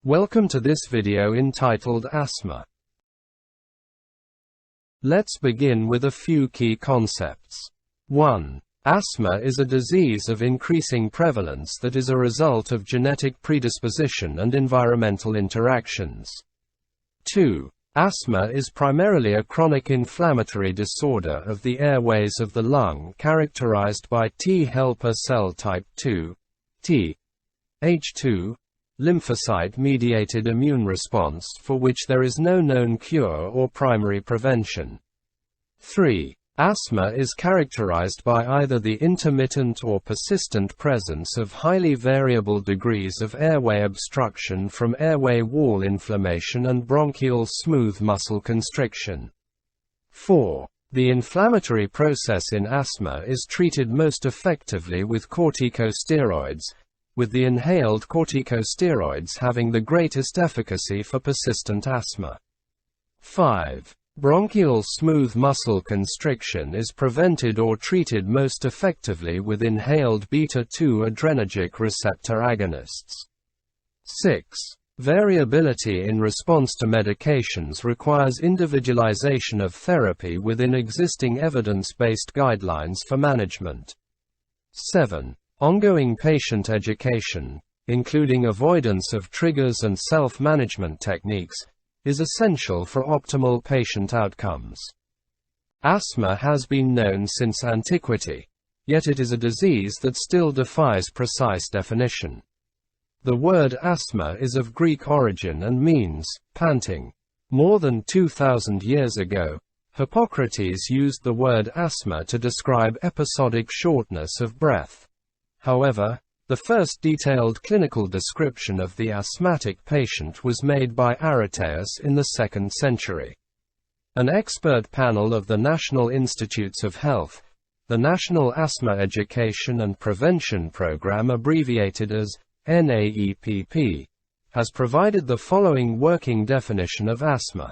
Welcome to this video entitled Asthma. Let's begin with a few key concepts. 1. Asthma is a disease of increasing prevalence that is a result of genetic predisposition and environmental interactions. 2. Asthma is primarily a chronic inflammatory disorder of the airways of the lung characterized by T helper cell type 2, Th2, lymphocyte-mediated immune response for which there is no known cure or primary prevention. 3. Asthma is characterized by either the intermittent or persistent presence of highly variable degrees of airway obstruction from airway wall inflammation and bronchial smooth muscle constriction. 4. The inflammatory process in asthma is treated most effectively with corticosteroids, with the inhaled corticosteroids having the greatest efficacy for persistent asthma. 5. Bronchial smooth muscle constriction is prevented or treated most effectively with inhaled beta-2 adrenergic receptor agonists. 6. Variability in response to medications requires individualization of therapy within existing evidence-based guidelines for management. 7. Ongoing patient education, including avoidance of triggers and self-management techniques, is essential for optimal patient outcomes. Asthma has been known since antiquity, yet it is a disease that still defies precise definition. The word asthma is of Greek origin and means panting. More than 2,000 years ago, Hippocrates used the word asthma to describe episodic shortness of breath. However, the first detailed clinical description of the asthmatic patient was made by Aretaeus in the 2nd century. An expert panel of the National Institutes of Health, the National Asthma Education and Prevention Program abbreviated as NAEPP, has provided the following working definition of asthma.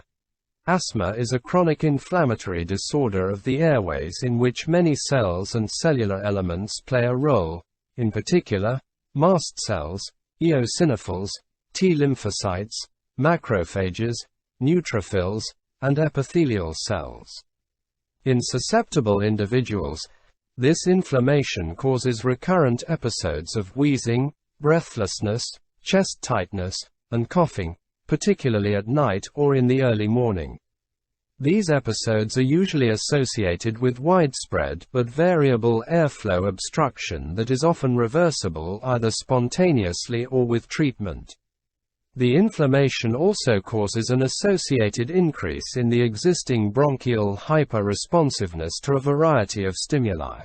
Asthma is a chronic inflammatory disorder of the airways in which many cells and cellular elements play a role. In particular, mast cells, eosinophils, T lymphocytes, macrophages, neutrophils, and epithelial cells. In susceptible individuals, this inflammation causes recurrent episodes of wheezing, breathlessness, chest tightness, and coughing, particularly at night or in the early morning. These episodes are usually associated with widespread but variable airflow obstruction that is often reversible either spontaneously or with treatment. The inflammation also causes an associated increase in the existing bronchial hyperresponsiveness to a variety of stimuli.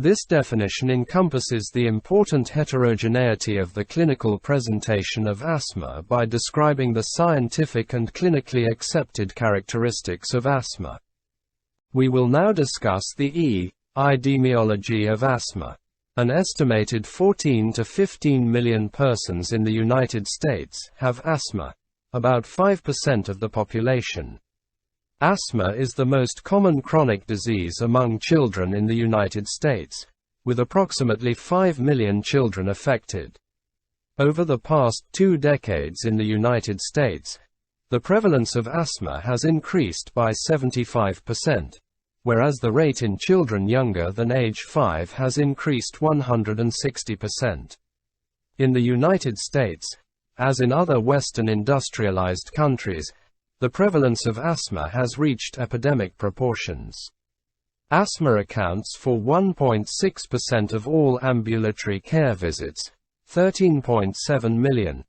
This definition encompasses the important heterogeneity of the clinical presentation of asthma by describing the scientific and clinically accepted characteristics of asthma. We will now discuss the epidemiology of asthma. An estimated 14 to 15 million persons in the United States have asthma, about 5% of the population. Asthma is the most common chronic disease among children in the United States, with approximately 5 million children affected. Over the past 2 decades in the United States, the prevalence of asthma has increased by 75%, whereas the rate in children younger than age 5 has increased 160%. In the United States, as in other Western industrialized countries, the prevalence of asthma has reached epidemic proportions. Asthma accounts for 1.6% of all ambulatory care visits, 13.7 million,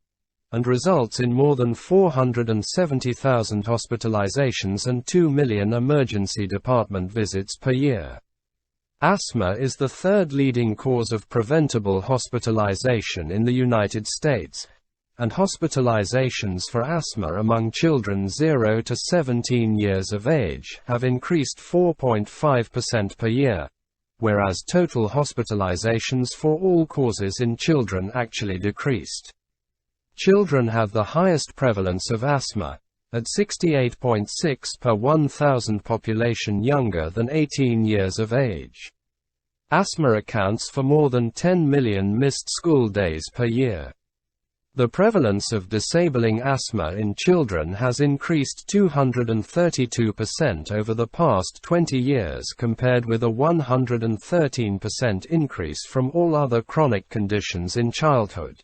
and results in more than 470,000 hospitalizations and 2 million emergency department visits per year. Asthma is the third leading cause of preventable hospitalization in the United States, and hospitalizations for asthma among children 0 to 17 years of age have increased 4.5% per year, whereas total hospitalizations for all causes in children actually decreased. Children have the highest prevalence of asthma, at 68.6 per 1,000 population younger than 18 years of age. Asthma accounts for more than 10 million missed school days per year. The prevalence of disabling asthma in children has increased 232% over the past 20 years compared with a 113% increase from all other chronic conditions in childhood.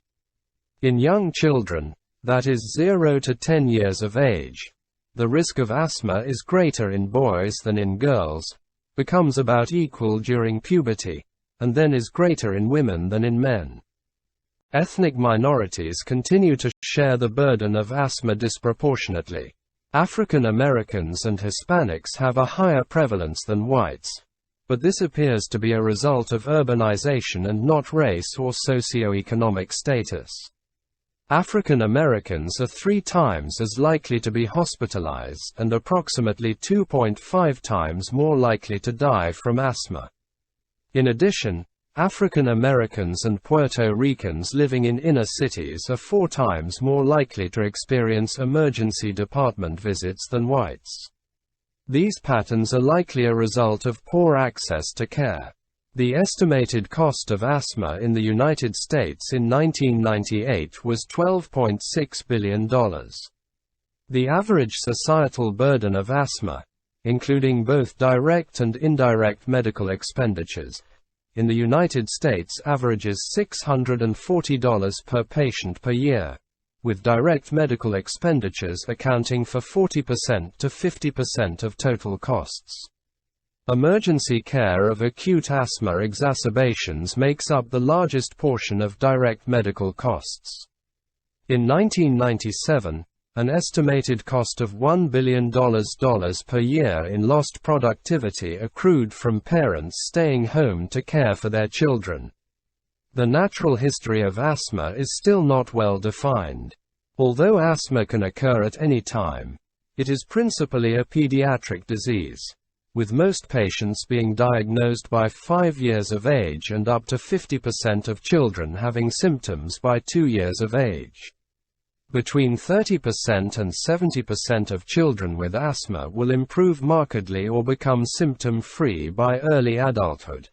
In young children, that is 0 to 10 years of age, the risk of asthma is greater in boys than in girls, becomes about equal during puberty, and then is greater in women than in men. Ethnic minorities continue to share the burden of asthma disproportionately. African Americans and Hispanics have a higher prevalence than whites, but this appears to be a result of urbanization and not race or socioeconomic status. African Americans are 3 times as likely to be hospitalized and approximately 2.5 times more likely to die from asthma. In addition, African Americans and Puerto Ricans living in inner cities are 4 times more likely to experience emergency department visits than whites. These patterns are likely a result of poor access to care. The estimated cost of asthma in the United States in 1998 was $12.6 billion. The average societal burden of asthma, including both direct and indirect medical expenditures, in the United States averages $640 per patient per year, with direct medical expenditures accounting for 40% to 50% of total costs. Emergency care of acute asthma exacerbations makes up the largest portion of direct medical costs. In 1997, an estimated cost of $1 billion per year in lost productivity accrued from parents staying home to care for their children. The natural history of asthma is still not well defined. Although asthma can occur at any time, it is principally a pediatric disease, with most patients being diagnosed by 5 years of age and up to 50% of children having symptoms by 2 years of age. Between 30% and 70% of children with asthma will improve markedly or become symptom-free by early adulthood.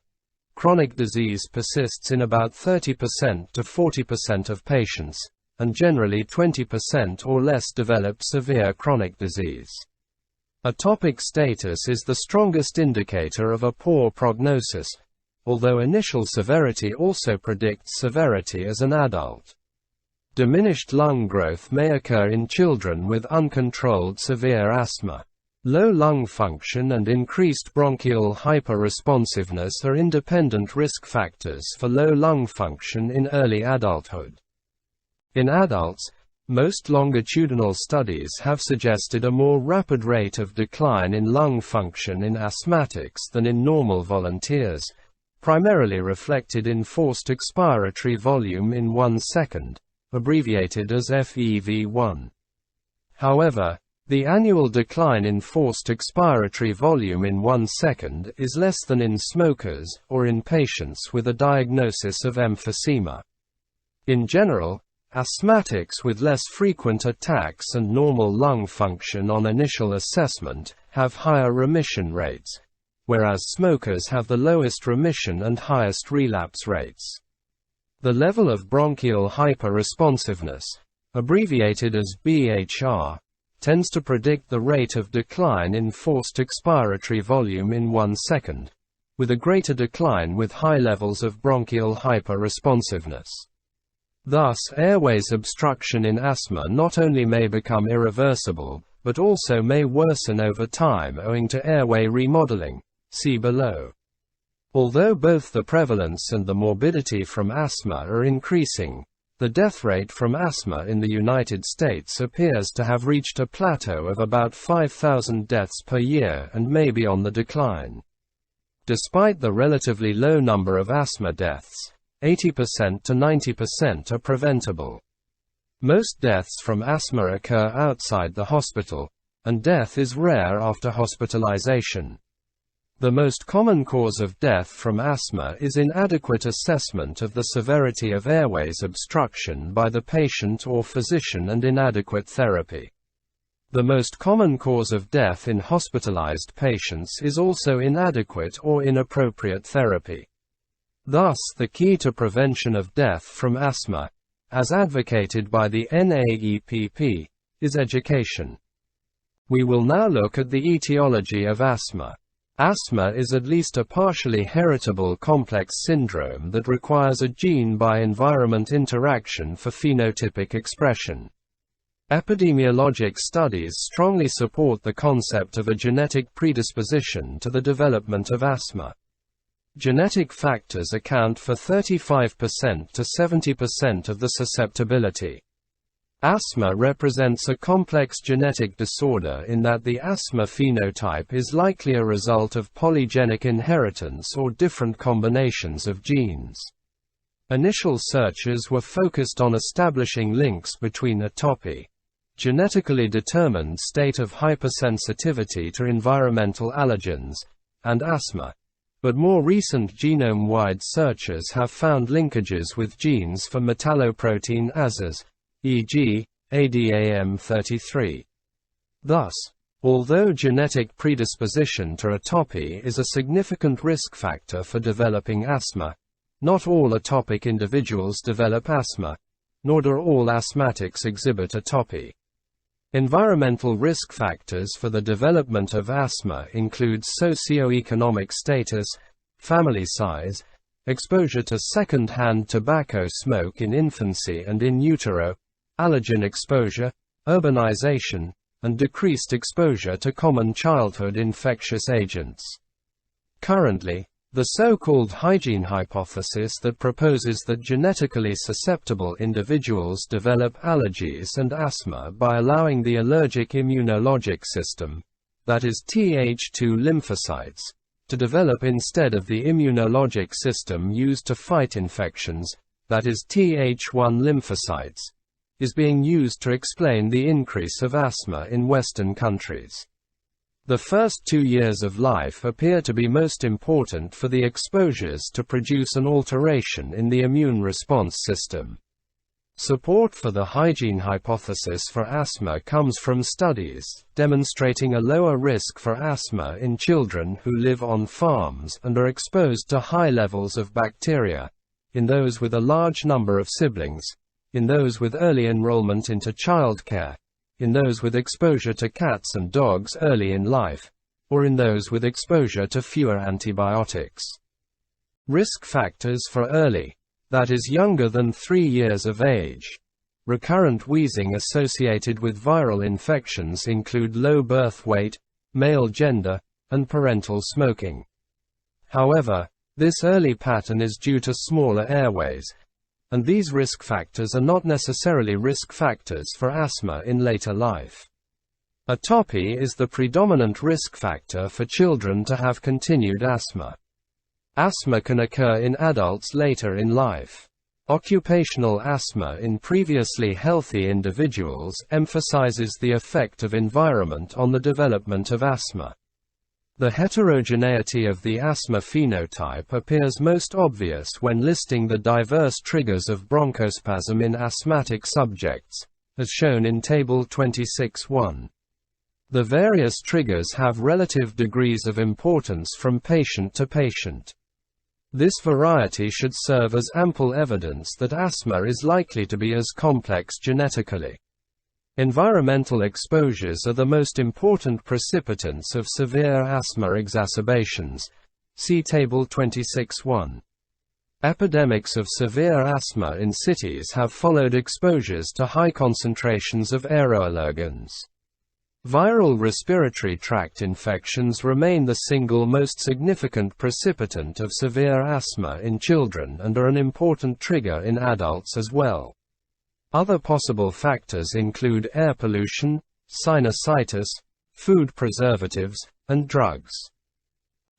Chronic disease persists in about 30% to 40% of patients, and generally 20% or less develop severe chronic disease. Atopic status is the strongest indicator of a poor prognosis, although initial severity also predicts severity as an adult. Diminished lung growth may occur in children with uncontrolled severe asthma. Low lung function and increased bronchial hyperresponsiveness are independent risk factors for low lung function in early adulthood. In adults, most longitudinal studies have suggested a more rapid rate of decline in lung function in asthmatics than in normal volunteers, primarily reflected in forced expiratory volume in 1 second. Abbreviated as FEV1. However, the annual decline in forced expiratory volume in 1 second is less than in smokers or in patients with a diagnosis of emphysema. In general, asthmatics with less frequent attacks and normal lung function on initial assessment have higher remission rates, whereas smokers have the lowest remission and highest relapse rates. The level of bronchial hyperresponsiveness, abbreviated as BHR, tends to predict the rate of decline in forced expiratory volume in 1 second, with a greater decline with high levels of bronchial hyperresponsiveness. Thus, airways obstruction in asthma not only may become irreversible, but also may worsen over time owing to airway remodeling. See below. Although both the prevalence and the morbidity from asthma are increasing, the death rate from asthma in the United States appears to have reached a plateau of about 5,000 deaths per year and may be on the decline. Despite the relatively low number of asthma deaths, 80% to 90% are preventable. Most deaths from asthma occur outside the hospital, and death is rare after hospitalization. The most common cause of death from asthma is inadequate assessment of the severity of airways obstruction by the patient or physician and inadequate therapy. The most common cause of death in hospitalized patients is also inadequate or inappropriate therapy. Thus, the key to prevention of death from asthma, as advocated by the NAEPP, is education. We will now look at the etiology of asthma. Asthma is at least a partially heritable complex syndrome that requires a gene by environment interaction for phenotypic expression. Epidemiologic studies strongly support the concept of a genetic predisposition to the development of asthma. Genetic factors account for 35% to 70% of the susceptibility. Asthma represents a complex genetic disorder in that the asthma phenotype is likely a result of polygenic inheritance or different combinations of genes. Initial searches were focused on establishing links between atopy, genetically determined state of hypersensitivity to environmental allergens, and asthma, but more recent genome-wide searches have found linkages with genes for metalloprotein ASAs, e.g., ADAM33. Thus, although genetic predisposition to atopy is a significant risk factor for developing asthma, not all atopic individuals develop asthma, nor do all asthmatics exhibit atopy. Environmental risk factors for the development of asthma include socioeconomic status, family size, exposure to second-hand tobacco smoke in infancy and in utero, allergen exposure, urbanization, and decreased exposure to common childhood infectious agents. Currently, the so-called hygiene hypothesis that proposes that genetically susceptible individuals develop allergies and asthma by allowing the allergic immunologic system, that is Th2 lymphocytes, to develop instead of the immunologic system used to fight infections, that is Th1 lymphocytes, is being used to explain the increase of asthma in Western countries. The first 2 years of life appear to be most important for the exposures to produce an alteration in the immune response system. Support for the hygiene hypothesis for asthma comes from studies demonstrating a lower risk for asthma in children who live on farms and are exposed to high levels of bacteria, in those with a large number of siblings, in those with early enrollment into childcare, in those with exposure to cats and dogs early in life, or in those with exposure to fewer antibiotics. Risk factors for early, that is younger than 3 years of age. Recurrent wheezing associated with viral infections include low birth weight, male gender, and parental smoking. However, this early pattern is due to smaller airways, and these risk factors are not necessarily risk factors for asthma in later life. Atopy is the predominant risk factor for children to have continued asthma. Asthma can occur in adults later in life. Occupational asthma in previously healthy individuals emphasizes the effect of environment on the development of asthma. The heterogeneity of the asthma phenotype appears most obvious when listing the diverse triggers of bronchospasm in asthmatic subjects, as shown in Table 26.1. The various triggers have relative degrees of importance from patient to patient. This variety should serve as ample evidence that asthma is likely to be as complex genetically. Environmental exposures are the most important precipitants of severe asthma exacerbations. See Table 26.1. Epidemics of severe asthma in cities have followed exposures to high concentrations of aeroallergens. Viral respiratory tract infections remain the single most significant precipitant of severe asthma in children and are an important trigger in adults as well. Other possible factors include air pollution, sinusitis, food preservatives, and drugs.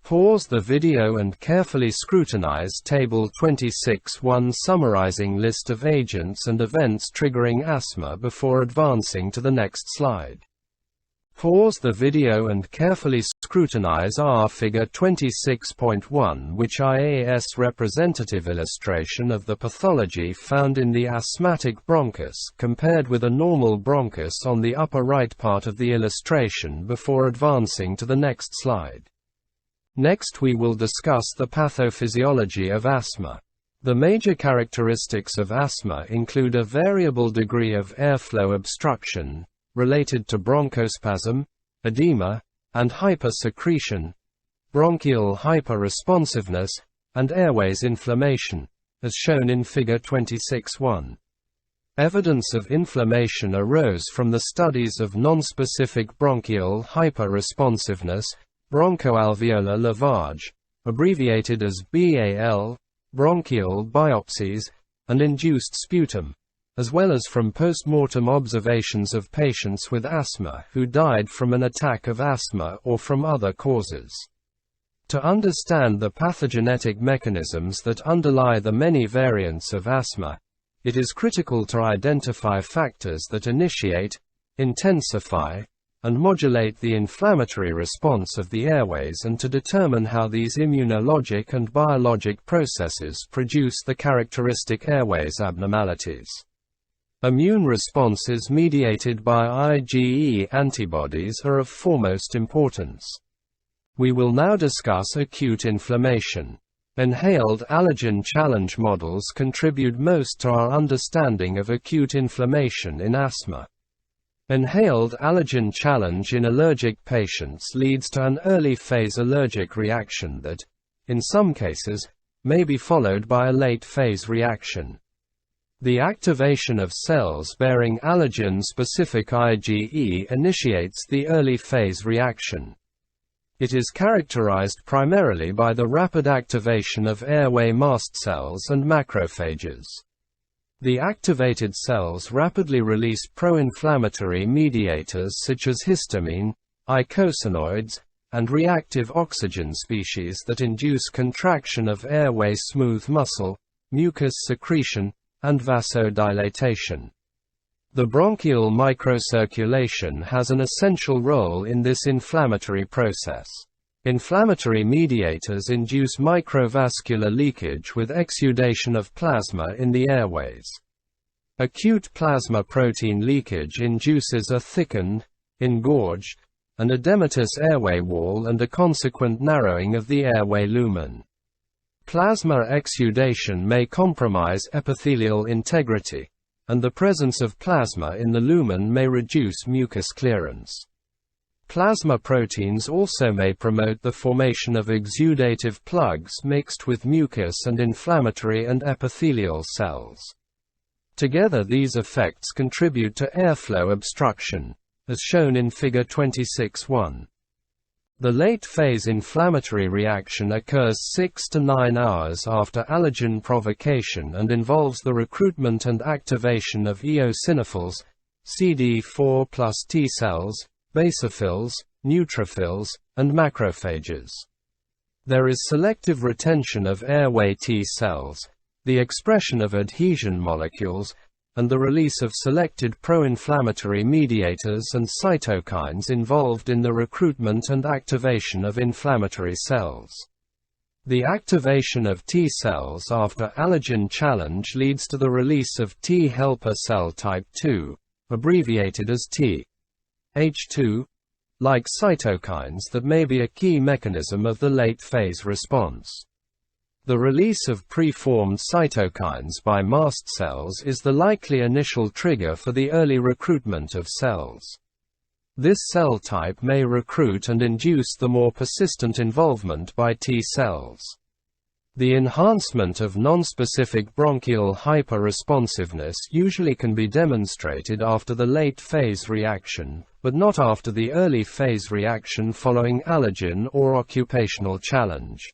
Pause the video and carefully scrutinize Table 26.1 summarizing list of agents and events triggering asthma before advancing to the next slide. Pause the video and carefully scrutinize Figure 26.1, which IAS representative illustration of the pathology found in the asthmatic bronchus compared with a normal bronchus on the upper right part of the illustration before advancing to the next slide. Next we will discuss the pathophysiology of asthma. The major characteristics of asthma include a variable degree of airflow obstruction, related to bronchospasm, edema, and hypersecretion, bronchial hyperresponsiveness, and airways inflammation, as shown in Figure 26.1. Evidence of inflammation arose from the studies of nonspecific bronchial hyperresponsiveness, bronchoalveolar lavage, abbreviated as BAL, bronchial biopsies, and induced sputum, as well as from post-mortem observations of patients with asthma who died from an attack of asthma or from other causes. To understand the pathogenetic mechanisms that underlie the many variants of asthma, it is critical to identify factors that initiate, intensify, and modulate the inflammatory response of the airways and to determine how these immunologic and biologic processes produce the characteristic airways abnormalities. Immune responses mediated by IgE antibodies are of foremost importance. We will now discuss acute inflammation. Inhaled allergen challenge models contribute most to our understanding of acute inflammation in asthma. Inhaled allergen challenge in allergic patients leads to an early-phase allergic reaction that, in some cases, may be followed by a late-phase reaction. The activation of cells bearing allergen-specific IgE initiates the early-phase reaction. It is characterized primarily by the rapid activation of airway mast cells and macrophages. The activated cells rapidly release pro-inflammatory mediators such as histamine, eicosanoids, and reactive oxygen species that induce contraction of airway smooth muscle, mucus secretion, and vasodilatation. The bronchial microcirculation has an essential role in this inflammatory process. Inflammatory mediators induce microvascular leakage with exudation of plasma in the airways. Acute plasma protein leakage induces a thickened, engorged, and edematous airway wall and a consequent narrowing of the airway lumen. Plasma exudation may compromise epithelial integrity, and the presence of plasma in the lumen may reduce mucus clearance. Plasma proteins also may promote the formation of exudative plugs mixed with mucus and inflammatory and epithelial cells. Together these effects contribute to airflow obstruction, as shown in Figure 26.1. The late-phase inflammatory reaction occurs 6 to 9 hours after allergen provocation and involves the recruitment and activation of eosinophils, CD4 plus T cells, basophils, neutrophils, and macrophages. There is selective retention of airway T cells, the expression of adhesion molecules, and the release of selected pro-inflammatory mediators and cytokines involved in the recruitment and activation of inflammatory cells. The activation of T cells after allergen challenge leads to the release of T helper cell type 2, abbreviated as Th2, like cytokines that may be a key mechanism of the late-phase response. The release of preformed cytokines by mast cells is the likely initial trigger for the early recruitment of cells. This cell type may recruit and induce the more persistent involvement by T cells. The enhancement of nonspecific bronchial hyperresponsiveness usually can be demonstrated after the late-phase reaction, but not after the early-phase reaction following allergen or occupational challenge.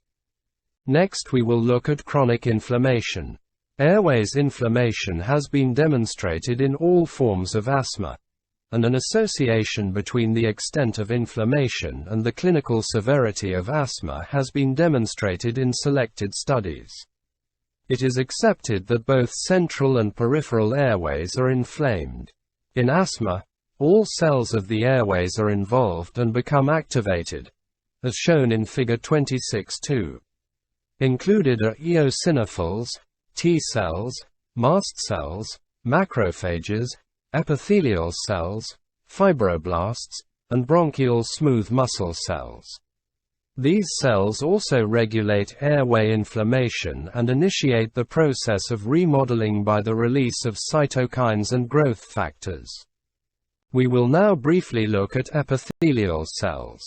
Next we will look at chronic inflammation. Airways inflammation has been demonstrated in all forms of asthma, and an association between the extent of inflammation and the clinical severity of asthma has been demonstrated in selected studies. It is accepted that both central and peripheral airways are inflamed. In asthma, all cells of the airways are involved and become activated, as shown in Figure 26.2. Included are eosinophils, T cells, mast cells, macrophages, epithelial cells, fibroblasts, and bronchial smooth muscle cells. These cells also regulate airway inflammation and initiate the process of remodeling by the release of cytokines and growth factors. We will now briefly look at epithelial cells.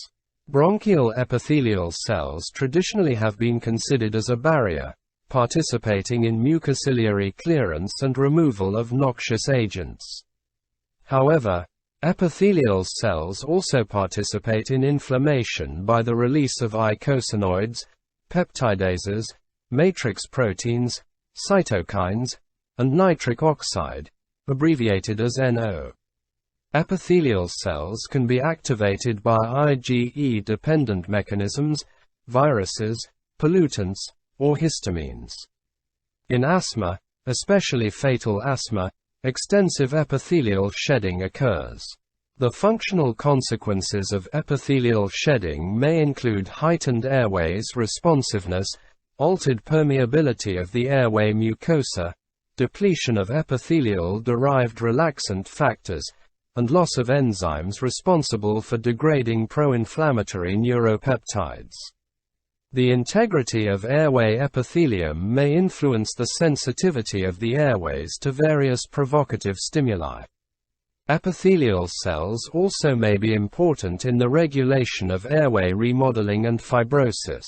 Bronchial epithelial cells traditionally have been considered as a barrier, participating in mucociliary clearance and removal of noxious agents. However, epithelial cells also participate in inflammation by the release of eicosanoids, peptidases, matrix proteins, cytokines, and nitric oxide, abbreviated as NO. Epithelial cells can be activated by IgE-dependent mechanisms, viruses, pollutants, or histamines. In asthma, especially fatal asthma, extensive epithelial shedding occurs. The functional consequences of epithelial shedding may include heightened airways responsiveness, altered permeability of the airway mucosa, depletion of epithelial-derived relaxant factors, and loss of enzymes responsible for degrading pro-inflammatory neuropeptides. The integrity of airway epithelium may influence the sensitivity of the airways to various provocative stimuli. Epithelial cells also may be important in the regulation of airway remodeling and fibrosis.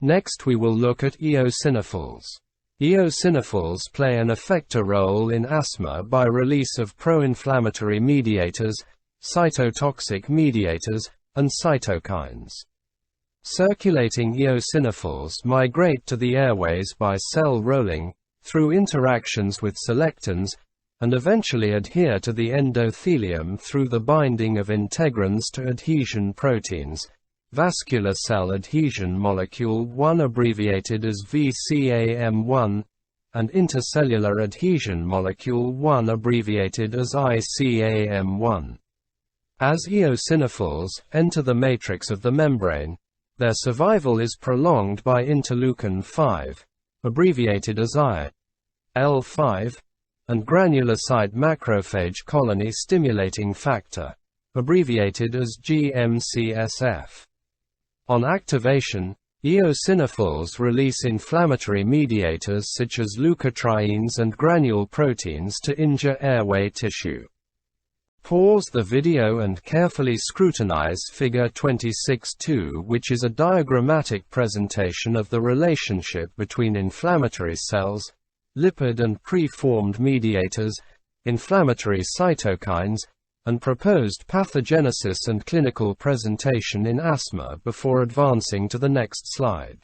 Next we will look at eosinophils. Eosinophils play an effector role in asthma by release of pro-inflammatory mediators, cytotoxic mediators, and cytokines. Circulating eosinophils migrate to the airways by cell rolling, through interactions with selectins, and eventually adhere to the endothelium through the binding of integrins to adhesion proteins, vascular cell adhesion molecule 1 abbreviated as VCAM1, and intercellular adhesion molecule 1 abbreviated as ICAM1. As eosinophils enter the matrix of the membrane, their survival is prolonged by interleukin-5, abbreviated as IL-5, and granulocyte macrophage colony stimulating factor, abbreviated as GM-CSF. On activation, eosinophils release inflammatory mediators such as leukotrienes and granule proteins to injure airway tissue. Pause the video and carefully scrutinize Figure 26.2, which is a diagrammatic presentation of the relationship between inflammatory cells, lipid and preformed mediators, inflammatory cytokines, and proposed pathogenesis and clinical presentation in asthma before advancing to the next slide.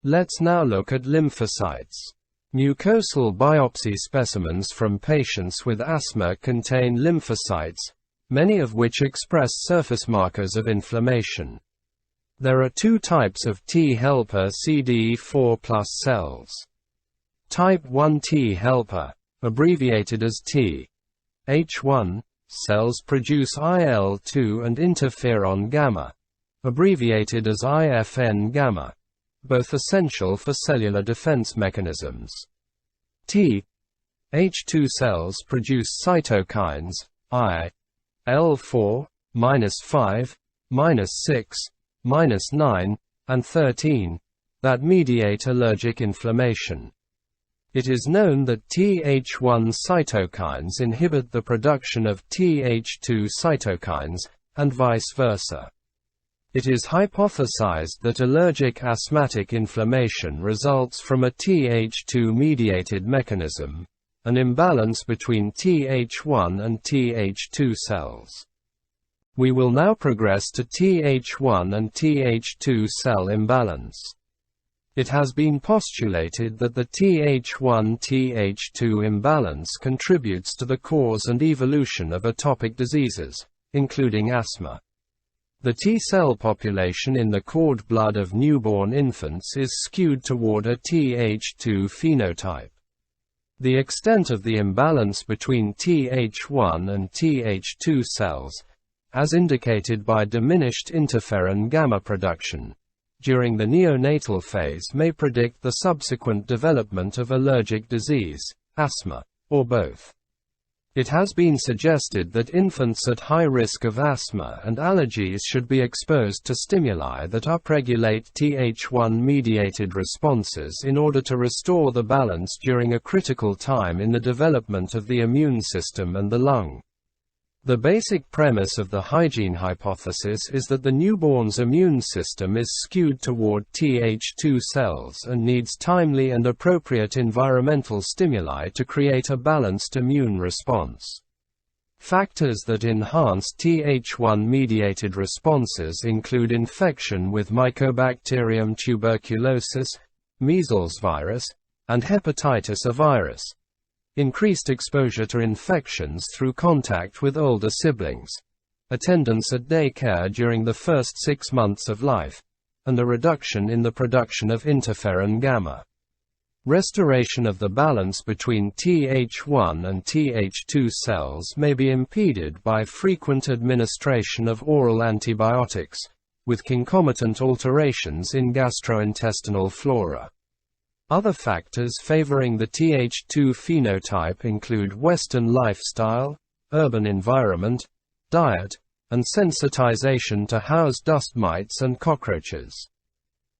Let's now look at lymphocytes. Mucosal biopsy specimens from patients with asthma contain lymphocytes, many of which express surface markers of inflammation. There are two types of T helper CD4+ cells. Type 1 T helper, abbreviated as Th1, cells produce IL-2 and interferon gamma, abbreviated as IFN gamma, both essential for cellular defense mechanisms. Th2 cells produce cytokines IL-4, -5, -6, -9, and 13 that mediate allergic inflammation. It is known that Th1 cytokines inhibit the production of Th2 cytokines, and vice versa. It is hypothesized that allergic asthmatic inflammation results from a Th2-mediated mechanism, an imbalance between Th1 and Th2 cells. We will now progress to Th1 and Th2 cell imbalance. It has been postulated that the Th1-Th2 imbalance contributes to the cause and evolution of atopic diseases, including asthma. The T-cell population in the cord blood of newborn infants is skewed toward a Th2 phenotype. The extent of the imbalance between Th1 and Th2 cells, as indicated by diminished interferon gamma production during the neonatal phase, may predict the subsequent development of allergic disease, asthma, or both. It has been suggested that infants at high risk of asthma and allergies should be exposed to stimuli that upregulate Th1-mediated responses in order to restore the balance during a critical time in the development of the immune system and the lung. The basic premise of the hygiene hypothesis is that the newborn's immune system is skewed toward Th2 cells and needs timely and appropriate environmental stimuli to create a balanced immune response. Factors that enhance Th1-mediated responses include infection with Mycobacterium tuberculosis, measles virus, and hepatitis A virus. Increased exposure to infections through contact with older siblings, attendance at daycare during the first 6 months of life, and a reduction in the production of interferon gamma. Restoration of the balance between Th1 and Th2 cells may be impeded by frequent administration of oral antibiotics, with concomitant alterations in gastrointestinal flora. Other factors favoring the Th2 phenotype include Western lifestyle, urban environment, diet, and sensitization to house dust mites and cockroaches.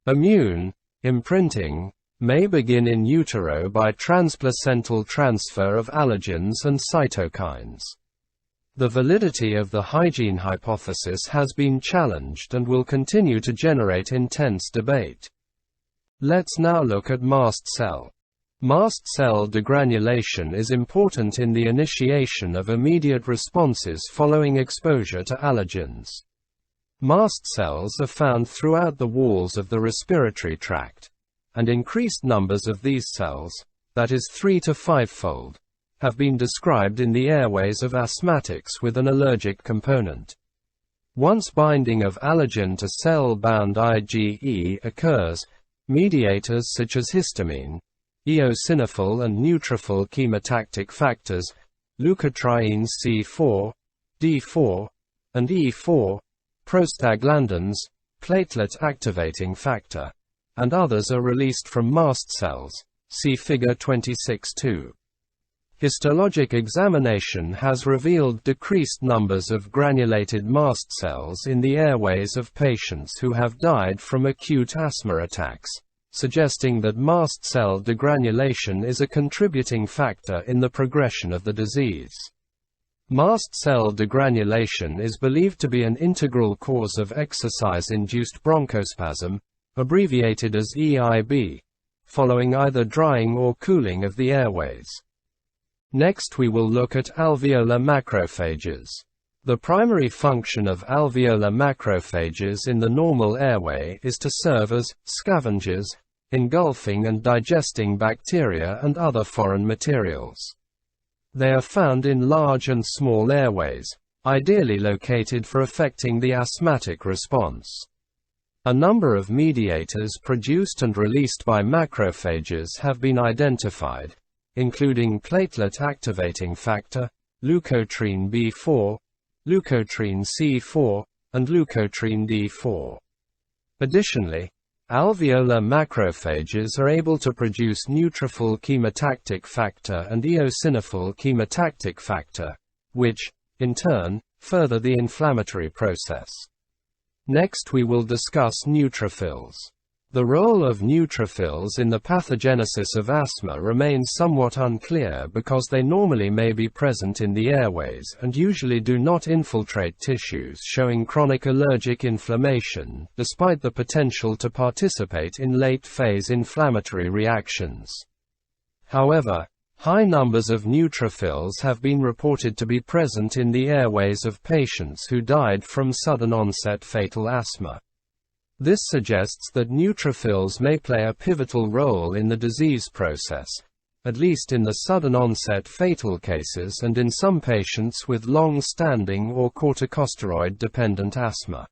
Immune imprinting may begin in utero by transplacental transfer of allergens and cytokines. The validity of the hygiene hypothesis has been challenged and will continue to generate intense debate. Let's now look at mast cell. Mast cell degranulation is important in the initiation of immediate responses following exposure to allergens. Mast cells are found throughout the walls of the respiratory tract, and increased numbers of these cells, that is 3 to 5-fold, have been described in the airways of asthmatics with an allergic component. Once binding of allergen to cell-bound IgE occurs, mediators such as histamine, eosinophil and neutrophil chemotactic factors, leukotrienes C4, D4, and E4, prostaglandins, platelet activating factor, and others are released from mast cells. See Figure 26.2. Histologic examination has revealed decreased numbers of granulated mast cells in the airways of patients who have died from acute asthma attacks, suggesting that mast cell degranulation is a contributing factor in the progression of the disease. Mast cell degranulation is believed to be an integral cause of exercise-induced bronchospasm, abbreviated as EIB, following either drying or cooling of the airways. Next we will look at alveolar macrophages. The primary function of alveolar macrophages in the normal airway is to serve as scavengers, engulfing and digesting bacteria and other foreign materials. They are found in large and small airways, ideally located for affecting the asthmatic response. A number of mediators produced and released by macrophages have been identified, including platelet activating factor, leukotriene B4, leukotriene C4, and leukotriene D4. Additionally, alveolar macrophages are able to produce neutrophil chemotactic factor and eosinophil chemotactic factor, which, in turn, further the inflammatory process. Next we will discuss neutrophils. The role of neutrophils in the pathogenesis of asthma remains somewhat unclear because they normally may be present in the airways and usually do not infiltrate tissues, showing chronic allergic inflammation, despite the potential to participate in late-phase inflammatory reactions. However, high numbers of neutrophils have been reported to be present in the airways of patients who died from sudden-onset fatal asthma. This suggests that neutrophils may play a pivotal role in the disease process, at least in the sudden-onset fatal cases and in some patients with long-standing or corticosteroid-dependent asthma.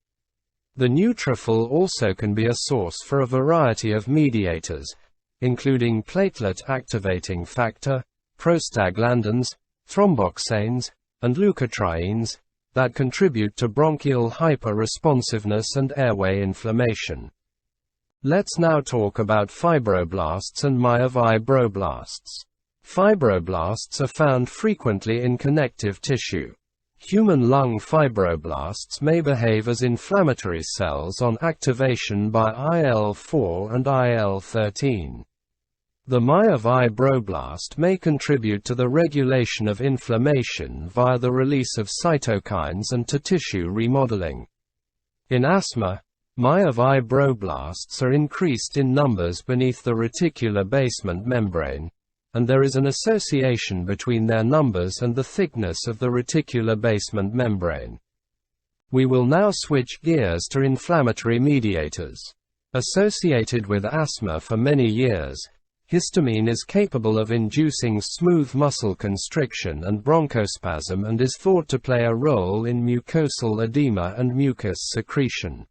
The neutrophil also can be a source for a variety of mediators, including platelet activating factor, prostaglandins, thromboxanes, and leukotrienes, that contribute to bronchial hyperresponsiveness and airway inflammation. Let's now talk about fibroblasts and myofibroblasts. Fibroblasts are found frequently in connective tissue. Human lung fibroblasts may behave as inflammatory cells on activation by IL-4 and IL-13. The myofibroblast may contribute to the regulation of inflammation via the release of cytokines and to tissue remodeling. In asthma, myofibroblasts are increased in numbers beneath the reticular basement membrane, and there is an association between their numbers and the thickness of the reticular basement membrane. We will now switch gears to inflammatory mediators. Associated with asthma for many years, histamine is capable of inducing smooth muscle constriction and bronchospasm and is thought to play a role in mucosal edema and mucus secretion.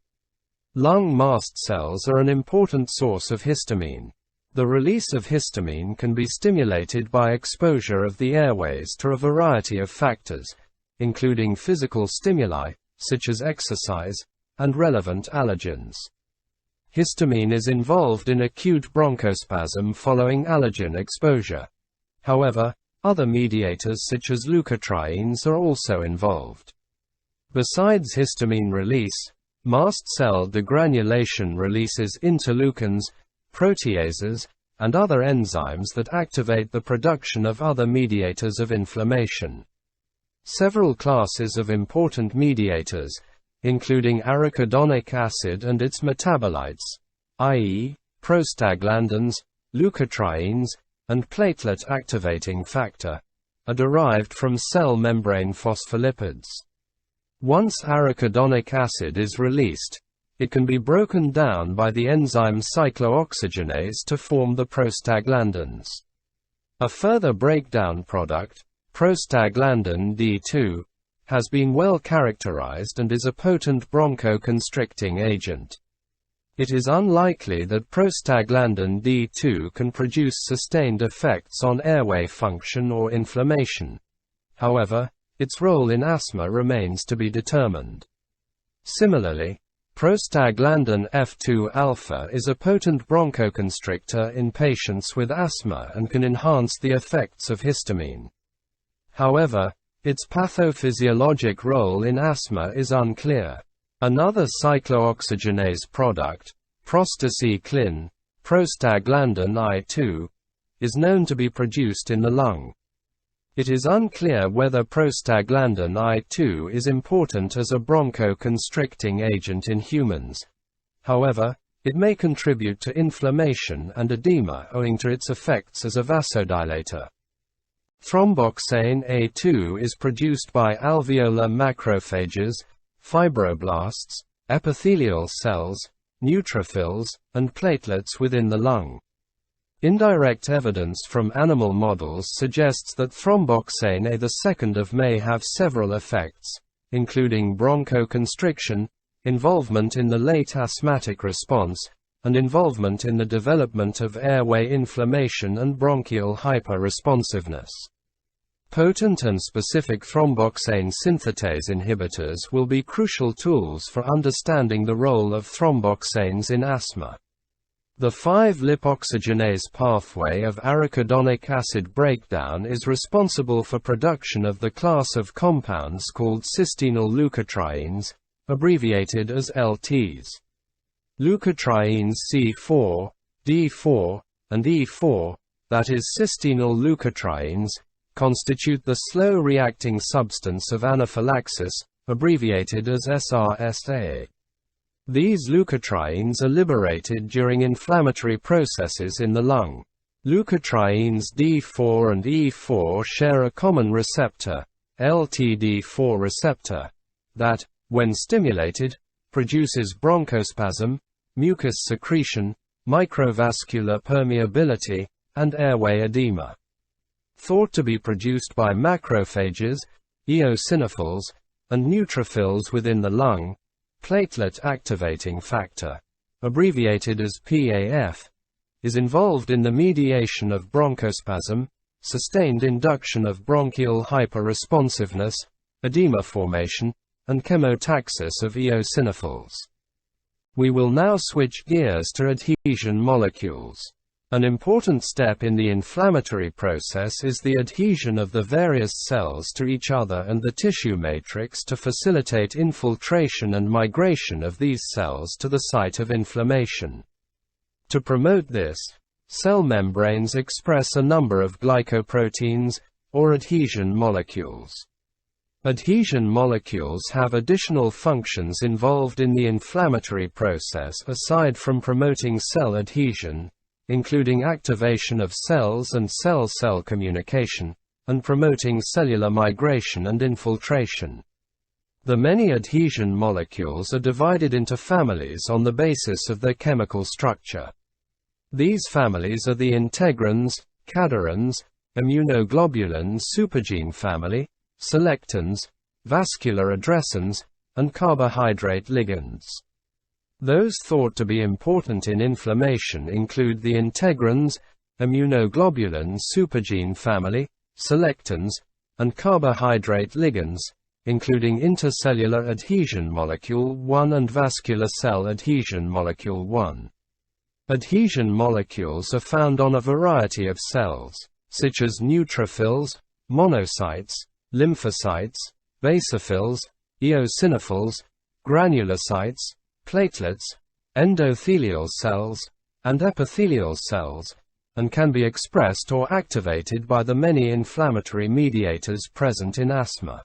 Lung mast cells are an important source of histamine. The release of histamine can be stimulated by exposure of the airways to a variety of factors, including physical stimuli, such as exercise, and relevant allergens. Histamine is involved in acute bronchospasm following allergen exposure. However, other mediators such as leukotrienes are also involved. Besides histamine release, mast cell degranulation releases interleukins, proteases, and other enzymes that activate the production of other mediators of inflammation. Several classes of important mediators, including arachidonic acid and its metabolites, i.e., prostaglandins, leukotrienes, and platelet activating factor, are derived from cell membrane phospholipids. Once arachidonic acid is released, it can be broken down by the enzyme cyclooxygenase to form the prostaglandins. A further breakdown product, prostaglandin D2, has been well characterized and is a potent bronchoconstricting agent. It is unlikely that prostaglandin D2 can produce sustained effects on airway function or inflammation. However, its role in asthma remains to be determined. Similarly, prostaglandin F2 alpha is a potent bronchoconstrictor in patients with asthma and can enhance the effects of histamine. However, its pathophysiologic role in asthma is unclear. Another cyclooxygenase product, prostacyclin, prostaglandin I2, is known to be produced in the lung. It is unclear whether prostaglandin I2 is important as a bronchoconstricting agent in humans. However, it may contribute to inflammation and edema owing to its effects as a vasodilator. Thromboxane A2 is produced by alveolar macrophages, fibroblasts, epithelial cells, neutrophils, and platelets within the lung. Indirect evidence from animal models suggests that thromboxane A2 may have several effects, including bronchoconstriction, involvement in the late asthmatic response, and involvement in the development of airway inflammation and bronchial hyperresponsiveness. Potent and specific thromboxane synthetase inhibitors will be crucial tools for understanding the role of thromboxanes in asthma. The 5-lipoxygenase pathway of arachidonic acid breakdown is responsible for production of the class of compounds called cysteanyl leukotrienes, abbreviated as LTs. Leukotrienes C4, D4, and E4, that is cysteanyl leukotrienes, constitute the slow-reacting substance of anaphylaxis, abbreviated as SRSA. These leukotrienes are liberated during inflammatory processes in the lung. Leukotrienes D4 and E4 share a common receptor, LTD4 receptor, that, when stimulated, produces bronchospasm, mucus secretion, microvascular permeability, and airway edema. Thought to be produced by macrophages, eosinophils, and neutrophils within the lung, platelet activating factor, abbreviated as PAF, is involved in the mediation of bronchospasm, sustained induction of bronchial hyperresponsiveness, edema formation, and chemotaxis of eosinophils. We will now switch gears to adhesion molecules. An important step in the inflammatory process is the adhesion of the various cells to each other and the tissue matrix to facilitate infiltration and migration of these cells to the site of inflammation. To promote this, cell membranes express a number of glycoproteins, or adhesion molecules. Adhesion molecules have additional functions involved in the inflammatory process aside from promoting cell adhesion, including activation of cells and cell-cell communication, and promoting cellular migration and infiltration. The many adhesion molecules are divided into families on the basis of their chemical structure. These families are the integrins, cadherins, immunoglobulin supergene family, selectins, vascular addressins, and carbohydrate ligands. Those thought to be important in inflammation include the integrins, immunoglobulin supergene family, selectins, and carbohydrate ligands, including intercellular adhesion molecule 1 and vascular cell adhesion molecule 1. Adhesion molecules are found on a variety of cells, such as neutrophils, monocytes, lymphocytes, basophils, eosinophils, granulocytes, platelets, endothelial cells, and epithelial cells, and can be expressed or activated by the many inflammatory mediators present in asthma.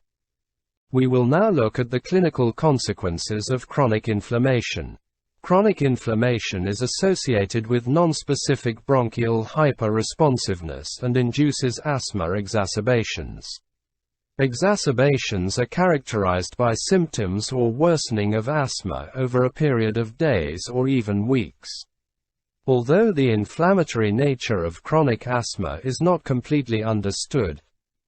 We will now look at the clinical consequences of chronic inflammation. Chronic inflammation is associated with nonspecific bronchial hyperresponsiveness and induces asthma exacerbations. Exacerbations are characterized by symptoms or worsening of asthma over a period of days or even weeks. Although the inflammatory nature of chronic asthma is not completely understood,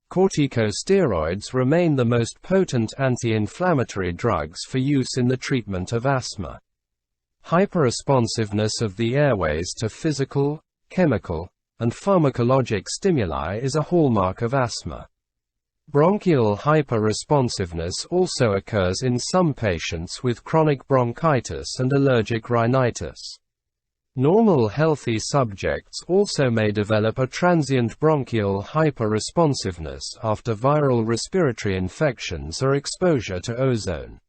corticosteroids remain the most potent anti-inflammatory drugs for use in the treatment of asthma. Hyperresponsiveness of the airways to physical, chemical, and pharmacologic stimuli is a hallmark of asthma. Bronchial hyperresponsiveness also occurs in some patients with chronic bronchitis and allergic rhinitis. Normal healthy subjects also may develop a transient bronchial hyperresponsiveness after viral respiratory infections or exposure to ozone.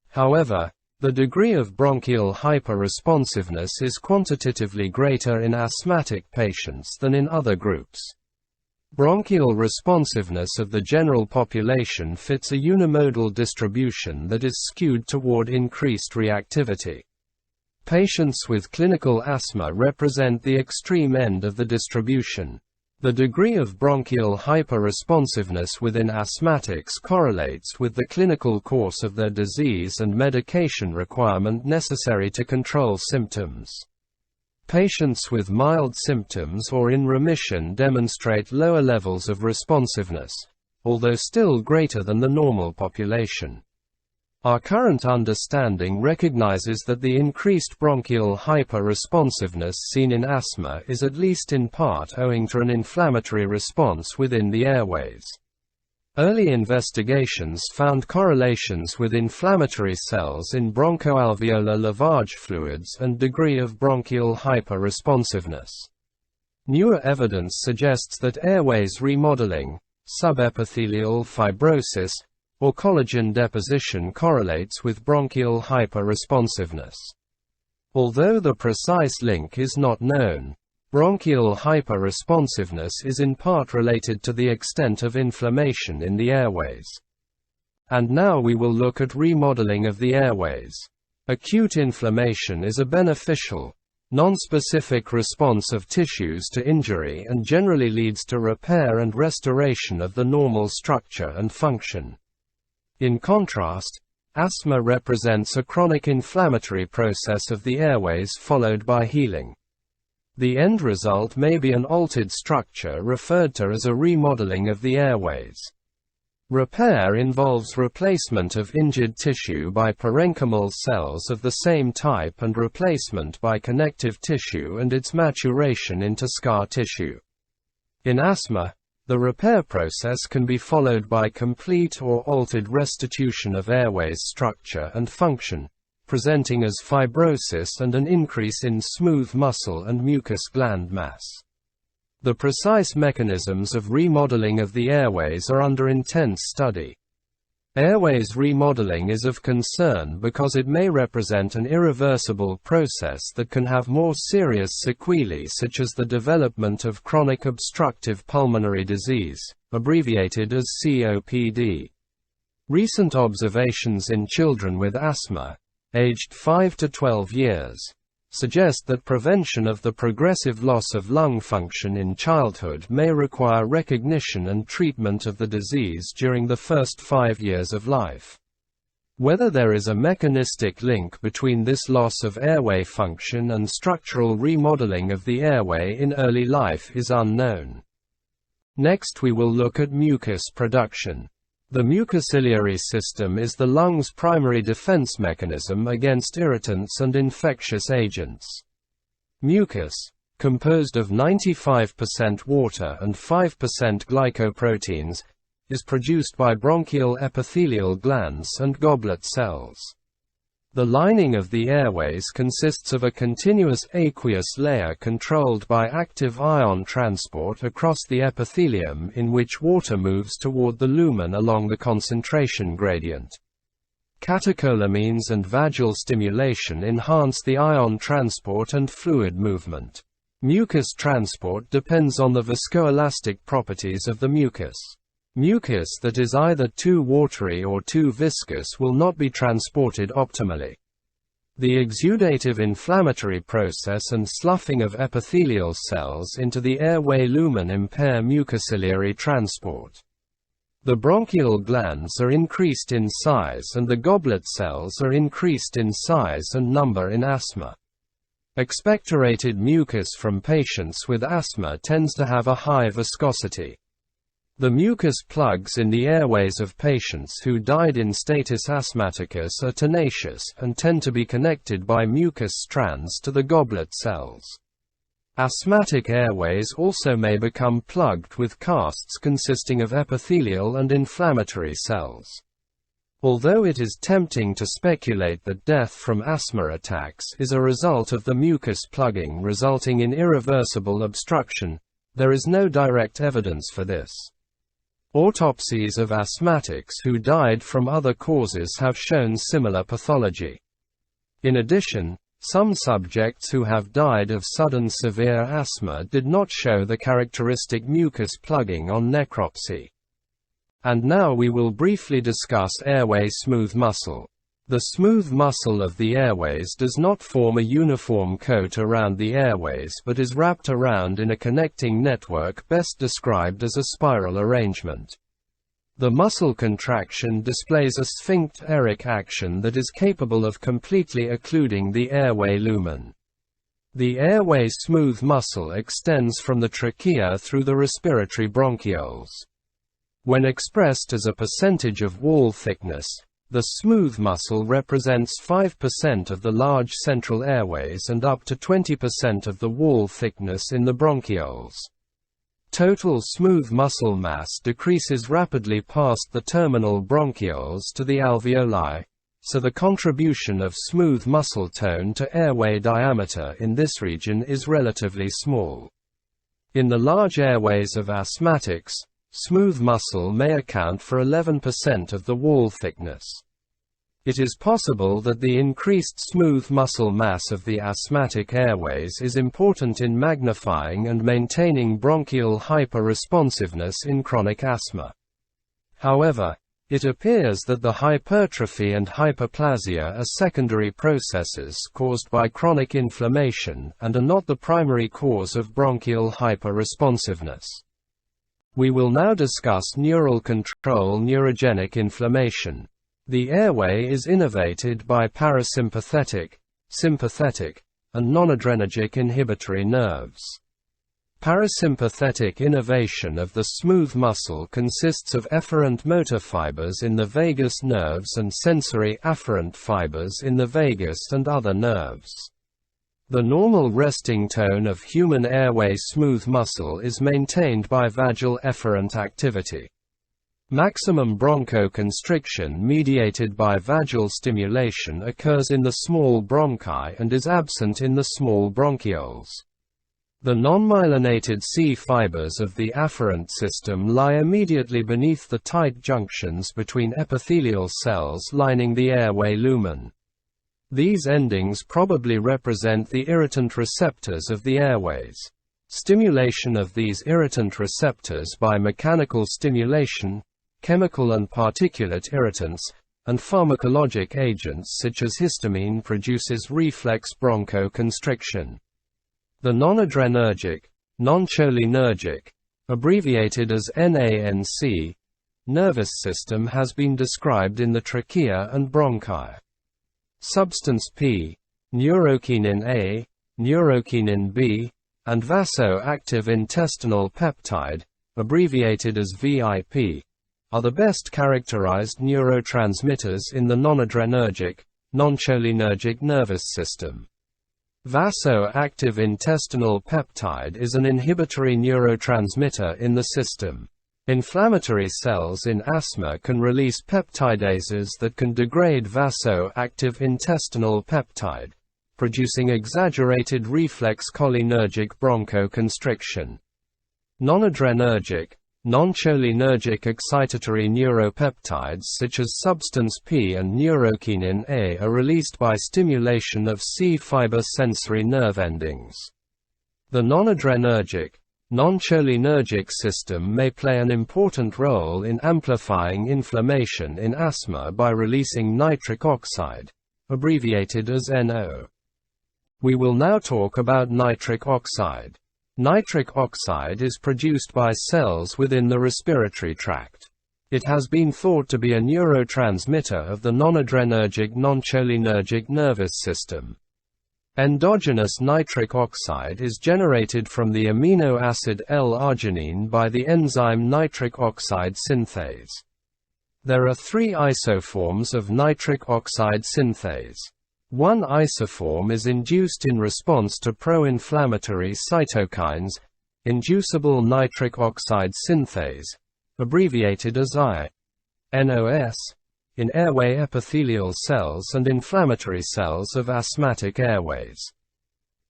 However, the degree of bronchial hyperresponsiveness is quantitatively greater in asthmatic patients than in other groups. Bronchial responsiveness of the general population fits a unimodal distribution that is skewed toward increased reactivity. Patients with clinical asthma represent the extreme end of the distribution. The degree of bronchial hyperresponsiveness within asthmatics correlates with the clinical course of their disease and medication requirement necessary to control symptoms. Patients with mild symptoms or in remission demonstrate lower levels of responsiveness, although still greater than the normal population. Our current understanding recognizes that the increased bronchial hyperresponsiveness seen in asthma is at least in part owing to an inflammatory response within the airways. Early investigations found correlations with inflammatory cells in bronchoalveolar lavage fluids and degree of bronchial hyperresponsiveness. Newer evidence suggests that airways remodeling, subepithelial fibrosis, or collagen deposition correlates with bronchial hyperresponsiveness. Although the precise link is not known, bronchial hyperresponsiveness is in part related to the extent of inflammation in the airways. And now we will look at remodeling of the airways. Acute inflammation is a beneficial, nonspecific response of tissues to injury and generally leads to repair and restoration of the normal structure and function. In contrast, asthma represents a chronic inflammatory process of the airways followed by healing. The end result may be an altered structure referred to as a remodeling of the airways. Repair involves replacement of injured tissue by parenchymal cells of the same type and replacement by connective tissue and its maturation into scar tissue. In asthma, the repair process can be followed by complete or altered restitution of airways structure and function, presenting as fibrosis and an increase in smooth muscle and mucous gland mass. The precise mechanisms of remodeling of the airways are under intense study. Airways remodeling is of concern because it may represent an irreversible process that can have more serious sequelae, such as the development of chronic obstructive pulmonary disease, abbreviated as COPD. Recent observations in children with asthma, aged 5 to 12 years, suggest that prevention of the progressive loss of lung function in childhood may require recognition and treatment of the disease during the first 5 years of life. Whether there is a mechanistic link between this loss of airway function and structural remodeling of the airway in early life is unknown. Next, we will look at mucus production. The mucociliary system is the lung's primary defense mechanism against irritants and infectious agents. Mucus, composed of 95% water and 5% glycoproteins, is produced by bronchial epithelial glands and goblet cells. The lining of the airways consists of a continuous aqueous layer controlled by active ion transport across the epithelium, in which water moves toward the lumen along the concentration gradient. Catecholamines and vagal stimulation enhance the ion transport and fluid movement. Mucus transport depends on the viscoelastic properties of the mucus. Mucus that is either too watery or too viscous will not be transported optimally. The exudative inflammatory process and sloughing of epithelial cells into the airway lumen impair mucociliary transport. The bronchial glands are increased in size and the goblet cells are increased in size and number in asthma. Expectorated mucus from patients with asthma tends to have a high viscosity. The mucus plugs in the airways of patients who died in status asthmaticus are tenacious and tend to be connected by mucus strands to the goblet cells. Asthmatic airways also may become plugged with casts consisting of epithelial and inflammatory cells. Although it is tempting to speculate that death from asthma attacks is a result of the mucus plugging resulting in irreversible obstruction, there is no direct evidence for this. Autopsies of asthmatics who died from other causes have shown similar pathology. In addition, some subjects who have died of sudden severe asthma did not show the characteristic mucus plugging on necropsy. And now we will briefly discuss airway smooth muscle. The smooth muscle of the airways does not form a uniform coat around the airways but is wrapped around in a connecting network best described as a spiral arrangement. The muscle contraction displays a sphincteric action that is capable of completely occluding the airway lumen. The airway smooth muscle extends from the trachea through the respiratory bronchioles. When expressed as a percentage of wall thickness, the smooth muscle represents 5% of the large central airways and up to 20% of the wall thickness in the bronchioles. Total smooth muscle mass decreases rapidly past the terminal bronchioles to the alveoli, so the contribution of smooth muscle tone to airway diameter in this region is relatively small. In the large airways of asthmatics, smooth muscle may account for 11% of the wall thickness. It is possible that the increased smooth muscle mass of the asthmatic airways is important in magnifying and maintaining bronchial hyperresponsiveness in chronic asthma. However, it appears that the hypertrophy and hyperplasia are secondary processes caused by chronic inflammation and are not the primary cause of bronchial hyperresponsiveness. We will now discuss neural control neurogenic inflammation. The airway is innervated by parasympathetic, sympathetic, and non-adrenergic inhibitory nerves. Parasympathetic innervation of the smooth muscle consists of efferent motor fibers in the vagus nerves and sensory afferent fibers in the vagus and other nerves. The normal resting tone of human airway smooth muscle is maintained by vagal efferent activity. Maximum bronchoconstriction mediated by vagal stimulation occurs in the small bronchi and is absent in the small bronchioles. The non-myelinated C fibers of the afferent system lie immediately beneath the tight junctions between epithelial cells lining the airway lumen. These endings probably represent the irritant receptors of the airways. Stimulation of these irritant receptors by mechanical stimulation, chemical and particulate irritants, and pharmacologic agents such as histamine produces reflex bronchoconstriction. The non-adrenergic, non-cholinergic, abbreviated as NANC, nervous system has been described in the trachea and bronchi. Substance P, neurokinin A, neurokinin B, and vasoactive intestinal peptide, abbreviated as VIP, are the best characterized neurotransmitters in the non-adrenergic, non-cholinergic nervous system. Vasoactive intestinal peptide is an inhibitory neurotransmitter in the system. Inflammatory cells in asthma can release peptidases that can degrade vasoactive intestinal peptide, producing exaggerated reflex cholinergic bronchoconstriction. Non-adrenergic, non-cholinergic excitatory neuropeptides such as substance P and neurokinin A are released by stimulation of C fiber sensory nerve endings. The non-adrenergic, non-cholinergic system may play an important role in amplifying inflammation in asthma by releasing nitric oxide, abbreviated as NO. We will now talk about nitric oxide. Nitric oxide is produced by cells within the respiratory tract. It has been thought to be a neurotransmitter of the non-adrenergic non-cholinergic nervous system. Endogenous nitric oxide is generated from the amino acid L-arginine by the enzyme nitric oxide synthase. There are 3 isoforms of nitric oxide synthase. One isoform is induced in response to pro-inflammatory cytokines, inducible nitric oxide synthase, abbreviated as INOS, in airway epithelial cells and inflammatory cells of asthmatic airways.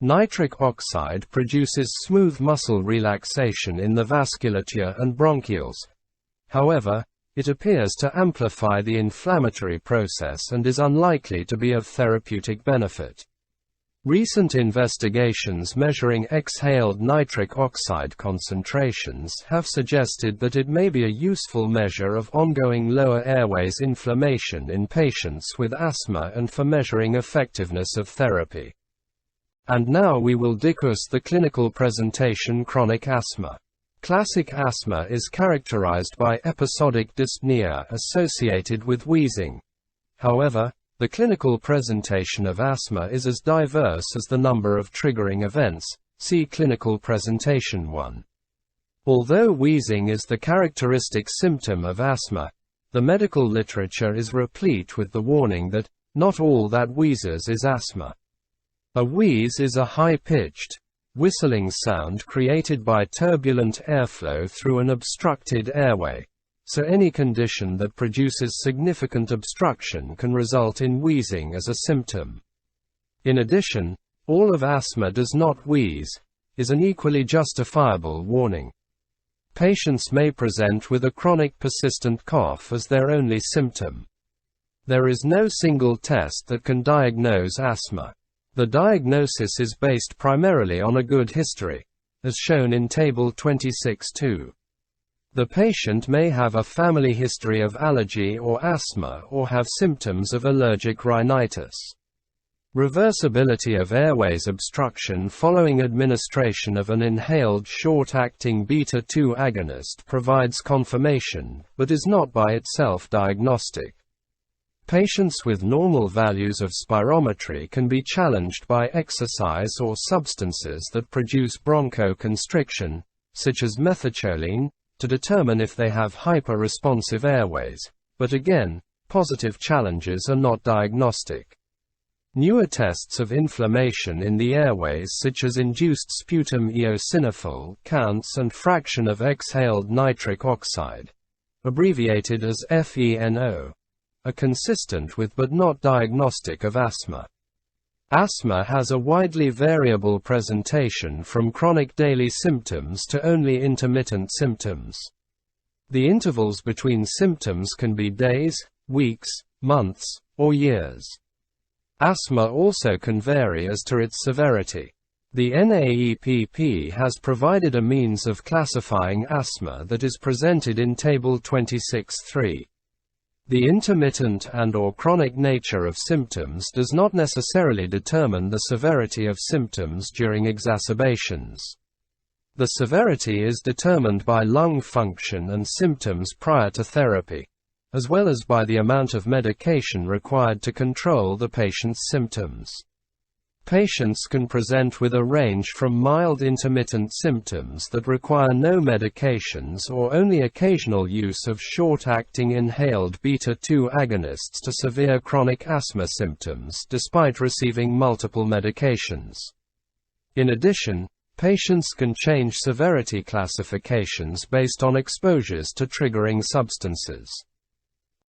Nitric oxide produces smooth muscle relaxation in the vasculature and bronchioles. However, it appears to amplify the inflammatory process and is unlikely to be of therapeutic benefit. Recent investigations measuring exhaled nitric oxide concentrations have suggested that it may be a useful measure of ongoing lower airways inflammation in patients with asthma and for measuring effectiveness of therapy. And now we will discuss the clinical presentation. Chronic asthma. Classic asthma is characterized by episodic dyspnea associated with wheezing. However, the clinical presentation of asthma is as diverse as the number of triggering events. See Clinical Presentation 1. Although wheezing is the characteristic symptom of asthma, the medical literature is replete with the warning that not all that wheezes is asthma. A wheeze is a high-pitched, whistling sound created by turbulent airflow through an obstructed airway, so any condition that produces significant obstruction can result in wheezing as a symptom. In addition, all of asthma does not wheeze, is an equally justifiable warning. Patients may present with a chronic persistent cough as their only symptom. There is no single test that can diagnose asthma. The diagnosis is based primarily on a good history, as shown in Table 26.2. The patient may have a family history of allergy or asthma or have symptoms of allergic rhinitis. Reversibility of airways obstruction following administration of an inhaled short-acting beta-2 agonist provides confirmation, but is not by itself diagnostic. Patients with normal values of spirometry can be challenged by exercise or substances that produce bronchoconstriction, such as methacholine, to determine if they have hyper-responsive airways, but again, positive challenges are not diagnostic. Newer tests of inflammation in the airways such as induced sputum eosinophil counts and fraction of exhaled nitric oxide, abbreviated as FeNO, are consistent with but not diagnostic of asthma. Asthma has a widely variable presentation from chronic daily symptoms to only intermittent symptoms. The intervals between symptoms can be days, weeks, months, or years. Asthma also can vary as to its severity. The NAEPP has provided a means of classifying asthma that is presented in Table 26.3. The intermittent and/or chronic nature of symptoms does not necessarily determine the severity of symptoms during exacerbations. The severity is determined by lung function and symptoms prior to therapy, as well as by the amount of medication required to control the patient's symptoms. Patients can present with a range from mild intermittent symptoms that require no medications or only occasional use of short-acting inhaled beta-2 agonists to severe chronic asthma symptoms despite receiving multiple medications. In addition, patients can change severity classifications based on exposures to triggering substances.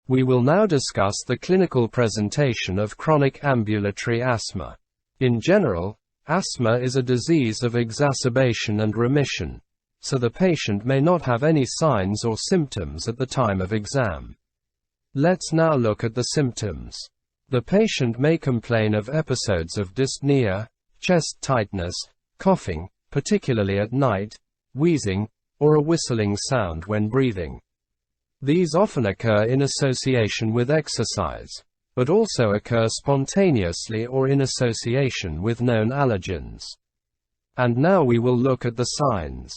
We will now discuss the clinical presentation of chronic ambulatory asthma. In general, asthma is a disease of exacerbation and remission, so the patient may not have any signs or symptoms at the time of exam. Let's now look at the symptoms. The patient may complain of episodes of dyspnea, chest tightness, coughing, particularly at night, wheezing, or a whistling sound when breathing. These often occur in association with exercise, but also occur spontaneously or in association with known allergens. And now we will look at the signs.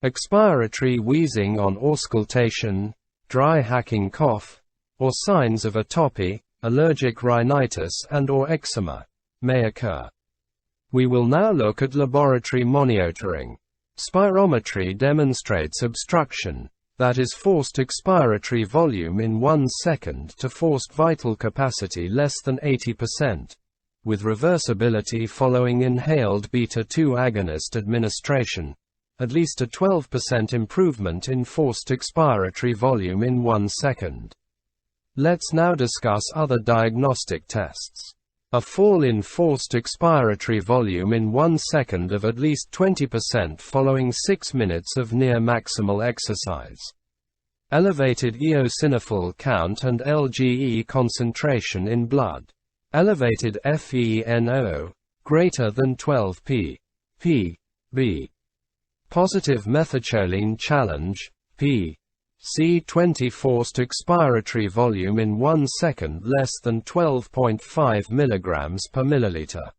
Expiratory wheezing on auscultation, dry hacking cough, or signs of atopy, allergic rhinitis and/or eczema may occur. We will now look at laboratory monitoring. Spirometry demonstrates obstruction, that is forced expiratory volume in 1 second to forced vital capacity less than 80%, with reversibility following inhaled beta-2 agonist administration, at least a 12% improvement in forced expiratory volume in 1 second. Let's now discuss other diagnostic tests. A fall in forced expiratory volume in 1 second of at least 20% following 6 minutes of near maximal exercise. Elevated eosinophil count and LGE concentration in blood. Elevated FeNO, greater than 12 ppb. Positive methylcholine challenge, C20 forced expiratory volume in 1 second less than 12.5 mg per milliliter.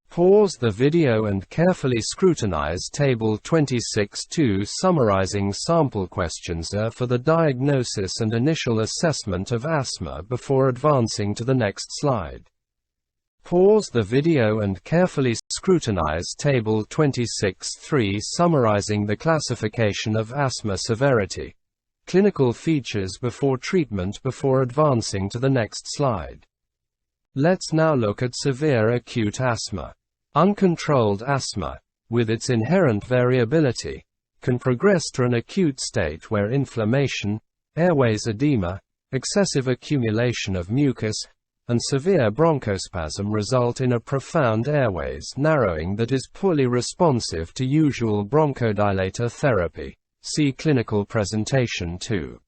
Pause the video and carefully scrutinize Table 26.2 summarizing sample questions for the diagnosis and initial assessment of asthma before advancing to the next slide. Pause the video and carefully scrutinize Table 26.3 summarizing the classification of asthma severity. Clinical features before treatment before advancing to the next slide. Let's now look at severe acute asthma. Uncontrolled asthma, with its inherent variability, can progress to an acute state where inflammation, airways edema, excessive accumulation of mucus, and severe bronchospasm result in a profound airways narrowing that is poorly responsive to usual bronchodilator therapy. See clinical presentation 2.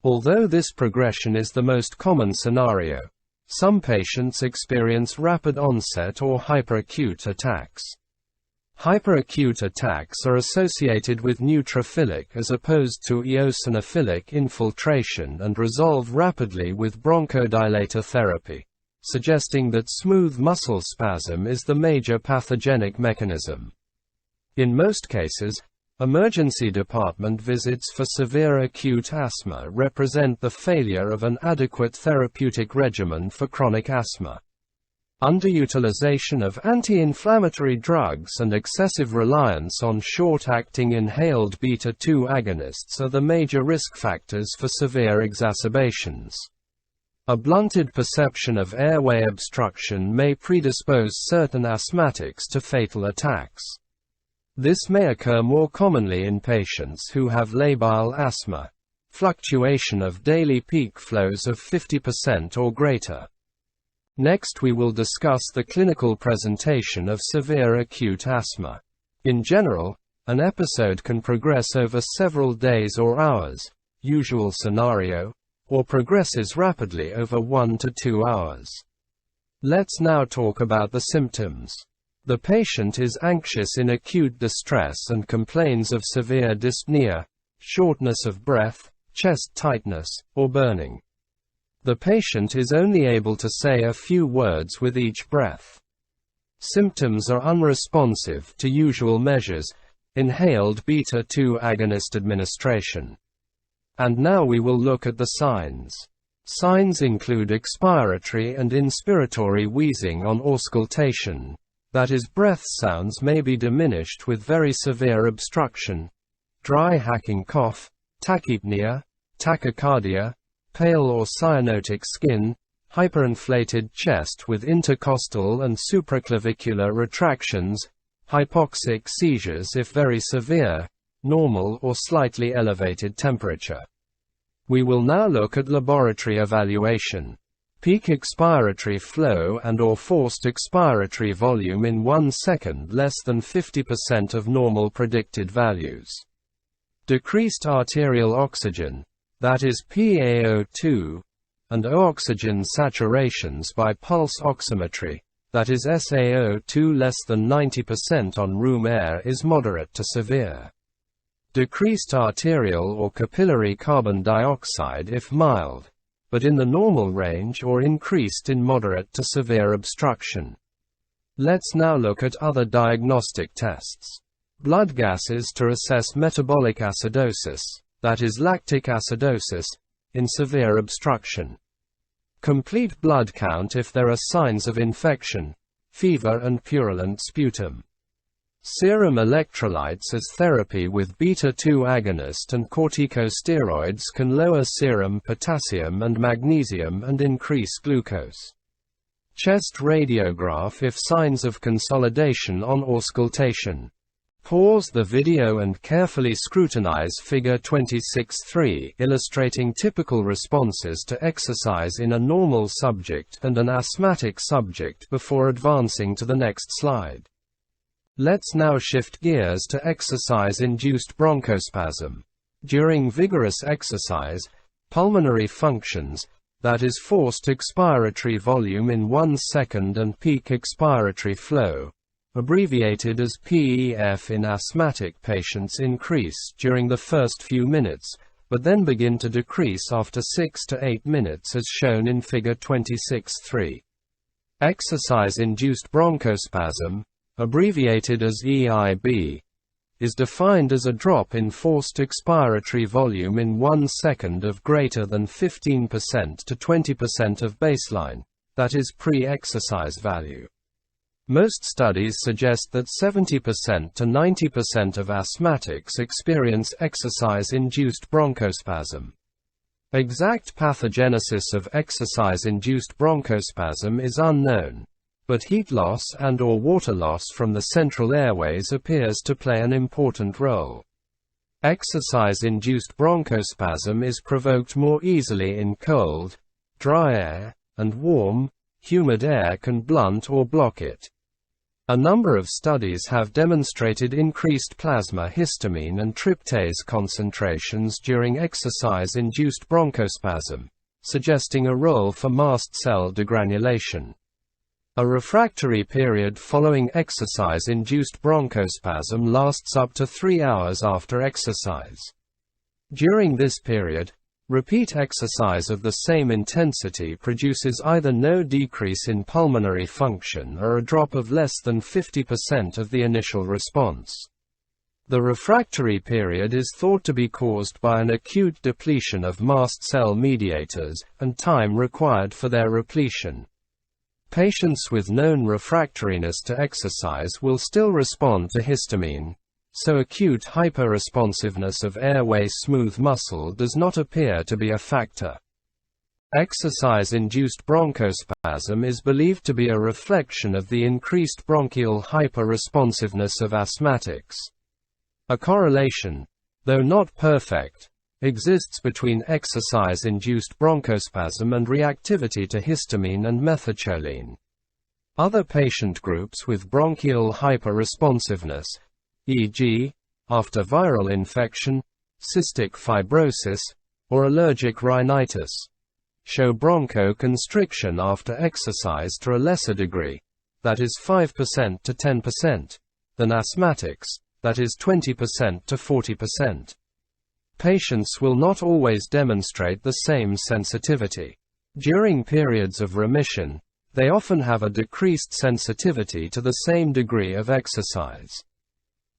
Although this progression is the most common scenario, some patients experience rapid onset or hyperacute attacks. Hyperacute attacks are associated with neutrophilic as opposed to eosinophilic infiltration and resolve rapidly with bronchodilator therapy, suggesting that smooth muscle spasm is the major pathogenic mechanism. In most cases, emergency department visits for severe acute asthma represent the failure of an adequate therapeutic regimen for chronic asthma. Underutilization of anti-inflammatory drugs and excessive reliance on short-acting inhaled beta-2 agonists are the major risk factors for severe exacerbations. A blunted perception of airway obstruction may predispose certain asthmatics to fatal attacks. This may occur more commonly in patients who have labile asthma, fluctuation of daily peak flows of 50% or greater. Next we will discuss the clinical presentation of severe acute asthma. In general, an episode can progress over several days or hours, usual scenario, or progresses rapidly over 1 to 2 hours. Let's now talk about the symptoms. The patient is anxious in acute distress and complains of severe dyspnea, shortness of breath, chest tightness, or burning. The patient is only able to say a few words with each breath. Symptoms are unresponsive to usual measures, inhaled beta-2 agonist administration. And now we will look at the signs. Signs include expiratory and inspiratory wheezing on auscultation. That is, breath sounds may be diminished with very severe obstruction, dry hacking cough, tachypnea, tachycardia, pale or cyanotic skin, hyperinflated chest with intercostal and supraclavicular retractions, hypoxic seizures if very severe, normal or slightly elevated temperature. We will now look at laboratory evaluation. Peak expiratory flow and/or forced expiratory volume in 1 second less than 50% of normal predicted values. Decreased arterial oxygen, that is PaO2, and O-oxygen saturations by pulse oximetry, that is SaO2 less than 90% on room air, is moderate to severe. Decreased arterial or capillary carbon dioxide if mild, but in the normal range, or increased in moderate to severe obstruction. Let's now look at other diagnostic tests. Blood gases to assess metabolic acidosis, that is lactic acidosis, in severe obstruction. Complete blood count if there are signs of infection, fever and purulent sputum. Serum electrolytes as therapy with beta-2 agonist and corticosteroids can lower serum potassium and magnesium and increase glucose. Chest radiograph if signs of consolidation on auscultation. Pause the video and carefully scrutinize Figure 26.3, illustrating typical responses to exercise in a normal subject and an asthmatic subject before advancing to the next slide. Let's now shift gears to exercise-induced bronchospasm. During vigorous exercise, pulmonary functions, that is forced expiratory volume in 1 second and peak expiratory flow, abbreviated as PEF in asthmatic patients, increase during the first few minutes, but then begin to decrease after 6 to 8 minutes as shown in Figure 26.3. Exercise-induced bronchospasm, abbreviated as EIB, is defined as a drop in forced expiratory volume in 1 second of greater than 15% to 20% of baseline, that is pre-exercise value. Most studies suggest that 70% to 90% of asthmatics experience exercise-induced bronchospasm. Exact pathogenesis of exercise-induced bronchospasm is unknown, but heat loss and/or water loss from the central airways appears to play an important role. Exercise-induced bronchospasm is provoked more easily in cold, dry air, and warm, humid air can blunt or block it. A number of studies have demonstrated increased plasma histamine and tryptase concentrations during exercise-induced bronchospasm, suggesting a role for mast cell degranulation. A refractory period following exercise-induced bronchospasm lasts up to 3 hours after exercise. During this period, repeat exercise of the same intensity produces either no decrease in pulmonary function or a drop of less than 50% of the initial response. The refractory period is thought to be caused by an acute depletion of mast cell mediators, and time required for their repletion. Patients with known refractoriness to exercise will still respond to histamine, so acute hyperresponsiveness of airway smooth muscle does not appear to be a factor. Exercise-induced bronchospasm is believed to be a reflection of the increased bronchial hyperresponsiveness of asthmatics. A correlation, though not perfect, exists between exercise-induced bronchospasm and reactivity to histamine and methicillin. Other patient groups with bronchial hyperresponsiveness, e.g., after viral infection, cystic fibrosis, or allergic rhinitis, show bronchoconstriction after exercise to a lesser degree, that is 5% to 10%, than asthmatics, that is 20% to 40%. Patients will not always demonstrate the same sensitivity. During periods of remission, they often have a decreased sensitivity to the same degree of exercise.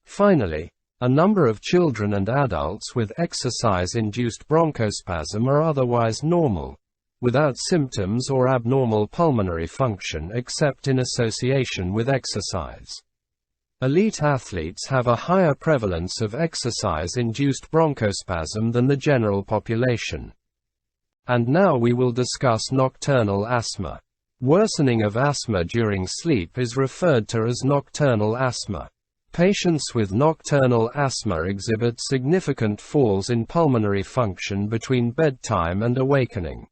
Finally, a number of children and adults with exercise-induced bronchospasm are otherwise normal, without symptoms or abnormal pulmonary function except in association with exercise. Elite athletes have a higher prevalence of exercise-induced bronchospasm than the general population. And now we will discuss nocturnal asthma. Worsening of asthma during sleep is referred to as nocturnal asthma. Patients with nocturnal asthma exhibit significant falls in pulmonary function between bedtime and awakening.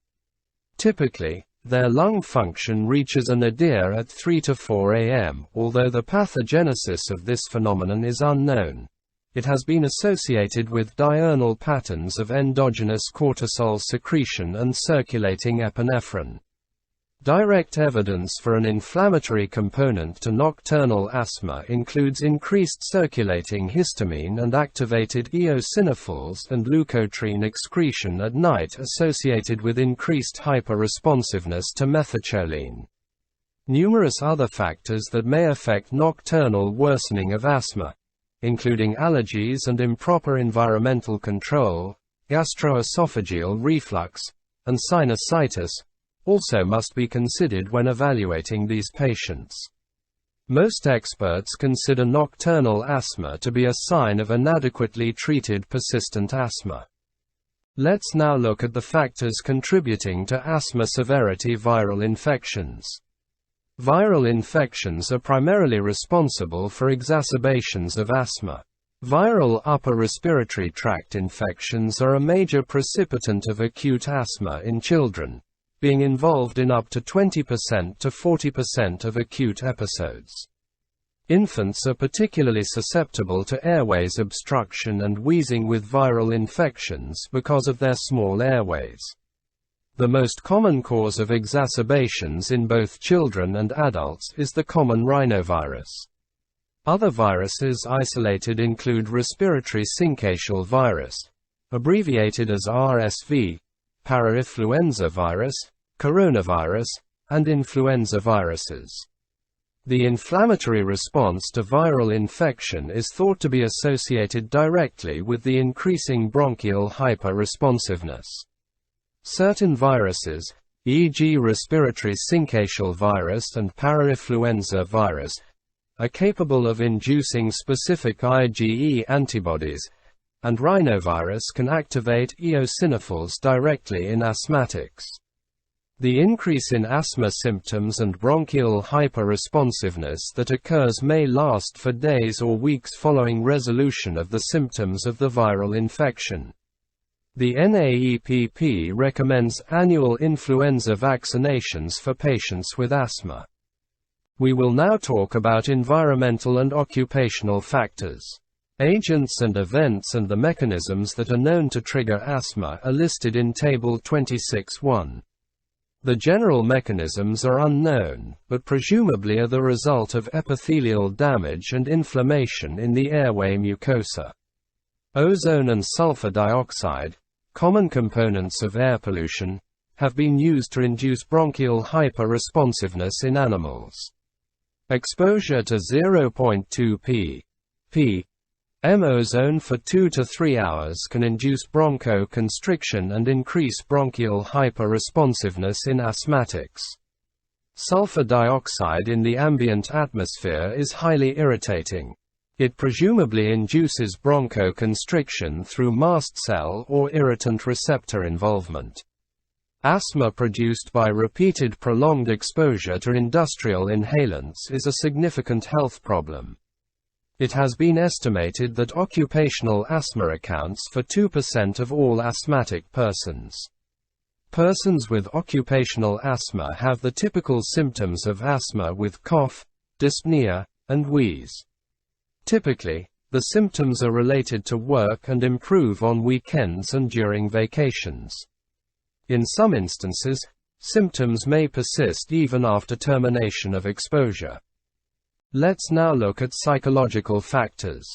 Typically, their lung function reaches a nadir at 3 to 4 a.m. Although the pathogenesis of this phenomenon is unknown, it has been associated with diurnal patterns of endogenous cortisol secretion and circulating epinephrine. Direct evidence for an inflammatory component to nocturnal asthma includes increased circulating histamine and activated eosinophils and leukotriene excretion at night associated with increased hyperresponsiveness to methicillin. Numerous other factors that may affect nocturnal worsening of asthma, including allergies and improper environmental control, gastroesophageal reflux, and sinusitis, also must be considered when evaluating these patients. Most experts consider nocturnal asthma to be a sign of inadequately treated persistent asthma. Let's now look at the factors contributing to asthma severity. Viral infections. Viral infections are primarily responsible for exacerbations of asthma. Viral upper respiratory tract infections are a major precipitant of acute asthma in children, being involved in up to 20% to 40% of acute episodes. Infants are particularly susceptible to airways obstruction and wheezing with viral infections because of their small airways. The most common cause of exacerbations in both children and adults is the common rhinovirus. Other viruses isolated include respiratory syncytial virus, abbreviated as RSV, parainfluenza virus, coronavirus, and influenza viruses. The inflammatory response to viral infection is thought to be associated directly with the increasing bronchial hyperresponsiveness. Certain viruses, e.g. respiratory syncytial virus and parainfluenza virus, are capable of inducing specific IgE antibodies, and rhinovirus can activate eosinophils directly in asthmatics. The increase in asthma symptoms and bronchial hyperresponsiveness that occurs may last for days or weeks following resolution of the symptoms of the viral infection. The NAEPP recommends annual influenza vaccinations for patients with asthma. We will now talk about environmental and occupational factors. Agents and events and the mechanisms that are known to trigger asthma are listed in Table 26.1. The general mechanisms are unknown, but presumably are the result of epithelial damage and inflammation in the airway mucosa. Ozone and sulfur dioxide, common components of air pollution, have been used to induce bronchial hyperresponsiveness in animals. Exposure to 0.2 ppm ozone for 2 to 3 hours can induce bronchoconstriction and increase bronchial hyperresponsiveness in asthmatics. Sulfur dioxide in the ambient atmosphere is highly irritating. It presumably induces bronchoconstriction through mast cell or irritant receptor involvement. Asthma produced by repeated prolonged exposure to industrial inhalants is a significant health problem. It has been estimated that occupational asthma accounts for 2% of all asthmatic persons. Persons with occupational asthma have the typical symptoms of asthma with cough, dyspnea, and wheeze. Typically, the symptoms are related to work and improve on weekends and during vacations. In some instances, symptoms may persist even after termination of exposure. Let's now look at psychological factors.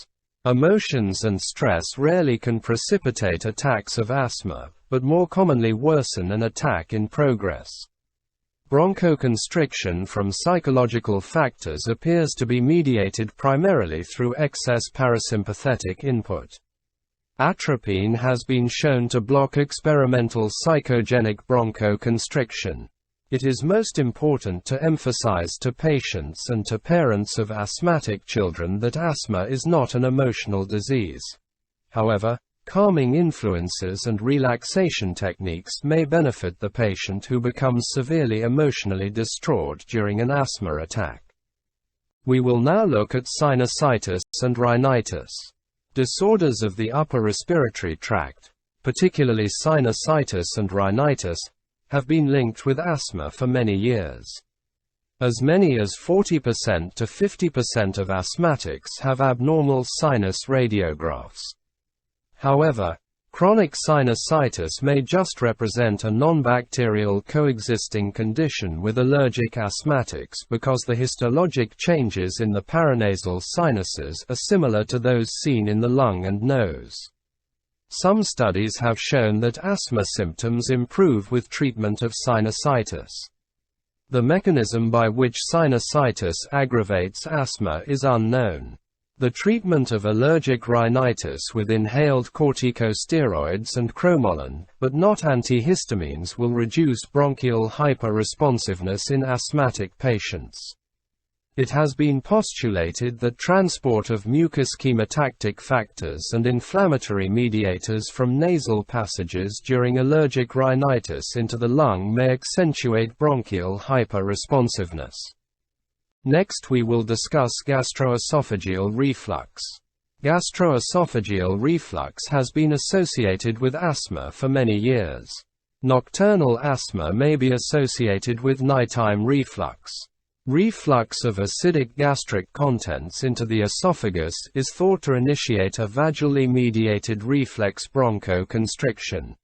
Emotions and stress rarely can precipitate attacks of asthma, but more commonly worsen an attack in progress. Bronchoconstriction from psychological factors appears to be mediated primarily through excess parasympathetic input. Atropine has been shown to block experimental psychogenic bronchoconstriction. It is most important to emphasize to patients and to parents of asthmatic children that asthma is not an emotional disease. However, calming influences and relaxation techniques may benefit the patient who becomes severely emotionally distraught during an asthma attack. We will now look at sinusitis and rhinitis. Disorders of the upper respiratory tract, particularly sinusitis and rhinitis, have been linked with asthma for many years. As many as 40% to 50% of asthmatics have abnormal sinus radiographs. However, chronic sinusitis may just represent a non-bacterial coexisting condition with allergic asthmatics because the histologic changes in the paranasal sinuses are similar to those seen in the lung and nose. Some studies have shown that asthma symptoms improve with treatment of sinusitis. The mechanism by which sinusitis aggravates asthma is unknown. The treatment of allergic rhinitis with inhaled corticosteroids and cromolyn, but not antihistamines, will reduce bronchial hyperresponsiveness in asthmatic patients. It has been postulated that transport of mucus chemotactic factors and inflammatory mediators from nasal passages during allergic rhinitis into the lung may accentuate bronchial hyperresponsiveness. Next we will discuss gastroesophageal reflux. Gastroesophageal reflux has been associated with asthma for many years. Nocturnal asthma may be associated with nighttime reflux. Reflux of acidic gastric contents into the esophagus is thought to initiate a vaginally mediated reflex bronchoconstriction.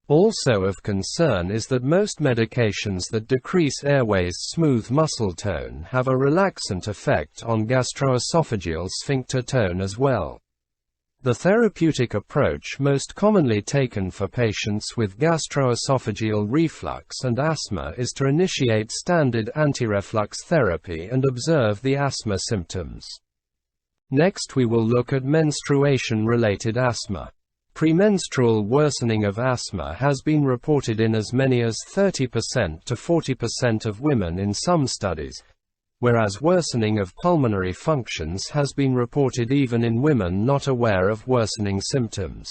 Also of concern is that most medications that decrease airway's smooth muscle tone have a relaxant effect on gastroesophageal sphincter tone as well. The therapeutic approach most commonly taken for patients with gastroesophageal reflux and asthma is to initiate standard antireflux therapy and observe the asthma symptoms. Next we will look at menstruation-related asthma. Premenstrual worsening of asthma has been reported in as many as 30% to 40% of women in some studies, whereas worsening of pulmonary functions has been reported even in women not aware of worsening symptoms.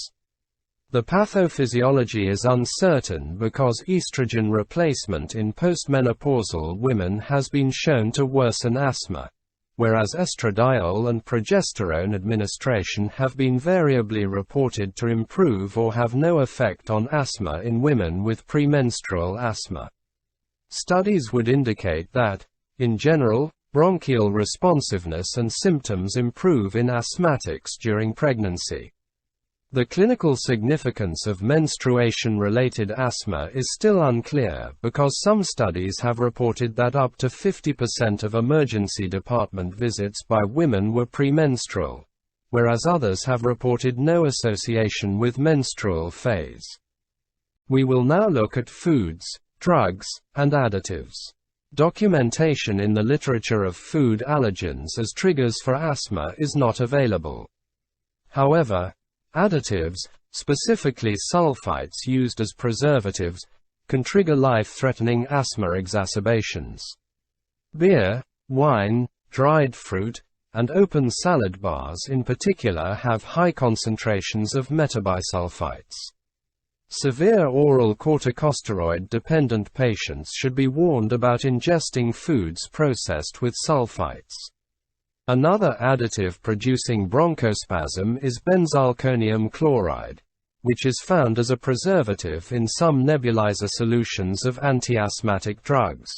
The pathophysiology is uncertain because estrogen replacement in postmenopausal women has been shown to worsen asthma, whereas estradiol and progesterone administration have been variably reported to improve or have no effect on asthma in women with premenstrual asthma. Studies would indicate that, in general, bronchial responsiveness and symptoms improve in asthmatics during pregnancy. The clinical significance of menstruation-related asthma is still unclear because some studies have reported that up to 50% of emergency department visits by women were premenstrual, whereas others have reported no association with menstrual phase. We will now look at foods, drugs, and additives. Documentation in the literature of food allergens as triggers for asthma is not available. However, additives, specifically sulfites used as preservatives, can trigger life-threatening asthma exacerbations. Beer, wine, dried fruit, and open salad bars in particular have high concentrations of metabisulfites. Severe oral corticosteroid-dependent patients should be warned about ingesting foods processed with sulfites. Another additive producing bronchospasm is benzalkonium chloride, which is found as a preservative in some nebulizer solutions of anti-asthmatic drugs.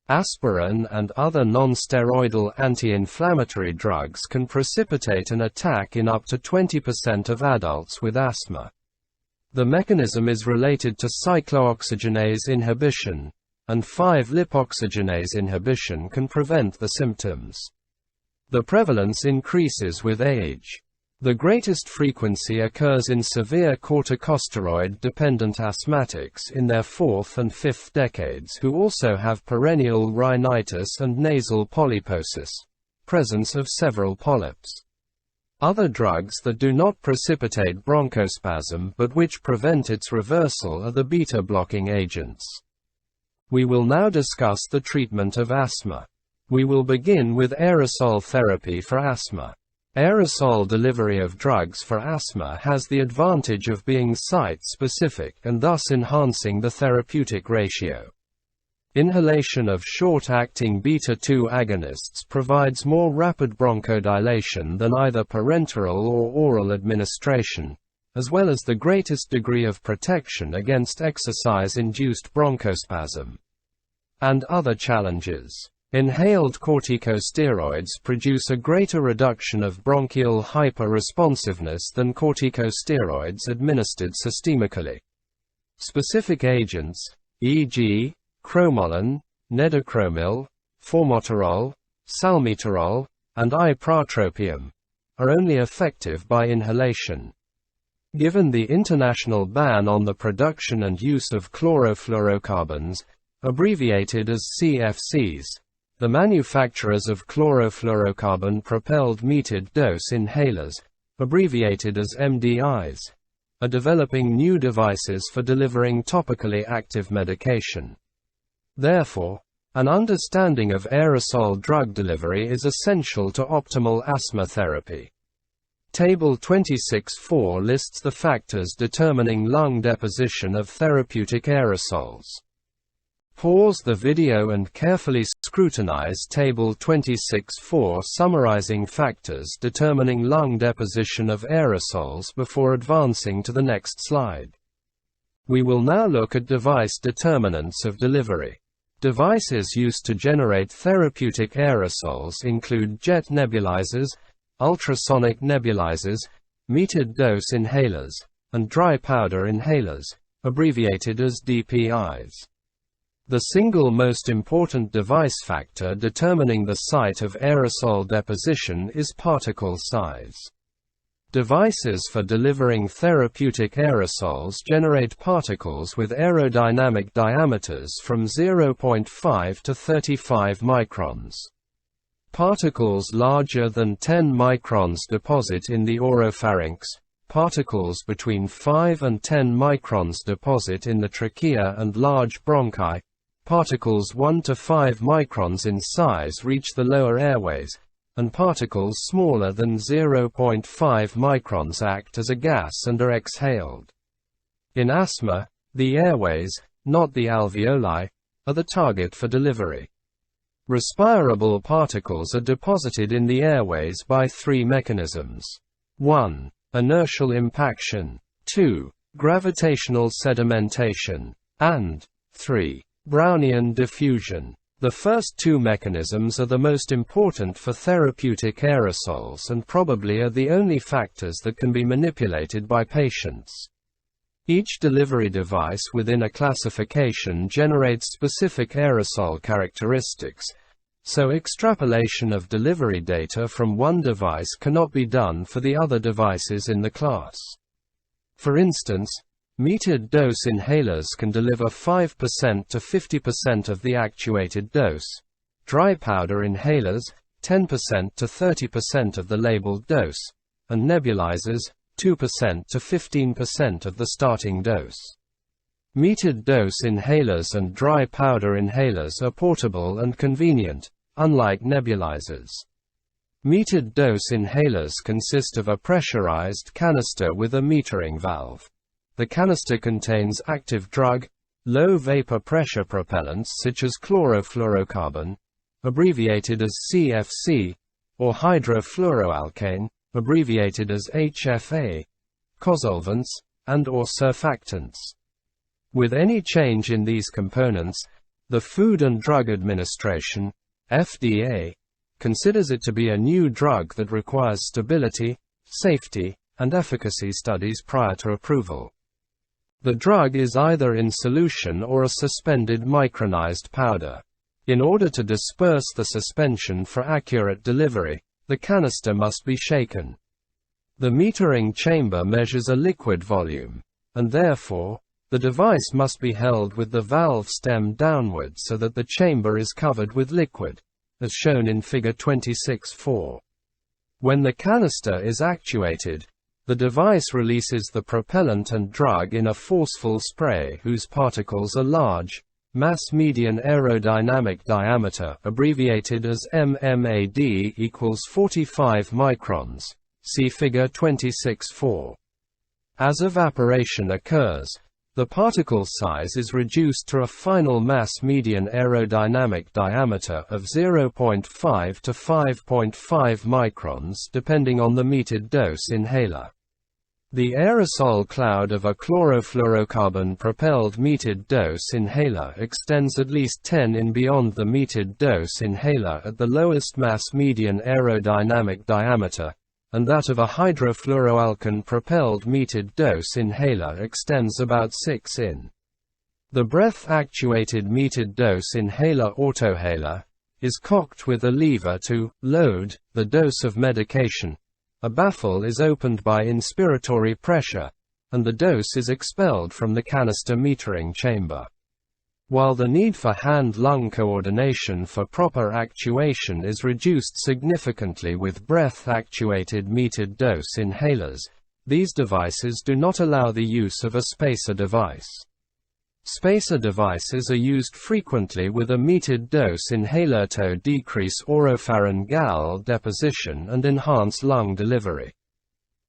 Aspirin and other non-steroidal anti-inflammatory drugs can precipitate an attack in up to 20% of adults with asthma. The mechanism is related to cyclooxygenase inhibition, and 5-lipoxygenase inhibition can prevent the symptoms. The prevalence increases with age. The greatest frequency occurs in severe corticosteroid-dependent asthmatics in their 4th and 5th decades who also have perennial rhinitis and nasal polyposis, presence of several polyps. Other drugs that do not precipitate bronchospasm but which prevent its reversal are the beta-blocking agents. We will now discuss the treatment of asthma. We will begin with aerosol therapy for asthma. Aerosol delivery of drugs for asthma has the advantage of being site-specific and thus enhancing the therapeutic ratio. Inhalation of short-acting beta-2 agonists provides more rapid bronchodilation than either parenteral or oral administration, as well as the greatest degree of protection against exercise-induced bronchospasm. And other challenges. Inhaled corticosteroids produce a greater reduction of bronchial hyperresponsiveness than corticosteroids administered systemically. Specific agents, e.g., cromolyn, nedocromil, formoterol, salmeterol, and ipratropium, are only effective by inhalation. Given the international ban on the production and use of chlorofluorocarbons, abbreviated as CFCs, the manufacturers of chlorofluorocarbon-propelled metered-dose inhalers, abbreviated as MDIs, are developing new devices for delivering topically active medication. Therefore, an understanding of aerosol drug delivery is essential to optimal asthma therapy. Table 26.4 lists the factors determining lung deposition of therapeutic aerosols. Pause the video and carefully scrutinize Table 26.4 summarizing factors determining lung deposition of aerosols before advancing to the next slide. We will now look at device determinants of delivery. Devices used to generate therapeutic aerosols include jet nebulizers, ultrasonic nebulizers, metered-dose inhalers, and dry powder inhalers, abbreviated as DPIs. The single most important device factor determining the site of aerosol deposition is particle size. Devices for delivering therapeutic aerosols generate particles with aerodynamic diameters from 0.5 to 35 microns. Particles larger than 10 microns deposit in the oropharynx, particles between 5 and 10 microns deposit in the trachea and large bronchi, particles 1 to 5 microns in size reach the lower airways, and particles smaller than 0.5 microns act as a gas and are exhaled. In asthma, the airways, not the alveoli, are the target for delivery. Respirable particles are deposited in the airways by 3 mechanisms. 1. Inertial impaction. 2. Gravitational sedimentation. And 3. Brownian diffusion. The first 2 mechanisms are the most important for therapeutic aerosols and probably are the only factors that can be manipulated by patients. Each delivery device within a classification generates specific aerosol characteristics, so extrapolation of delivery data from one device cannot be done for the other devices in the class. For instance, metered-dose inhalers can deliver 5% to 50% of the actuated dose, dry powder inhalers, 10% to 30% of the labeled dose, and nebulizers, 2% to 15% of the starting dose. Metered-dose inhalers and dry powder inhalers are portable and convenient, unlike nebulizers. Metered-dose inhalers consist of a pressurized canister with a metering valve. The canister contains active drug, low vapor pressure propellants such as chlorofluorocarbon, abbreviated as CFC, or hydrofluoroalkane, abbreviated as HFA, cosolvents, and/or surfactants. With any change in these components, the Food and Drug Administration, FDA, considers it to be a new drug that requires stability, safety, and efficacy studies prior to approval. The drug is either in solution or a suspended micronized powder. In order to disperse the suspension for accurate delivery, the canister must be shaken. The metering chamber measures a liquid volume, and therefore, the device must be held with the valve stem downward so that the chamber is covered with liquid, as shown in Figure 26.4. When the canister is actuated, the device releases the propellant and drug in a forceful spray whose particles are large, mass median aerodynamic diameter, abbreviated as MMAD, equals 45 microns. See Figure 26.4. As evaporation occurs, the particle size is reduced to a final mass median aerodynamic diameter of 0.5 to 5.5 microns depending on the metered dose inhaler. The aerosol cloud of a chlorofluorocarbon-propelled metered dose inhaler extends at least 10 in beyond the metered dose inhaler at the lowest mass median aerodynamic diameter, and that of a hydrofluoroalkane-propelled metered dose inhaler extends about 6 in. The breath-actuated metered dose inhaler autohaler is cocked with a lever to load the dose of medication. A baffle is opened by inspiratory pressure, and the dose is expelled from the canister metering chamber. While the need for hand-lung coordination for proper actuation is reduced significantly with breath-actuated metered dose inhalers, these devices do not allow the use of a spacer device. Spacer devices are used frequently with a metered dose inhaler to decrease oropharyngeal deposition and enhance lung delivery.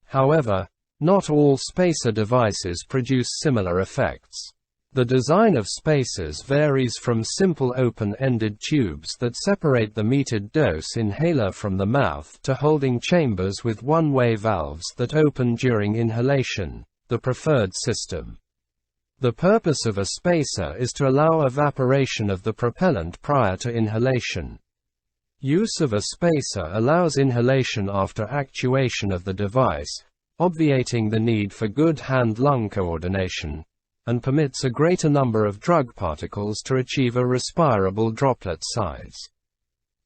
However, not all spacer devices produce similar effects. The design of spacers varies from simple open-ended tubes that separate the metered dose inhaler from the mouth to holding chambers with one-way valves that open during inhalation, the preferred system. The purpose of a spacer is to allow evaporation of the propellant prior to inhalation. Use of a spacer allows inhalation after actuation of the device, obviating the need for good hand-lung coordination, and permits a greater number of drug particles to achieve a respirable droplet size.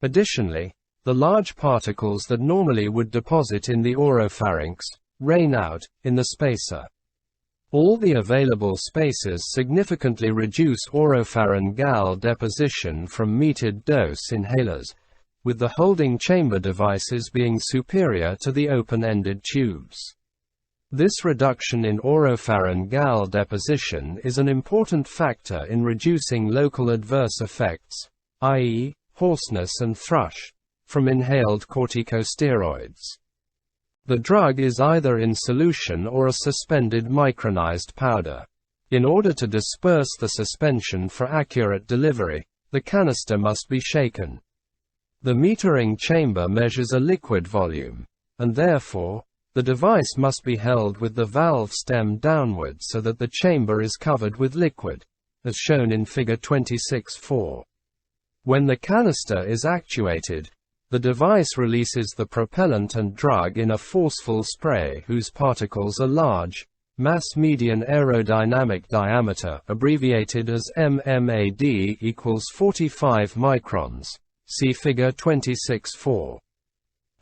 Additionally, the large particles that normally would deposit in the oropharynx rain out in the spacer. All the available spacers significantly reduce oropharyngeal deposition from metered dose inhalers, with the holding chamber devices being superior to the open-ended tubes. This reduction in oropharyngeal deposition is an important factor in reducing local adverse effects, i.e., hoarseness and thrush, from inhaled corticosteroids. The drug is either in solution or a suspended micronized powder. In order to disperse the suspension for accurate delivery, the canister must be shaken. The metering chamber measures a liquid volume, and therefore, the device must be held with the valve stem downward so that the chamber is covered with liquid, as shown in Figure 26.4. When the canister is actuated, the device releases the propellant and drug in a forceful spray whose particles are large, mass median aerodynamic diameter, abbreviated as MMAD, equals 45 microns. See Figure 26.4.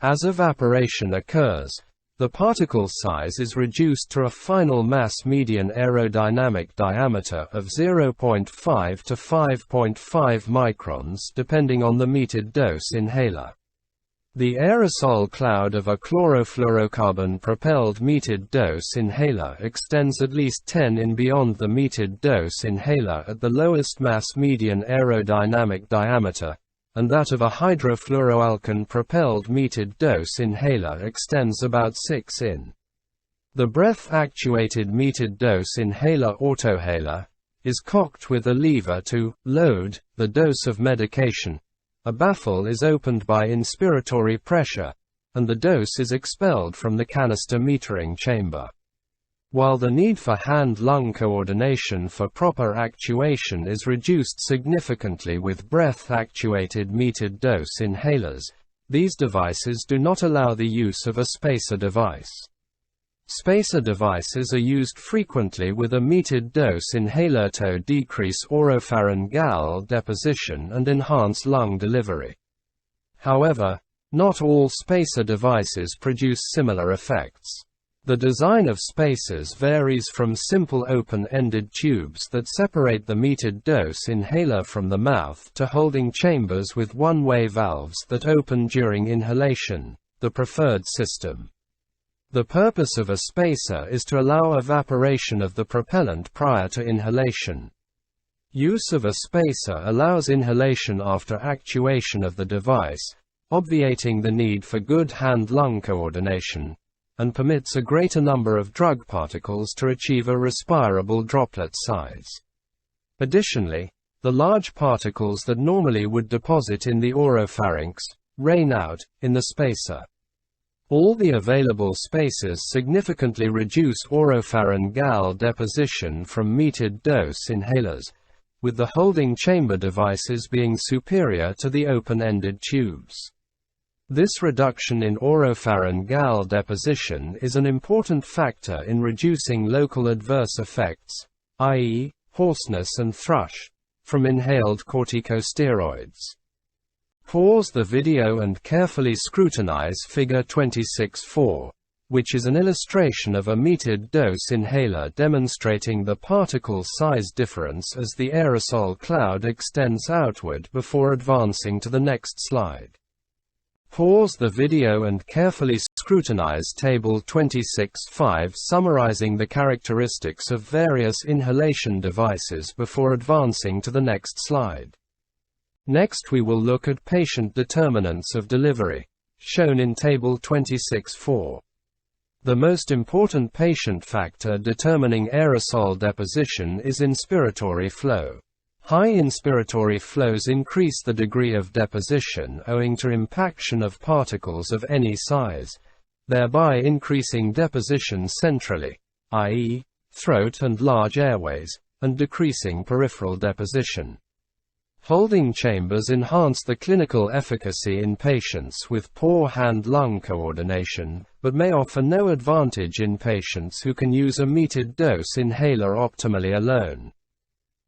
As evaporation occurs, the particle size is reduced to a final mass median aerodynamic diameter of 0.5 to 5.5 microns depending on the metered dose inhaler. The aerosol cloud of a chlorofluorocarbon-propelled metered dose inhaler extends at least 10 in beyond the metered dose inhaler at the lowest mass median aerodynamic diameter, and that of a hydrofluoroalkane-propelled metered dose inhaler extends about 6 in. The breath-actuated metered dose inhaler autohaler is cocked with a lever to load the dose of medication. a baffle is opened by inspiratory pressure, and the dose is expelled from the canister metering chamber. While the need for hand-lung coordination for proper actuation is reduced significantly with breath-actuated metered dose inhalers, these devices do not allow the use of a spacer device. Spacer devices are used frequently with a metered dose inhaler to decrease oropharyngeal deposition and enhance lung delivery. However, not all spacer devices produce similar effects. The design of spacers varies from simple open-ended tubes that separate the metered dose inhaler from the mouth to holding chambers with one-way valves that open during inhalation, the preferred system. The purpose of a spacer is to allow evaporation of the propellant prior to inhalation. Use of a spacer allows inhalation after actuation of the device, obviating the need for good hand-lung coordination, and permits a greater number of drug particles to achieve a respirable droplet size. Additionally, the large particles that normally would deposit in the oropharynx rain out in the spacer. All the available spacers significantly reduce oropharyngeal deposition from metered dose inhalers, with the holding chamber devices being superior to the open-ended tubes. This reduction in oropharyngeal deposition is an important factor in reducing local adverse effects, i.e., hoarseness and thrush, from inhaled corticosteroids. Pause the video and carefully scrutinize Figure 26.4, which is an illustration of a metered dose inhaler demonstrating the particle size difference as the aerosol cloud extends outward before advancing to the next slide. Pause the video and carefully scrutinize Table 26.5 summarizing the characteristics of various inhalation devices before advancing to the next slide. Next we will look at patient determinants of delivery, shown in Table 26.4. The most important patient factor determining aerosol deposition is inspiratory flow. High inspiratory flows increase the degree of deposition owing to impaction of particles of any size, thereby increasing deposition centrally, i.e., throat and large airways, and decreasing peripheral deposition. Holding chambers enhance the clinical efficacy in patients with poor hand-lung coordination, but may offer no advantage in patients who can use a metered dose inhaler optimally alone.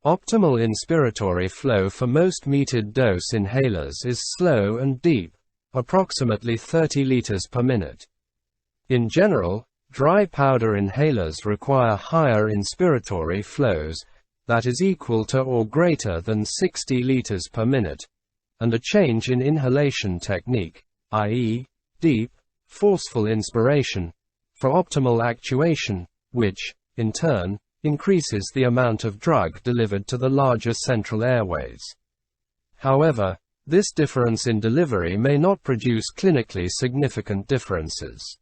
Optimal inspiratory flow for most metered dose inhalers is slow and deep, approximately 30 liters per minute. In general, dry powder inhalers require higher inspiratory flows, that is equal to or greater than 60 liters per minute, and a change in inhalation technique, i.e., deep, forceful inspiration, for optimal actuation, which, in turn, increases the amount of drug delivered to the larger central airways. However, this difference in delivery may not produce clinically significant differences.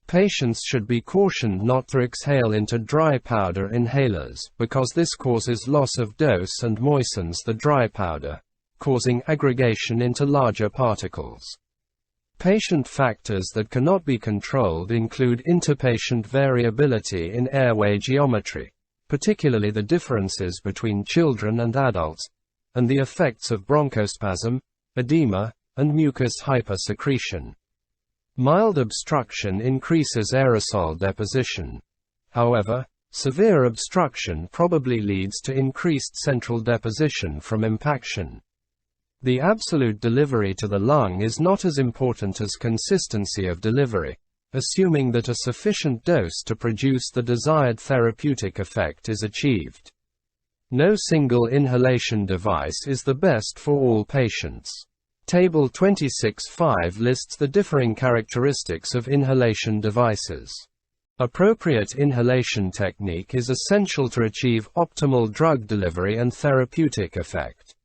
Patients should be cautioned not to exhale into dry powder inhalers, because this causes loss of dose and moistens the dry powder, causing aggregation into larger particles. Patient factors that cannot be controlled include interpatient variability in airway geometry, particularly the differences between children and adults, and the effects of bronchospasm, edema, and mucus hypersecretion. Mild obstruction increases aerosol deposition. However, severe obstruction probably leads to increased central deposition from impaction. The absolute delivery to the lung is not as important as consistency of delivery, assuming that a sufficient dose to produce the desired therapeutic effect is achieved. No single inhalation device is the best for all patients. Table 26.5 lists the differing characteristics of inhalation devices. Appropriate inhalation technique is essential to achieve optimal drug delivery and therapeutic effect.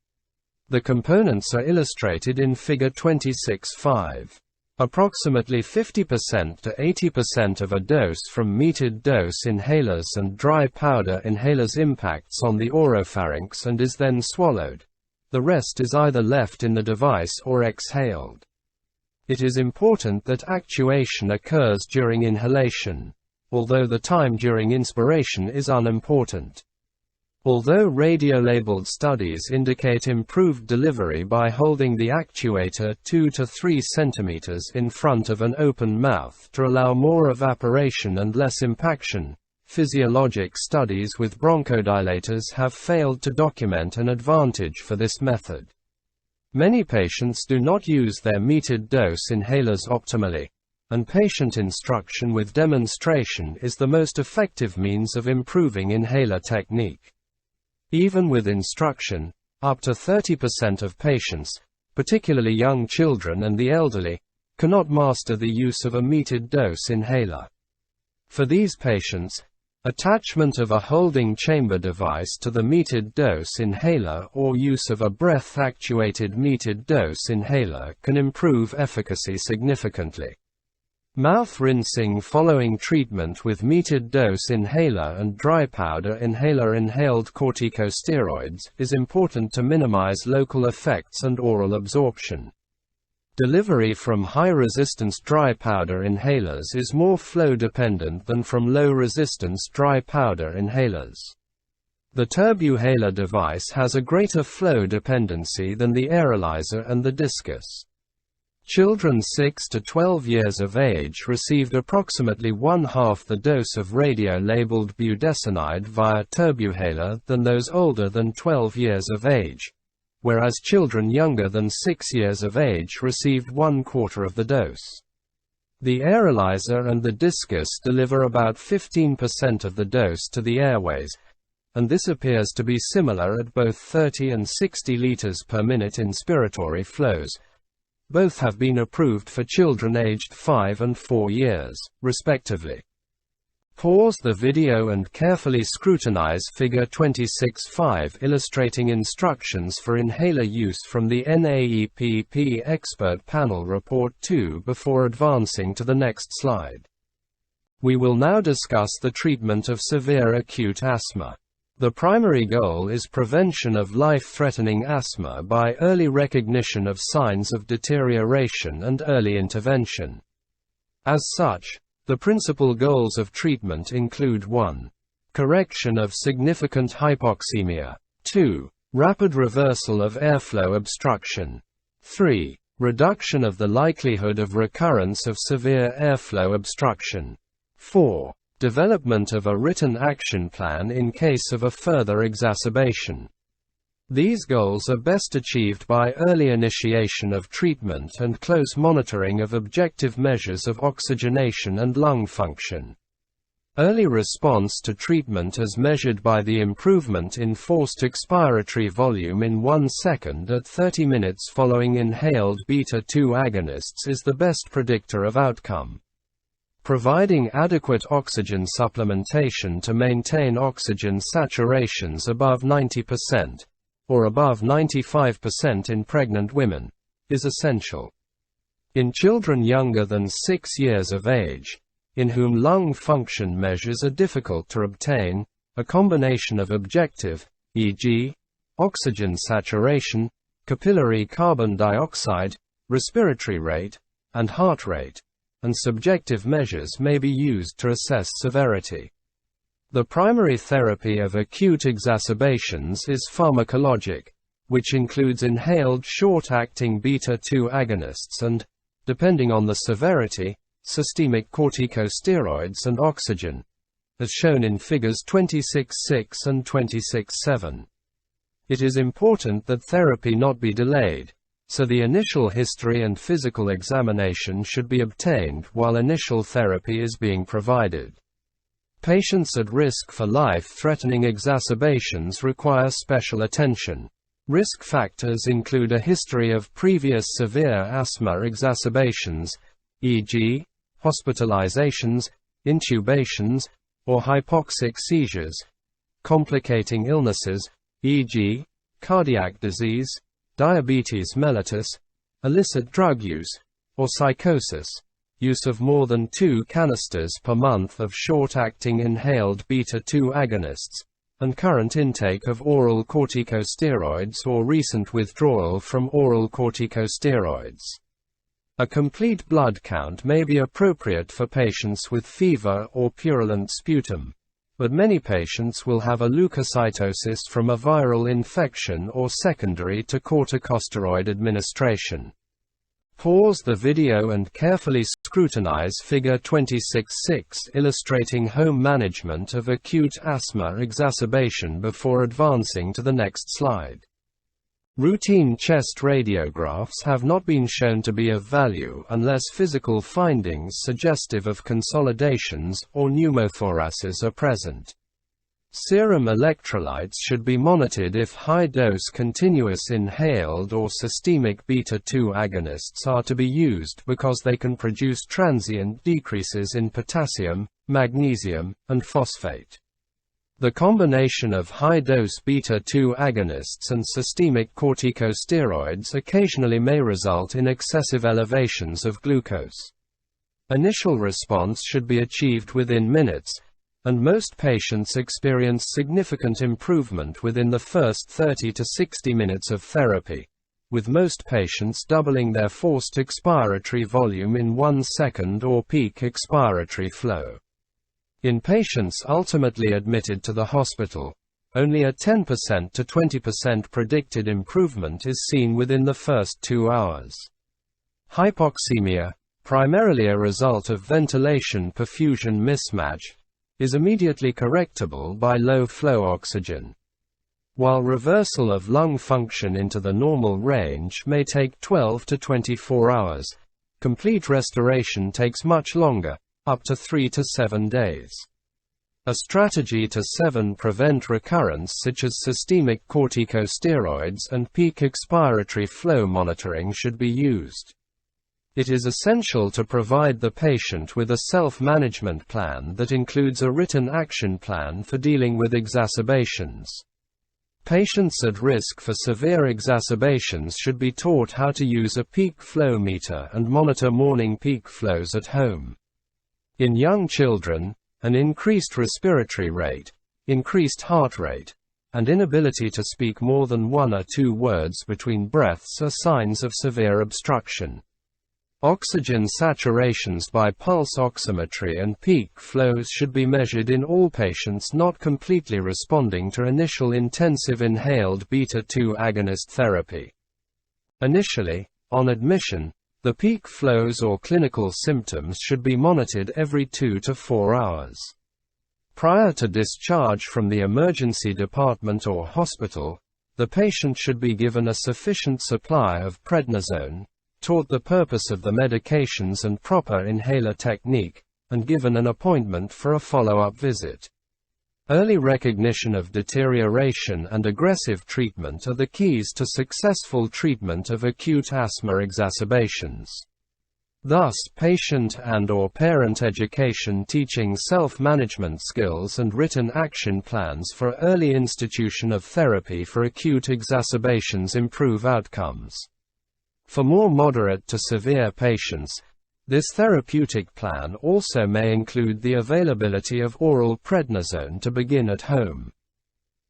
The components are illustrated in Figure 26.5. Approximately 50% to 80% of a dose from metered dose inhalers and dry powder inhalers impacts on the oropharynx and is then swallowed. The rest is either left in the device or exhaled. It is important that actuation occurs during inhalation, although the time during inspiration is unimportant. Although radiolabeled studies indicate improved delivery by holding the actuator 2 to 3 cm in front of an open mouth to allow more evaporation and less impaction, physiologic studies with bronchodilators have failed to document an advantage for this method. Many patients do not use their metered dose inhalers optimally, and patient instruction with demonstration is the most effective means of improving inhaler technique. Even with instruction, up to 30% of patients, particularly young children and the elderly, cannot master the use of a metered dose inhaler. For these patients, attachment of a holding chamber device to the metered dose inhaler or use of a breath-actuated metered dose inhaler can improve efficacy significantly. Mouth rinsing following treatment with metered dose inhaler and dry powder inhaler inhaled corticosteroids is important to minimize local effects and oral absorption. Delivery from high-resistance dry powder inhalers is more flow-dependent than from low-resistance dry powder inhalers. The Turbuhaler device has a greater flow dependency than the aerolyzer and the discus. Children 6 to 12 years of age received approximately 1/2 the dose of radio-labeled budesonide via Turbuhaler than those older than 12 years of age, whereas children younger than 6 years of age received 1/4 of the dose. The aerolyzer and the discus deliver about 15% of the dose to the airways, and this appears to be similar at both 30 and 60 liters per minute inspiratory flows. Both have been approved for children aged 5 and 4 years, respectively. Pause the video and carefully scrutinize Figure 26.5 illustrating instructions for inhaler use from the NAEPP Expert Panel Report 2 before advancing to the next slide. We will now discuss the treatment of severe acute asthma. The primary goal is prevention of life-threatening asthma by early recognition of signs of deterioration and early intervention. As such, the principal goals of treatment include 1. Correction of significant hypoxemia. 2. Rapid reversal of airflow obstruction. 3. Reduction of the likelihood of recurrence of severe airflow obstruction. 4. Development of a written action plan in case of a further exacerbation. These goals are best achieved by early initiation of treatment and close monitoring of objective measures of oxygenation and lung function. Early response to treatment as measured by the improvement in forced expiratory volume in 1 second at 30 minutes following inhaled beta-2 agonists is the best predictor of outcome. Providing adequate oxygen supplementation to maintain oxygen saturations above 90%, or above 95% in pregnant women, is essential. In children younger than 6 years of age, in whom lung function measures are difficult to obtain, a combination of objective, e.g., oxygen saturation, capillary carbon dioxide, respiratory rate, and heart rate, and subjective measures may be used to assess severity. The primary therapy of acute exacerbations is pharmacologic, which includes inhaled short-acting beta-2 agonists and, depending on the severity, systemic corticosteroids and oxygen, as shown in figures 26.6 and 26.7. It is important that therapy not be delayed, so the initial history and physical examination should be obtained while initial therapy is being provided. Patients at risk for life-threatening exacerbations require special attention. Risk factors include a history of previous severe asthma exacerbations, e.g., hospitalizations, intubations, or hypoxic seizures, complicating illnesses, e.g., cardiac disease, diabetes mellitus, illicit drug use, or psychosis, use of more than 2 canisters per month of short-acting inhaled beta-2 agonists, and current intake of oral corticosteroids or recent withdrawal from oral corticosteroids. A complete blood count may be appropriate for patients with fever or purulent sputum, but many patients will have a leukocytosis from a viral infection or secondary to corticosteroid administration. Pause the video and carefully scrutinize Figure 26.6 illustrating home management of acute asthma exacerbation before advancing to the next slide. Routine chest radiographs have not been shown to be of value unless physical findings suggestive of consolidations or pneumothoraces are present. Serum electrolytes should be monitored if high-dose continuous inhaled or systemic beta-2 agonists are to be used because they can produce transient decreases in potassium, magnesium, and phosphate. The combination of high-dose beta-2 agonists and systemic corticosteroids occasionally may result in excessive elevations of glucose. Initial response should be achieved within minutes, and most patients experience significant improvement within the first 30 to 60 minutes of therapy, with most patients doubling their forced expiratory volume in 1 second or peak expiratory flow. In patients ultimately admitted to the hospital, only a 10% to 20% predicted improvement is seen within the first 2 hours. Hypoxemia, primarily a result of ventilation-perfusion mismatch, is immediately correctable by low-flow oxygen. While reversal of lung function into the normal range may take 12 to 24 hours, complete restoration takes much longer, up to 3 to 7 days. A strategy to prevent recurrence such as systemic corticosteroids and peak expiratory flow monitoring should be used. It is essential to provide the patient with a self-management plan that includes a written action plan for dealing with exacerbations. Patients at risk for severe exacerbations should be taught how to use a peak flow meter and monitor morning peak flows at home. In young children, an increased respiratory rate, increased heart rate, and inability to speak more than 1 or 2 words between breaths are signs of severe obstruction. Oxygen saturations by pulse oximetry and peak flows should be measured in all patients not completely responding to initial intensive inhaled beta-2 agonist therapy. Initially, on admission, the peak flows or clinical symptoms should be monitored every 2 to 4 hours. Prior to discharge from the emergency department or hospital, the patient should be given a sufficient supply of prednisone, taught the purpose of the medications and proper inhaler technique, and given an appointment for a follow-up visit. Early recognition of deterioration and aggressive treatment are the keys to successful treatment of acute asthma exacerbations. Thus, patient and/or parent education teaching self-management skills and written action plans for early institution of therapy for acute exacerbations improve outcomes. For more moderate to severe patients, this therapeutic plan also may include the availability of oral prednisone to begin at home.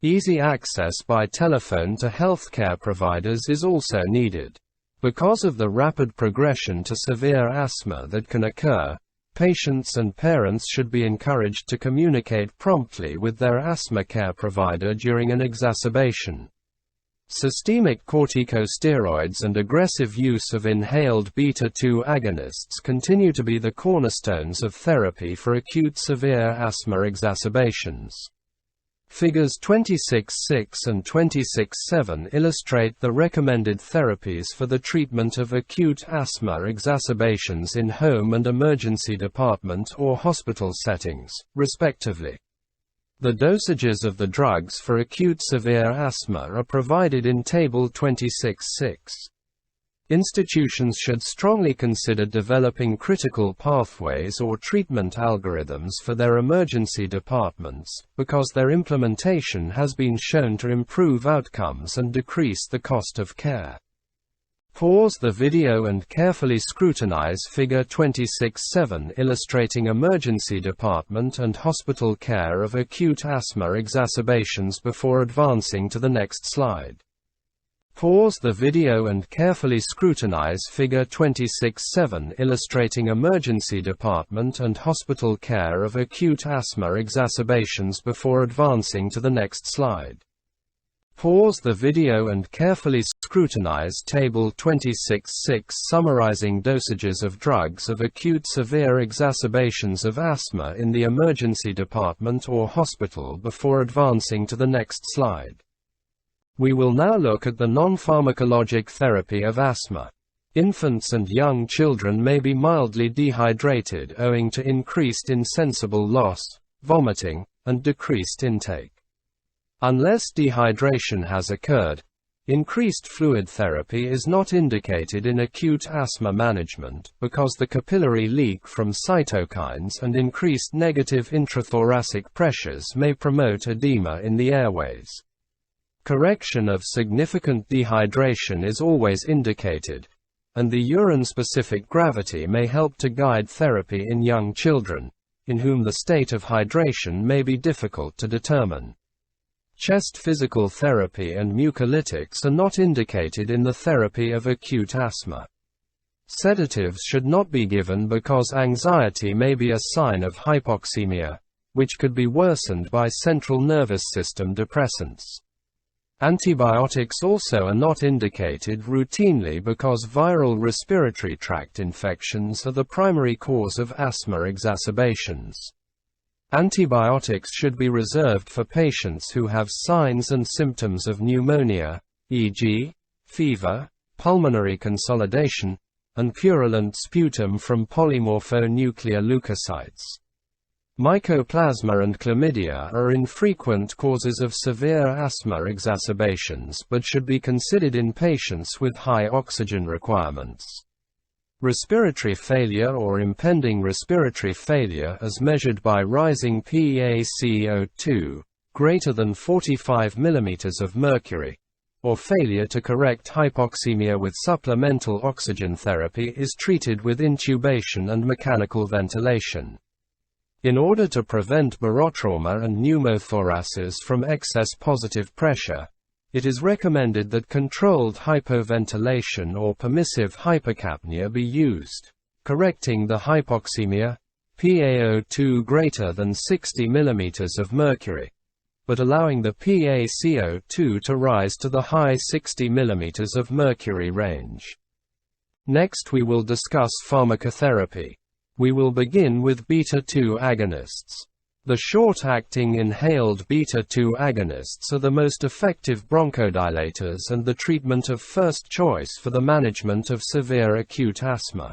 Easy access by telephone to healthcare providers is also needed. Because of the rapid progression to severe asthma that can occur, patients and parents should be encouraged to communicate promptly with their asthma care provider during an exacerbation. Systemic corticosteroids and aggressive use of inhaled beta-2 agonists continue to be the cornerstones of therapy for acute severe asthma exacerbations. Figures 26.6 and 26.7 illustrate the recommended therapies for the treatment of acute asthma exacerbations in home and emergency department or hospital settings, respectively. The dosages of the drugs for acute severe asthma are provided in Table 26.6. Institutions should strongly consider developing critical pathways or treatment algorithms for their emergency departments, because their implementation has been shown to improve outcomes and decrease the cost of care. Pause the video and carefully scrutinize Figure 26.7 illustrating emergency department and hospital care of acute asthma exacerbations before advancing to the next slide. Pause the video and carefully scrutinize Figure 26.7 illustrating emergency department and hospital care of acute asthma exacerbations before advancing to the next slide. Pause the video and carefully scrutinize Table 26.6 summarizing dosages of drugs of acute severe exacerbations of asthma in the emergency department or hospital before advancing to the next slide. We will now look at the non-pharmacologic therapy of asthma. Infants and young children may be mildly dehydrated owing to increased insensible loss, vomiting, and decreased intake. Unless dehydration has occurred, increased fluid therapy is not indicated in acute asthma management because the capillary leak from cytokines and increased negative intrathoracic pressures may promote edema in the airways. Correction of significant dehydration is always indicated, and the urine-specific gravity may help to guide therapy in young children, in whom the state of hydration may be difficult to determine. Chest physical therapy and mucolytics are not indicated in the therapy of acute asthma. Sedatives should not be given because anxiety may be a sign of hypoxemia, which could be worsened by central nervous system depressants. Antibiotics also are not indicated routinely because viral respiratory tract infections are the primary cause of asthma exacerbations. Antibiotics should be reserved for patients who have signs and symptoms of pneumonia, e.g., fever, pulmonary consolidation, and purulent sputum from polymorphonuclear leukocytes. Mycoplasma and chlamydia are infrequent causes of severe asthma exacerbations but should be considered in patients with high oxygen requirements. Respiratory failure or impending respiratory failure as measured by rising PaCO2 greater than 45 mm of mercury, or failure to correct hypoxemia with supplemental oxygen therapy is treated with intubation and mechanical ventilation. In order to prevent barotrauma and pneumothoraces from excess positive pressure, it is recommended that controlled hypoventilation or permissive hypercapnia be used, correcting the hypoxemia, PaO2 greater than 60 mm of mercury, but allowing the PaCO2 to rise to the high 60 mm of mercury range. Next we will discuss pharmacotherapy. We will begin with beta-2 agonists. The short-acting inhaled beta-2 agonists are the most effective bronchodilators and the treatment of first choice for the management of severe acute asthma.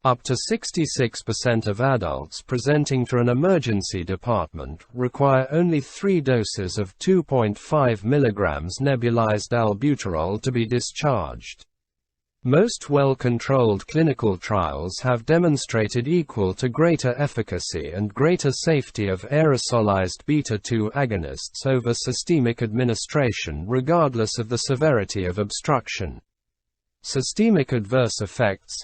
Up to 66% of adults presenting to an emergency department require only 3 doses of 2.5 mg nebulized albuterol to be discharged. Most well-controlled clinical trials have demonstrated equal to greater efficacy and greater safety of aerosolized beta-2 agonists over systemic administration regardless of the severity of obstruction. Systemic adverse effects,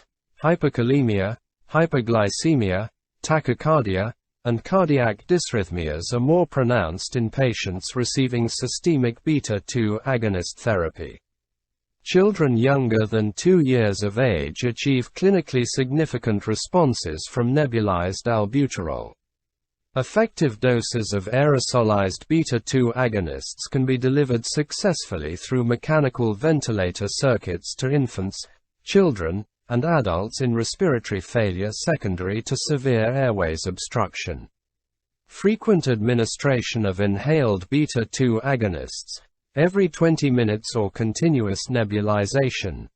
hyperkalemia, hyperglycemia, tachycardia, and cardiac dysrhythmias are more pronounced in patients receiving systemic beta-2 agonist therapy. Children younger than 2 years of age achieve clinically significant responses from nebulized albuterol. Effective doses of aerosolized beta-2 agonists can be delivered successfully through mechanical ventilator circuits to infants, children, and adults in respiratory failure secondary to severe airways obstruction. Frequent administration of inhaled beta-2 agonists, every 20 minutes or continuous nebulization,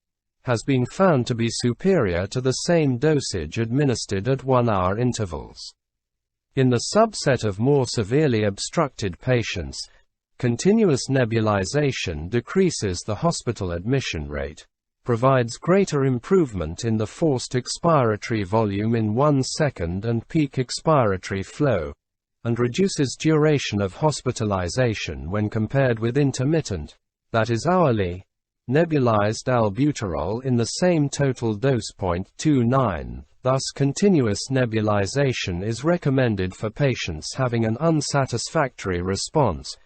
has been found to be superior to the same dosage administered at 1-hour intervals. In the subset of more severely obstructed patients, continuous nebulization decreases the hospital admission rate, provides greater improvement in the forced expiratory volume in 1 second and peak expiratory flow, and reduces duration of hospitalization when compared with intermittent, that is hourly, nebulized albuterol in the same total dose. 0.29. Thus continuous nebulization is recommended for patients having an unsatisfactory response,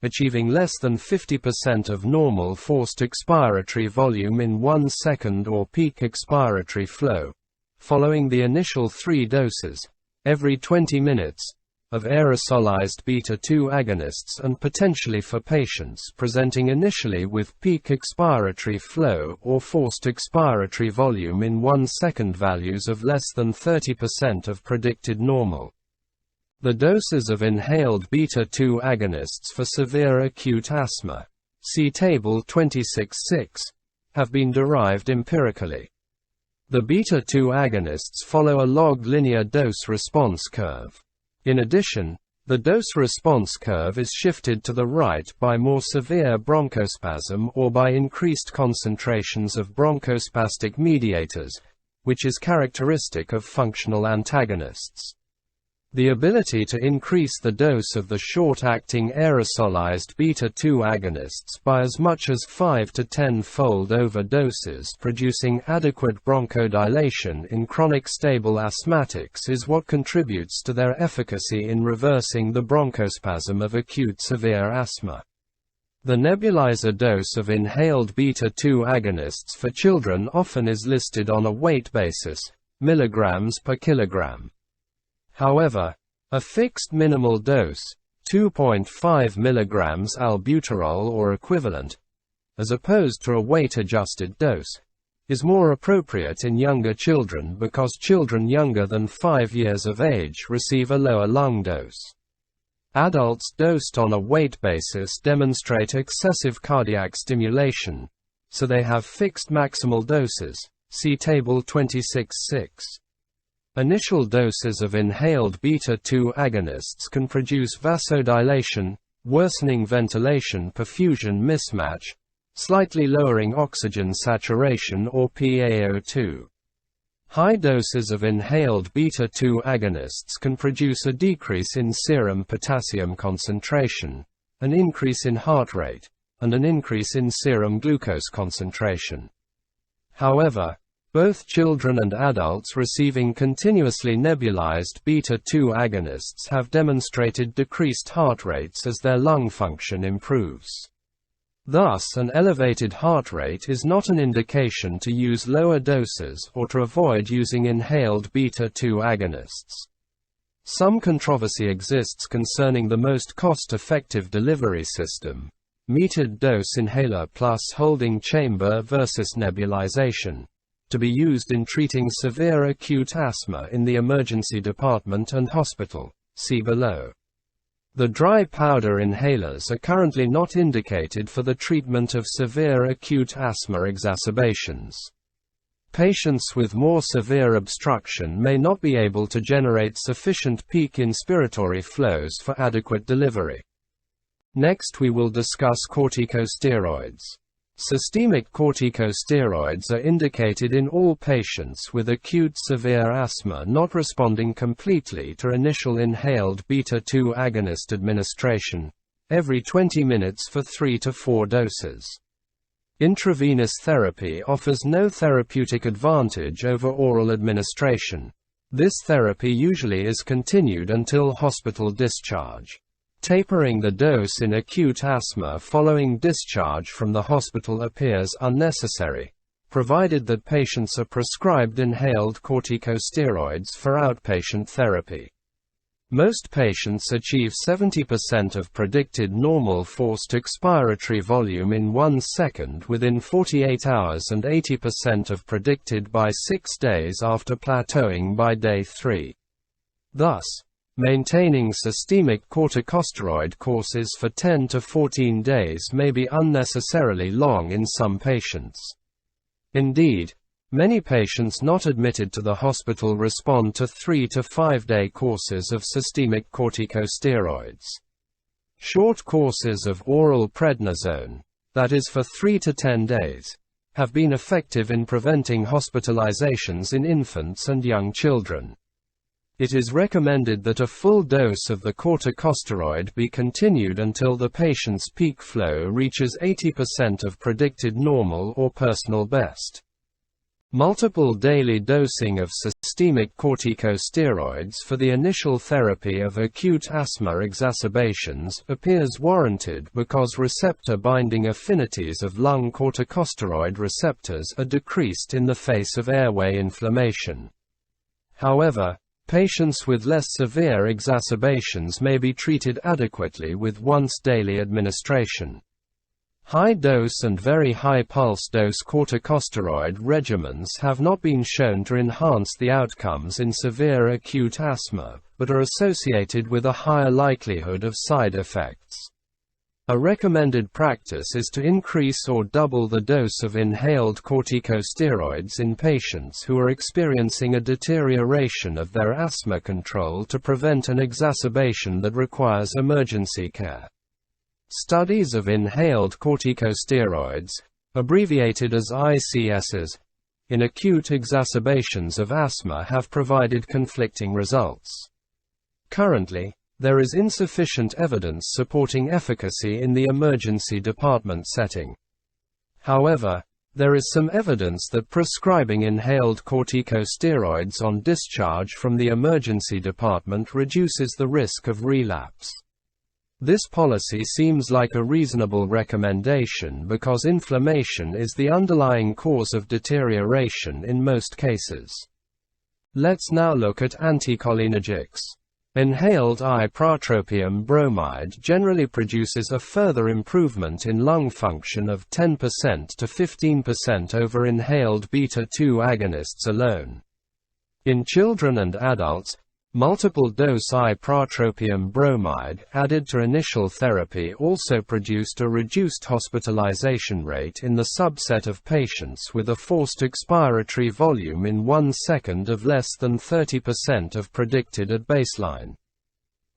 achieving less than 50% of normal forced expiratory volume in 1 second or peak expiratory flow, following the initial 3 doses, every 20 minutes, of aerosolized beta-2 agonists, and potentially for patients presenting initially with peak expiratory flow or forced expiratory volume in 1 second values of less than 30% of predicted normal. The doses of inhaled beta-2 agonists for severe acute asthma, see Table 26.6, have been derived empirically. The beta-2 agonists follow a log linear dose-response curve. In addition, the dose-response curve is shifted to the right by more severe bronchospasm or by increased concentrations of bronchospastic mediators, which is characteristic of functional antagonists. The ability to increase the dose of the short-acting aerosolized beta-2 agonists by as much as 5 to 10-fold over doses producing adequate bronchodilation in chronic stable asthmatics is what contributes to their efficacy in reversing the bronchospasm of acute severe asthma. The nebulizer dose of inhaled beta-2 agonists for children often is listed on a weight basis, milligrams per kilogram. However, a fixed minimal dose, 2.5 mg albuterol or equivalent, as opposed to a weight-adjusted dose, is more appropriate in younger children because children younger than 5 years of age receive a lower lung dose. Adults dosed on a weight basis demonstrate excessive cardiac stimulation, so they have fixed maximal doses, see Table 26.6. Initial doses of inhaled beta-2 agonists can produce vasodilation, worsening ventilation perfusion mismatch, slightly lowering oxygen saturation or PaO2. High doses of inhaled beta-2 agonists can produce a decrease in serum potassium concentration, an increase in heart rate, and an increase in serum glucose concentration. However, both children and adults receiving continuously nebulized beta-2 agonists have demonstrated decreased heart rates as their lung function improves. Thus, an elevated heart rate is not an indication to use lower doses or to avoid using inhaled beta-2 agonists. Some controversy exists concerning the most cost-effective delivery system, metered dose inhaler plus holding chamber versus nebulization, to be used in treating severe acute asthma in the emergency department and hospital, see below. The dry powder inhalers are currently not indicated for the treatment of severe acute asthma exacerbations. Patients with more severe obstruction may not be able to generate sufficient peak inspiratory flows for adequate delivery. Next we will discuss corticosteroids. Systemic corticosteroids are indicated in all patients with acute severe asthma not responding completely to initial inhaled beta-2 agonist administration, every 20 minutes for 3 to 4 doses. Intravenous therapy offers no therapeutic advantage over oral administration. This therapy usually is continued until hospital discharge. Tapering the dose in acute asthma following discharge from the hospital appears unnecessary, provided that patients are prescribed inhaled corticosteroids for outpatient therapy. Most patients achieve 70% of predicted normal forced expiratory volume in 1 second within 48 hours and 80% of predicted by 6 days after plateauing by day 3. Thus, maintaining systemic corticosteroid courses for 10 to 14 days may be unnecessarily long in some patients. Indeed, many patients not admitted to the hospital respond to 3 to 5 day courses of systemic corticosteroids. Short courses of oral prednisone, that is for 3 to 10 days, have been effective in preventing hospitalizations in infants and young children. It is recommended that a full dose of the corticosteroid be continued until the patient's peak flow reaches 80% of predicted normal or personal best. Multiple daily dosing of systemic corticosteroids for the initial therapy of acute asthma exacerbations appears warranted because receptor binding affinities of lung corticosteroid receptors are decreased in the face of airway inflammation. However, patients with less severe exacerbations may be treated adequately with once-daily administration. High-dose and very high-pulse dose corticosteroid regimens have not been shown to enhance the outcomes in severe acute asthma, but are associated with a higher likelihood of side effects. A recommended practice is to increase or double the dose of inhaled corticosteroids in patients who are experiencing a deterioration of their asthma control to prevent an exacerbation that requires emergency care. Studies of inhaled corticosteroids, abbreviated as ICSs, in acute exacerbations of asthma have provided conflicting results. Currently, there is insufficient evidence supporting efficacy in the emergency department setting. However, there is some evidence that prescribing inhaled corticosteroids on discharge from the emergency department reduces the risk of relapse. This policy seems like a reasonable recommendation because inflammation is the underlying cause of deterioration in most cases. Let's now look at anticholinergics. Inhaled ipratropium bromide generally produces a further improvement in lung function of 10% to 15% over inhaled beta-2 agonists alone. In children and adults, multiple-dose ipratropium bromide added to initial therapy also produced a reduced hospitalization rate in the subset of patients with a forced expiratory volume in 1 second of less than 30% of predicted at baseline.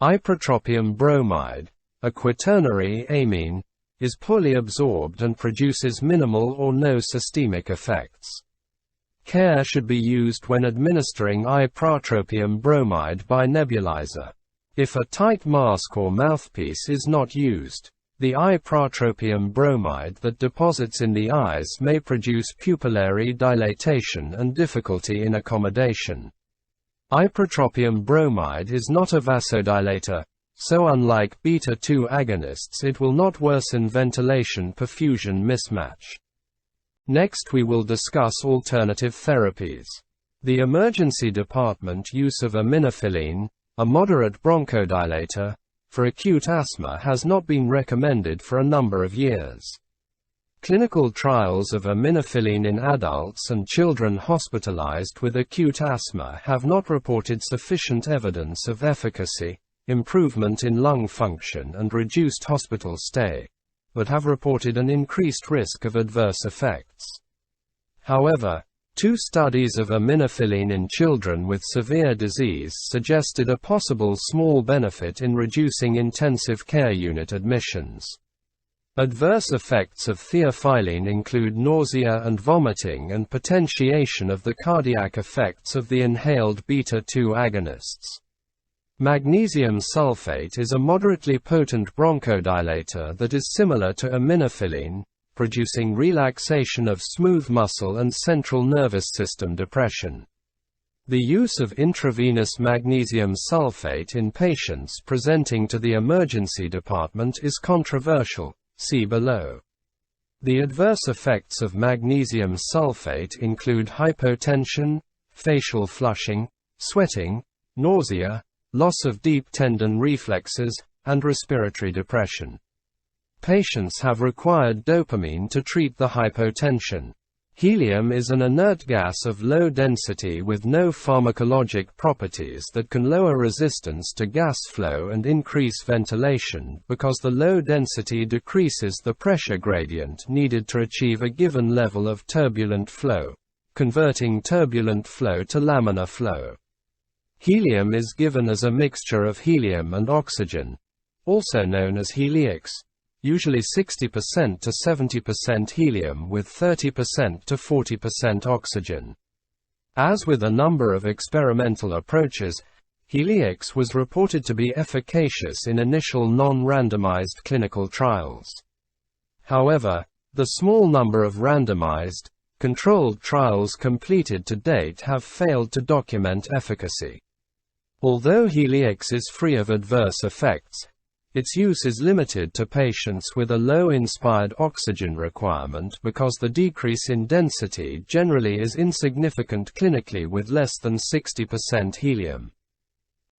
Ipratropium bromide, a quaternary amine, is poorly absorbed and produces minimal or no systemic effects. Care should be used when administering ipratropium bromide by nebulizer. If a tight mask or mouthpiece is not used, the ipratropium bromide that deposits in the eyes may produce pupillary dilatation and difficulty in accommodation. Ipratropium bromide is not a vasodilator, so unlike beta-2 agonists it will not worsen ventilation-perfusion mismatch. Next we will discuss alternative therapies. The emergency department use of aminophylline, a moderate bronchodilator, for acute asthma has not been recommended for a number of years. Clinical trials of aminophylline in adults and children hospitalized with acute asthma have not reported sufficient evidence of efficacy, improvement in lung function and reduced hospital stay, but have reported an increased risk of adverse effects. However, 2 studies of aminophylline in children with severe disease suggested a possible small benefit in reducing intensive care unit admissions. Adverse effects of theophylline include nausea and vomiting and potentiation of the cardiac effects of the inhaled beta-2 agonists. Magnesium sulfate is a moderately potent bronchodilator that is similar to aminophylline, producing relaxation of smooth muscle and central nervous system depression. The use of intravenous magnesium sulfate in patients presenting to the emergency department is controversial. See below. The adverse effects of magnesium sulfate include hypotension, facial flushing, sweating, nausea, loss of deep tendon reflexes, and respiratory depression. Patients have required dopamine to treat the hypotension. Helium is an inert gas of low density with no pharmacologic properties that can lower resistance to gas flow and increase ventilation because the low density decreases the pressure gradient needed to achieve a given level of turbulent flow, converting turbulent flow to laminar flow. Helium is given as a mixture of helium and oxygen, also known as helix, usually 60% to 70% helium with 30% to 40% oxygen. As with a number of experimental approaches, Helix was reported to be efficacious in initial non-randomized clinical trials. However, the small number of randomized, controlled trials completed to date have failed to document efficacy. Although Helix is free of adverse effects, its use is limited to patients with a low inspired oxygen requirement because the decrease in density generally is insignificant clinically with less than 60% helium.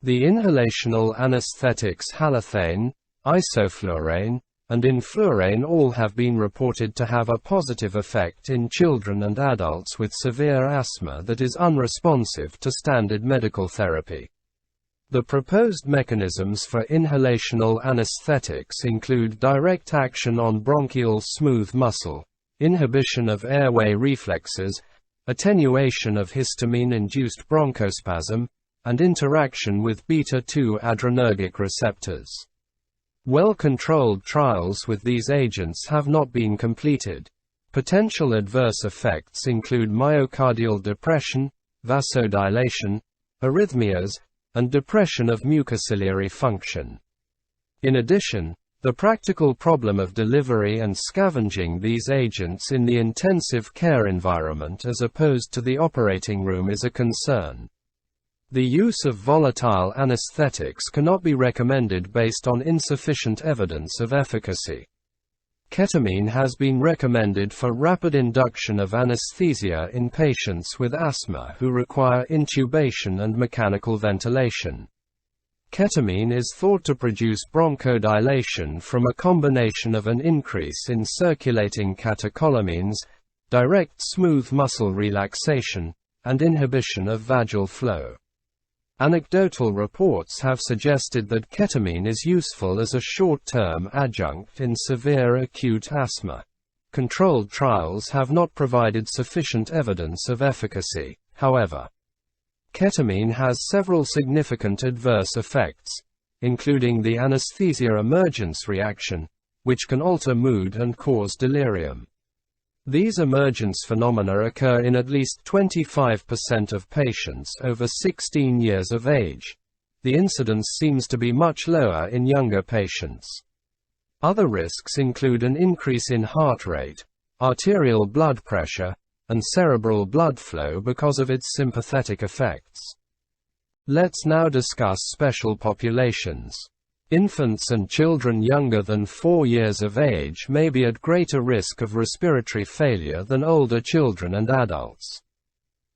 The inhalational anesthetics halothane, isoflurane, and influrane all have been reported to have a positive effect in children and adults with severe asthma that is unresponsive to standard medical therapy. The proposed mechanisms for inhalational anesthetics include direct action on bronchial smooth muscle, inhibition of airway reflexes, attenuation of histamine-induced bronchospasm, and interaction with beta-2 adrenergic receptors. Well-controlled trials with these agents have not been completed. Potential adverse effects include myocardial depression, vasodilation, arrhythmias, and depression of mucociliary function. In addition, the practical problem of delivery and scavenging these agents in the intensive care environment as opposed to the operating room is a concern. The use of volatile anesthetics cannot be recommended based on insufficient evidence of efficacy. Ketamine has been recommended for rapid induction of anesthesia in patients with asthma who require intubation and mechanical ventilation. Ketamine is thought to produce bronchodilation from a combination of an increase in circulating catecholamines, direct smooth muscle relaxation, and inhibition of vagal flow. Anecdotal reports have suggested that ketamine is useful as a short-term adjunct in severe acute asthma. Controlled trials have not provided sufficient evidence of efficacy, however. Ketamine has several significant adverse effects, including the anesthesia emergence reaction, which can alter mood and cause delirium. These emergence phenomena occur in at least 25% of patients over 16 years of age. The incidence seems to be much lower in younger patients. Other risks include an increase in heart rate, arterial blood pressure, and cerebral blood flow because of its sympathetic effects. Let's now discuss special populations. Infants and children younger than 4 years of age may be at greater risk of respiratory failure than older children and adults.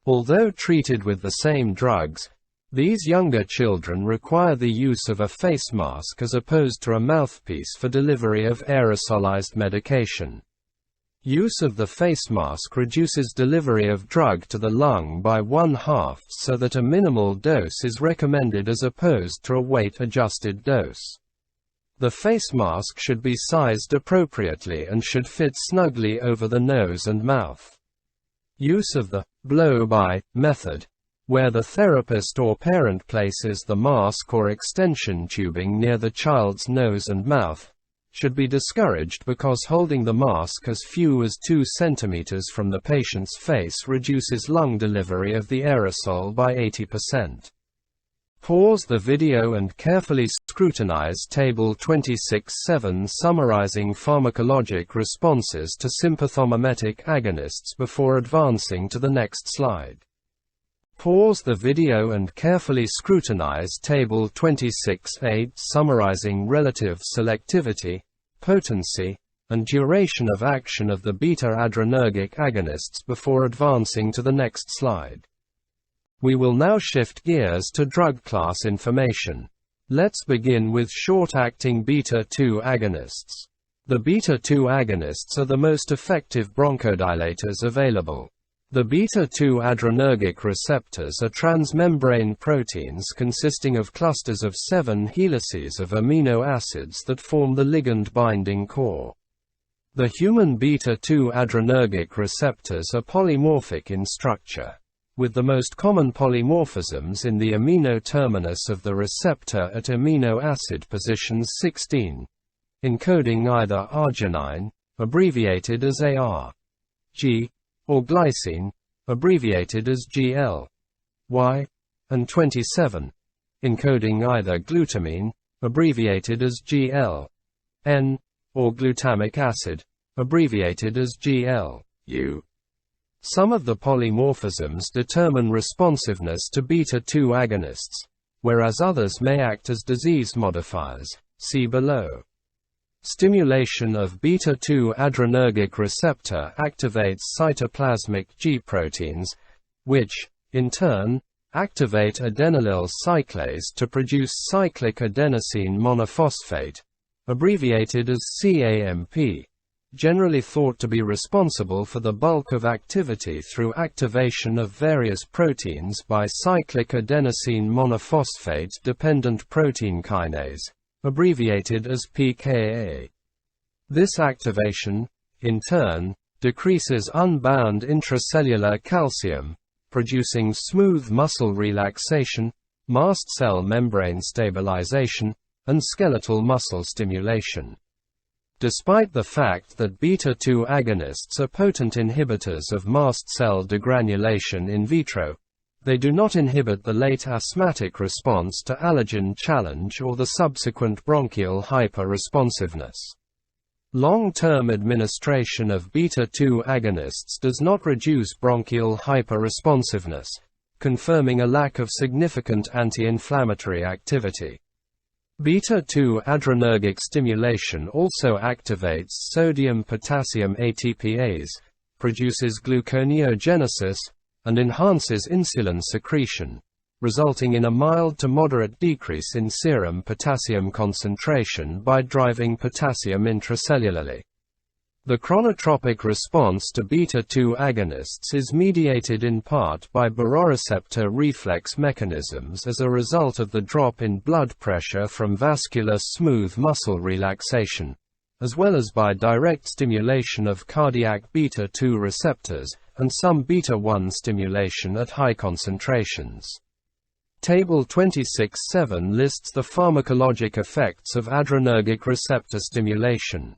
Although treated with the same drugs, these younger children require the use of a face mask as opposed to a mouthpiece for delivery of aerosolized medication. Use of the face mask reduces delivery of drug to the lung by 1/2 so that a minimal dose is recommended as opposed to a weight-adjusted dose. The face mask should be sized appropriately and should fit snugly over the nose and mouth. Use of the blow-by method, where the therapist or parent places the mask or extension tubing near the child's nose and mouth, should be discouraged because holding the mask as few as 2 centimeters from the patient's face reduces lung delivery of the aerosol by 80%. Pause the video and carefully scrutinize Table 26(7) summarizing pharmacologic responses to sympathomimetic agonists before advancing to the next slide. Pause the video and carefully scrutinize Table 26(8) summarizing relative selectivity, potency, and duration of action of the beta-adrenergic agonists before advancing to the next slide. We will now shift gears to drug class information. Let's begin with short-acting beta-2 agonists. The beta-2 agonists are the most effective bronchodilators available. The beta-2 adrenergic receptors are transmembrane proteins consisting of clusters of 7 helices of amino acids that form the ligand-binding core. The human beta-2 adrenergic receptors are polymorphic in structure, with the most common polymorphisms in the amino terminus of the receptor at amino acid positions 16, encoding either arginine, abbreviated as AR, G, or glycine, abbreviated as GL, Y, and 27, encoding either glutamine, abbreviated as GL-N, or glutamic acid, abbreviated as GL-U. Some of the polymorphisms determine responsiveness to beta-2 agonists, whereas others may act as disease modifiers. See below. Stimulation of beta-2 adrenergic receptor activates cytoplasmic G proteins, which, in turn, activate adenylyl cyclase to produce cyclic adenosine monophosphate, abbreviated as CAMP, generally thought to be responsible for the bulk of activity through activation of various proteins by cyclic adenosine monophosphate-dependent protein kinase, abbreviated as pKa. This activation, in turn, decreases unbound intracellular calcium, producing smooth muscle relaxation, mast cell membrane stabilization, and skeletal muscle stimulation. Despite the fact that beta-2 agonists are potent inhibitors of mast cell degranulation in vitro, they do not inhibit the late asthmatic response to allergen challenge or the subsequent bronchial hyperresponsiveness. Long-term administration of beta-2 agonists does not reduce bronchial hyperresponsiveness, confirming a lack of significant anti-inflammatory activity. Beta-2 adrenergic stimulation also activates sodium-potassium ATPase, produces gluconeogenesis, and enhances insulin secretion, resulting in a mild to moderate decrease in serum potassium concentration by driving potassium intracellularly. The chronotropic response to beta-2 agonists is mediated in part by baroreceptor reflex mechanisms as a result of the drop in blood pressure from vascular smooth muscle relaxation, as well as by direct stimulation of cardiac beta-2 receptors, and some beta-1 stimulation at high concentrations. Table 26.7 lists the pharmacologic effects of adrenergic receptor stimulation.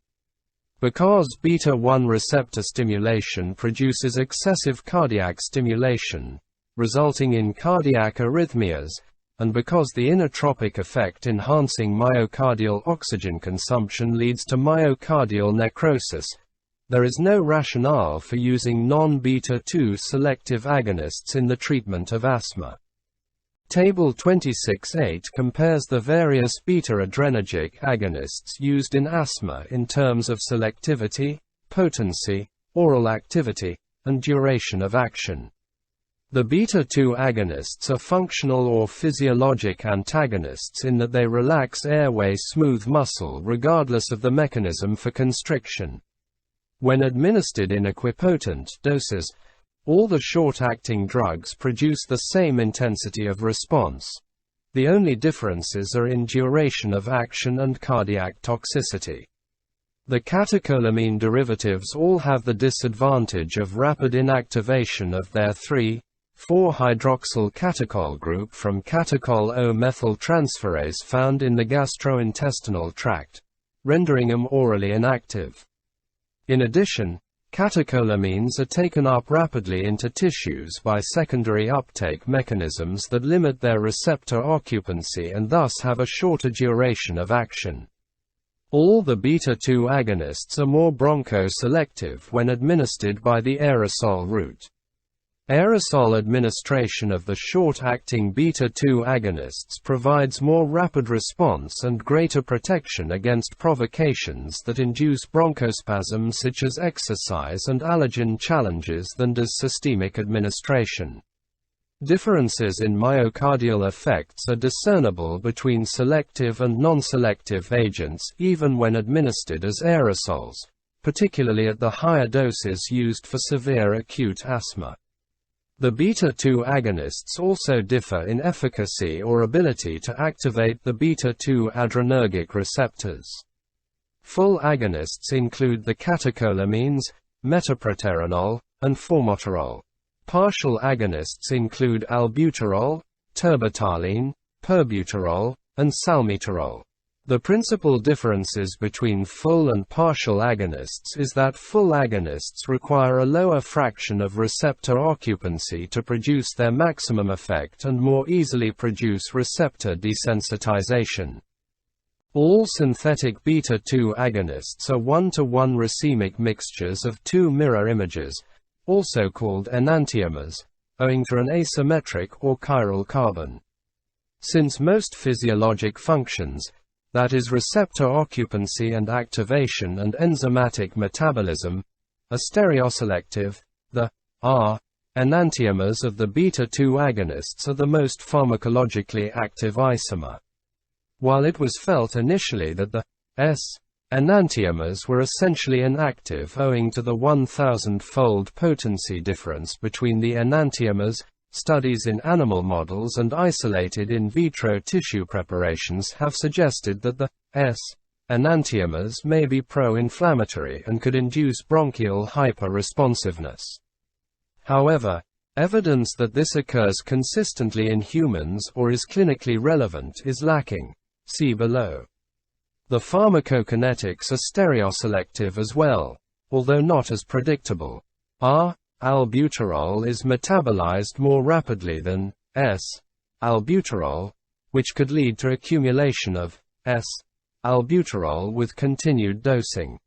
Because beta-1 receptor stimulation produces excessive cardiac stimulation, resulting in cardiac arrhythmias, and because the inotropic effect enhancing myocardial oxygen consumption leads to myocardial necrosis, there is no rationale for using non-beta-2 selective agonists in the treatment of asthma. Table 26.8 compares the various beta-adrenergic agonists used in asthma in terms of selectivity, potency, oral activity, and duration of action. The beta-2 agonists are functional or physiologic antagonists in that they relax airway smooth muscle regardless of the mechanism for constriction. When administered in equipotent doses, all the short-acting drugs produce the same intensity of response. The only differences are in duration of action and cardiac toxicity. The catecholamine derivatives all have the disadvantage of rapid inactivation of their 3,4-hydroxyl catechol group from catechol O-methyltransferase found in the gastrointestinal tract, rendering them orally inactive. In addition, catecholamines are taken up rapidly into tissues by secondary uptake mechanisms that limit their receptor occupancy and thus have a shorter duration of action. All the beta-2 agonists are more bronchoselective when administered by the aerosol route. Aerosol administration of the short-acting beta-2 agonists provides more rapid response and greater protection against provocations that induce bronchospasm such as exercise and allergen challenges than does systemic administration. Differences in myocardial effects are discernible between selective and non-selective agents even when administered as aerosols, particularly at the higher doses used for severe acute asthma. The beta-2 agonists also differ in efficacy or ability to activate the beta-2 adrenergic receptors. Full agonists include the catecholamines, metoprolol, and formoterol. Partial agonists include albuterol, terbutaline, perbuterol, and salmeterol. The principal differences between full and partial agonists is that full agonists require a lower fraction of receptor occupancy to produce their maximum effect and more easily produce receptor desensitization. All synthetic beta-2 agonists are one-to-one racemic mixtures of two mirror images, also called enantiomers, owing to an asymmetric or chiral carbon. Since most physiologic functions, that is receptor occupancy and activation and enzymatic metabolism, are stereoselective, the R enantiomers of the beta-2 agonists are the most pharmacologically active isomer. While it was felt initially that the S enantiomers were essentially inactive owing to the 1,000-fold potency difference between the enantiomers, studies in animal models and isolated in vitro tissue preparations have suggested that the S enantiomers may be pro-inflammatory and could induce bronchial hyperresponsiveness. However, evidence that this occurs consistently in humans or is clinically relevant is lacking. See below. The pharmacokinetics are stereoselective as well, although not as predictable. R-albuterol is metabolized more rapidly than S-albuterol, which could lead to accumulation of S-albuterol with continued dosing.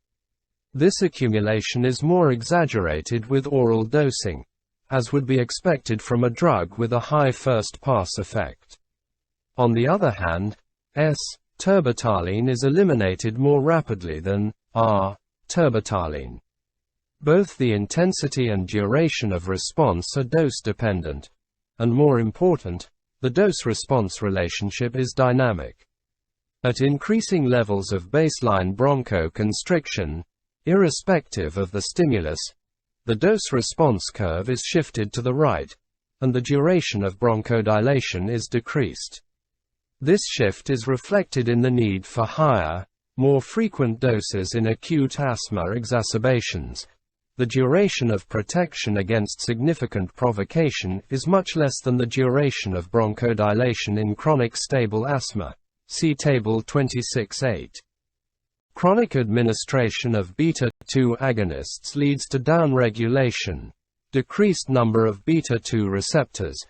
This accumulation is more exaggerated with oral dosing, as would be expected from a drug with a high first-pass effect. On the other hand, S-terbutaline is eliminated more rapidly than R-terbutaline. Both the intensity and duration of response are dose-dependent, and more important, the dose-response relationship is dynamic. At increasing levels of baseline bronchoconstriction, irrespective of the stimulus, the dose-response curve is shifted to the right, and the duration of bronchodilation is decreased. This shift is reflected in the need for higher, more frequent doses in acute asthma exacerbations. The duration of protection against significant provocation is much less than the duration of bronchodilation in chronic stable asthma. See Table 26.8. Chronic administration of beta-2 agonists leads to downregulation, decreased number of beta-2 receptors,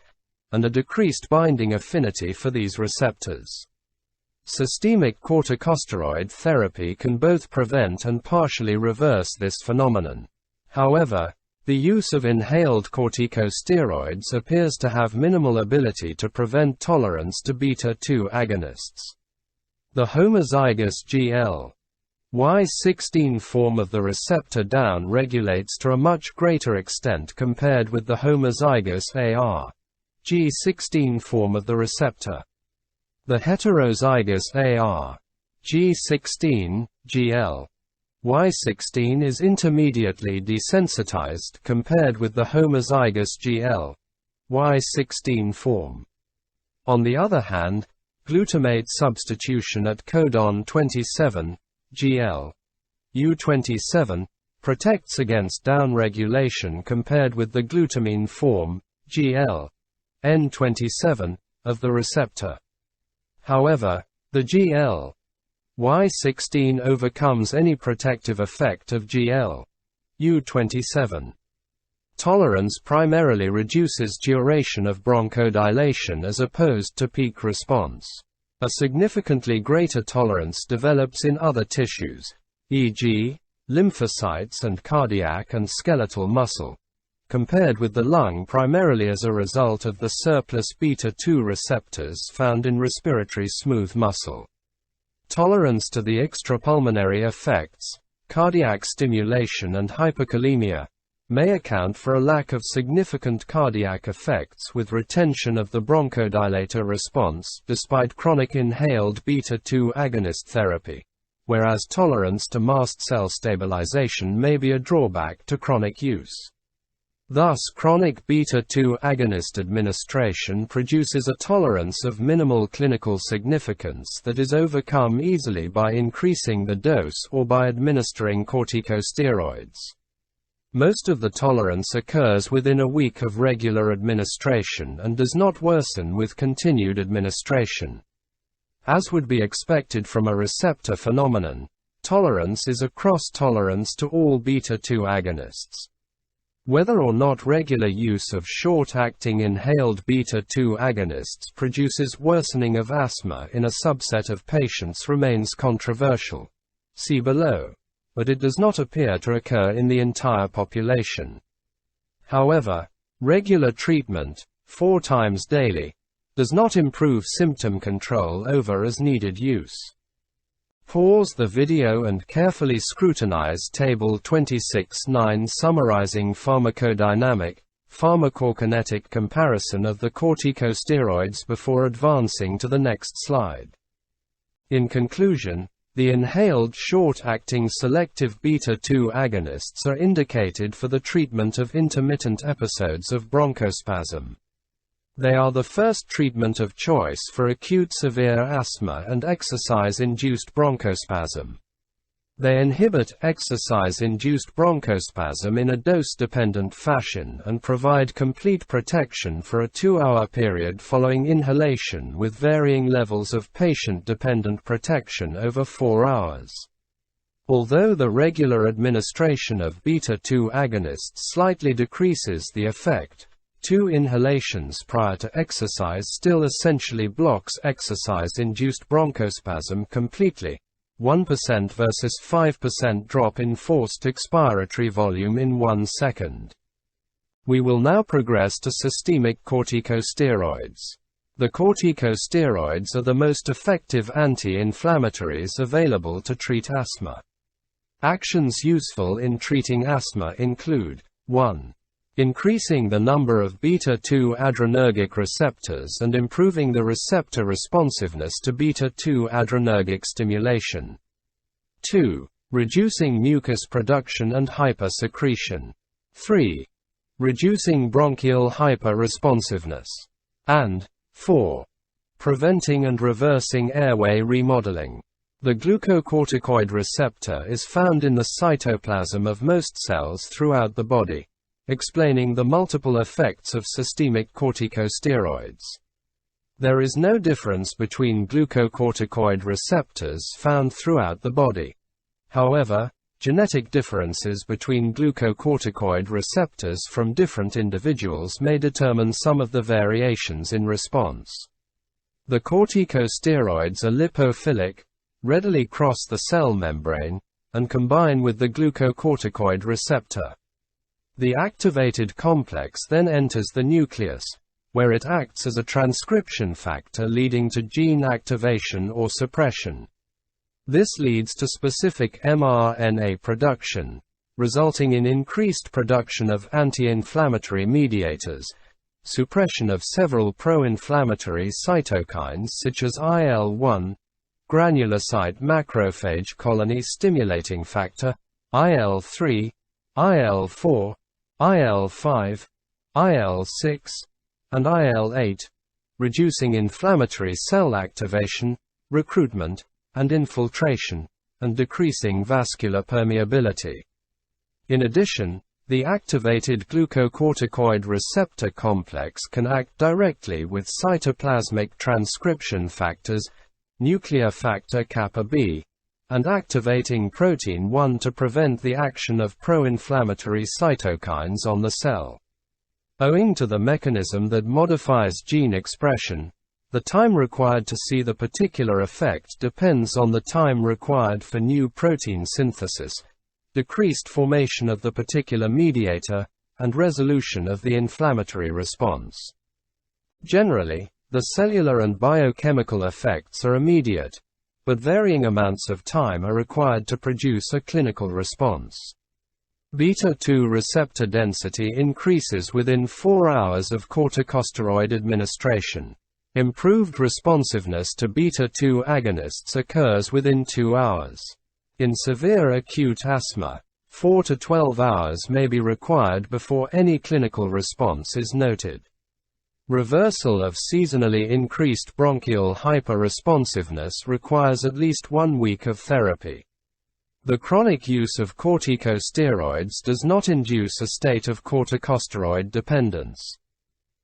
and a decreased binding affinity for these receptors. Systemic corticosteroid therapy can both prevent and partially reverse this phenomenon. However, the use of inhaled corticosteroids appears to have minimal ability to prevent tolerance to beta-2 agonists. The homozygous GL-Y16 form of the receptor down-regulates to a much greater extent compared with the homozygous AR-G16 form of the receptor. The heterozygous AR-G16, GL Y16 is intermediately desensitized compared with the homozygous GL Y16 form. On the other hand, glutamate substitution at codon 27, GL U27, protects against downregulation compared with the glutamine form, GL N27, of the receptor. However, the GL Y16 overcomes any protective effect of GL U27. Tolerance primarily reduces duration of bronchodilation as opposed to peak response. A significantly greater tolerance develops in other tissues, e.g., lymphocytes and cardiac and skeletal muscle, compared with the lung primarily as a result of the surplus beta-2 receptors found in respiratory smooth muscle. Tolerance to the extrapulmonary effects, cardiac stimulation and hyperkalemia, may account for a lack of significant cardiac effects with retention of the bronchodilator response despite chronic inhaled beta-2 agonist therapy, whereas tolerance to mast cell stabilization may be a drawback to chronic use. Thus, chronic beta-2 agonist administration produces a tolerance of minimal clinical significance that is overcome easily by increasing the dose or by administering corticosteroids. Most of the tolerance occurs within a week of regular administration and does not worsen with continued administration. As would be expected from a receptor phenomenon, tolerance is a cross-tolerance to all beta-2 agonists. Whether or not regular use of short-acting inhaled beta-2 agonists produces worsening of asthma in a subset of patients remains controversial. See below. But it does not appear to occur in the entire population. However, regular treatment, 4 times daily, does not improve symptom control over as needed use. Pause the video and carefully scrutinize Table 26(9) summarizing pharmacodynamic, pharmacokinetic comparison of the corticosteroids before advancing to the next slide. In conclusion, the inhaled short-acting selective beta-2 agonists are indicated for the treatment of intermittent episodes of bronchospasm. They are the first treatment of choice for acute severe asthma and exercise-induced bronchospasm. They inhibit exercise-induced bronchospasm in a dose-dependent fashion and provide complete protection for a 2-hour period following inhalation with varying levels of patient-dependent protection over 4 hours. Although the regular administration of beta-2 agonists slightly decreases the effect, 2 inhalations prior to exercise still essentially blocks exercise-induced bronchospasm completely. 1% versus 5% drop in forced expiratory volume in 1 second. We will now progress to systemic corticosteroids. The corticosteroids are the most effective anti-inflammatories available to treat asthma. Actions useful in treating asthma include 1. Increasing the number of beta-2 adrenergic receptors and improving the receptor responsiveness to beta-2 adrenergic stimulation. 2. Reducing mucus production and hypersecretion. 3. Reducing bronchial hyperresponsiveness. And 4. Preventing and reversing airway remodeling. The glucocorticoid receptor is found in the cytoplasm of most cells throughout the body, explaining the multiple effects of systemic corticosteroids. There is no difference between glucocorticoid receptors found throughout the body. However, genetic differences between glucocorticoid receptors from different individuals may determine some of the variations in response. The corticosteroids are lipophilic, readily cross the cell membrane, and combine with the glucocorticoid receptor. The activated complex then enters the nucleus, where it acts as a transcription factor leading to gene activation or suppression. This leads to specific mRNA production, resulting in increased production of anti-inflammatory mediators, suppression of several pro-inflammatory cytokines such as IL-1, granulocyte macrophage colony stimulating factor, IL-3, IL-4, IL-5, IL-6, and IL-8, reducing inflammatory cell activation, recruitment, and infiltration, and decreasing vascular permeability. In addition, the activated glucocorticoid receptor complex can act directly with cytoplasmic transcription factors, nuclear factor kappa B, and activating protein 1 to prevent the action of pro-inflammatory cytokines on the cell. Owing to the mechanism that modifies gene expression, the time required to see the particular effect depends on the time required for new protein synthesis, decreased formation of the particular mediator, and resolution of the inflammatory response. Generally, the cellular and biochemical effects are immediate, but varying amounts of time are required to produce a clinical response. Beta-2 receptor density increases within 4 hours of corticosteroid administration. Improved responsiveness to beta-2 agonists occurs within 2 hours. In severe acute asthma, 4 to 12 hours may be required before any clinical response is noted. Reversal of seasonally increased bronchial hyperresponsiveness requires at least 1 week of therapy. The chronic use of corticosteroids does not induce a state of corticosteroid dependence.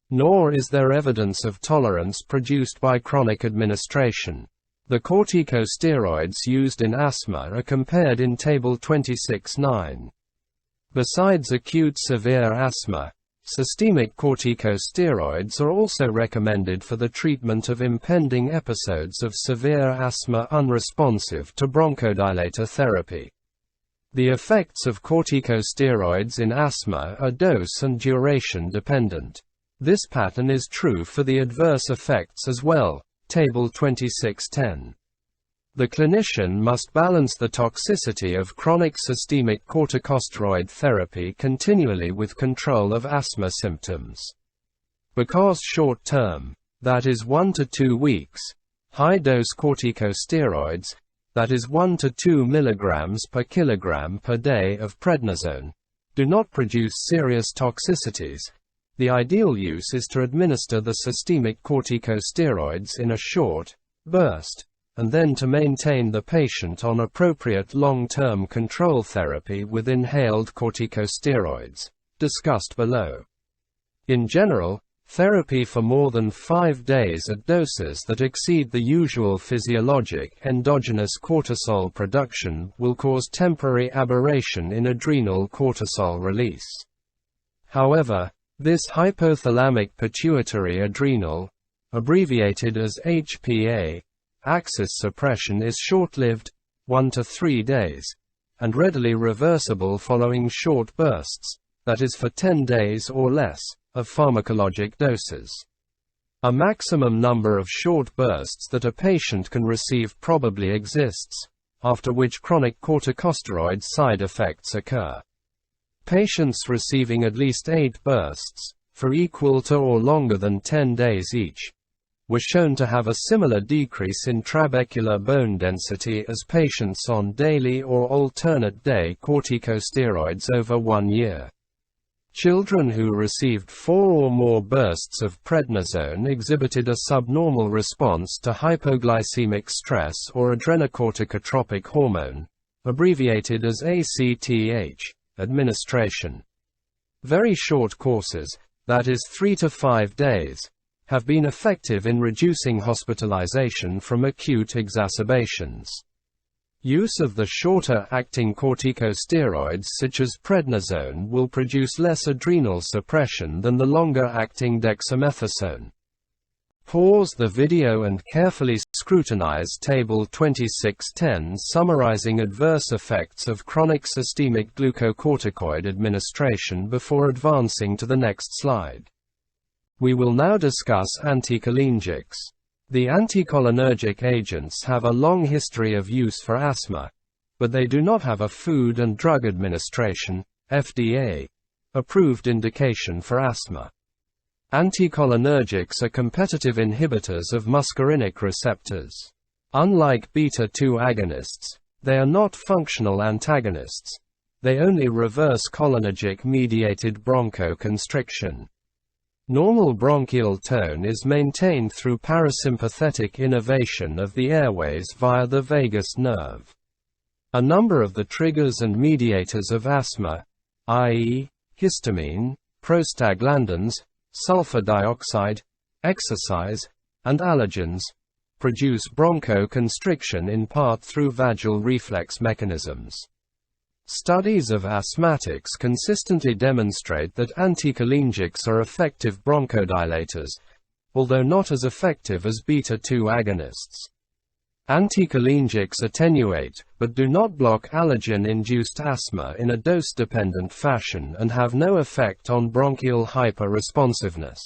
Nor is there evidence of tolerance produced by chronic administration. The corticosteroids used in asthma are compared in Table 26(9). Besides acute severe asthma, systemic corticosteroids are also recommended for the treatment of impending episodes of severe asthma unresponsive to bronchodilator therapy. The effects of corticosteroids in asthma are dose and duration dependent. This pattern is true for the adverse effects as well. Table 2610. The clinician must balance the toxicity of chronic systemic corticosteroid therapy continually with control of asthma symptoms. Because short-term, that is 1 to 2 weeks, high-dose corticosteroids, that is 1 to 2 mg per kilogram per day of prednisone, do not produce serious toxicities. The ideal use is to administer the systemic corticosteroids in a short burst, and then to maintain the patient on appropriate long-term control therapy with inhaled corticosteroids, discussed below. In general, therapy for more than 5 days at doses that exceed the usual physiologic endogenous cortisol production will cause temporary aberration in adrenal cortisol release. However, this hypothalamic pituitary adrenal, abbreviated as HPA, axis suppression is short-lived, 1 to 3 days, and readily reversible following short bursts, that is for 10 days or less, of pharmacologic doses. A maximum number of short bursts that a patient can receive probably exists, after which chronic corticosteroid side effects occur. Patients receiving at least 8 bursts, for equal to or longer than 10 days each, were shown to have a similar decrease in trabecular bone density as patients on daily or alternate day corticosteroids over 1 year. Children who received 4 or more bursts of prednisone exhibited a subnormal response to hypoglycemic stress or adrenocorticotropic hormone, abbreviated as ACTH, administration. Very short courses, that is 3 to 5 days, have been effective in reducing hospitalization from acute exacerbations. Use of the shorter-acting corticosteroids such as prednisone will produce less adrenal suppression than the longer-acting dexamethasone. Pause the video and carefully scrutinize Table 2610 summarizing adverse effects of chronic systemic glucocorticoid administration before advancing to the next slide. We will now discuss anticholinergics. The anticholinergic agents have a long history of use for asthma, but they do not have a Food and Drug Administration (FDA) approved indication for asthma. Anticholinergics are competitive inhibitors of muscarinic receptors. Unlike beta-2 agonists, they are not functional antagonists. They only reverse cholinergic-mediated bronchoconstriction. Normal bronchial tone is maintained through parasympathetic innervation of the airways via the vagus nerve. A number of the triggers and mediators of asthma, i.e., histamine, prostaglandins, sulfur dioxide, exercise, and allergens, produce bronchoconstriction in part through vagal reflex mechanisms. Studies of asthmatics consistently demonstrate that anticholinergics are effective bronchodilators, although not as effective as beta-2 agonists. Anticholinergics attenuate, but do not block allergen-induced asthma in a dose-dependent fashion and have no effect on bronchial hyperresponsiveness.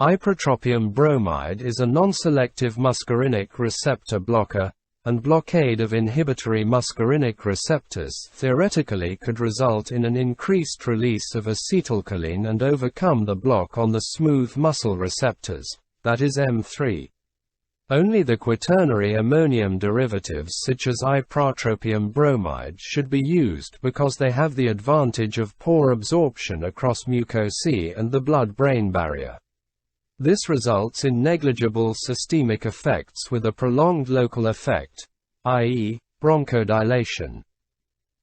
Ipratropium bromide is a non-selective muscarinic receptor blocker, and blockade of inhibitory muscarinic receptors theoretically could result in an increased release of acetylcholine and overcome the block on the smooth muscle receptors, that is M3. Only the quaternary ammonium derivatives such as ipratropium bromide should be used because they have the advantage of poor absorption across mucosae and the blood-brain barrier. This results in negligible systemic effects with a prolonged local effect, i.e., bronchodilation.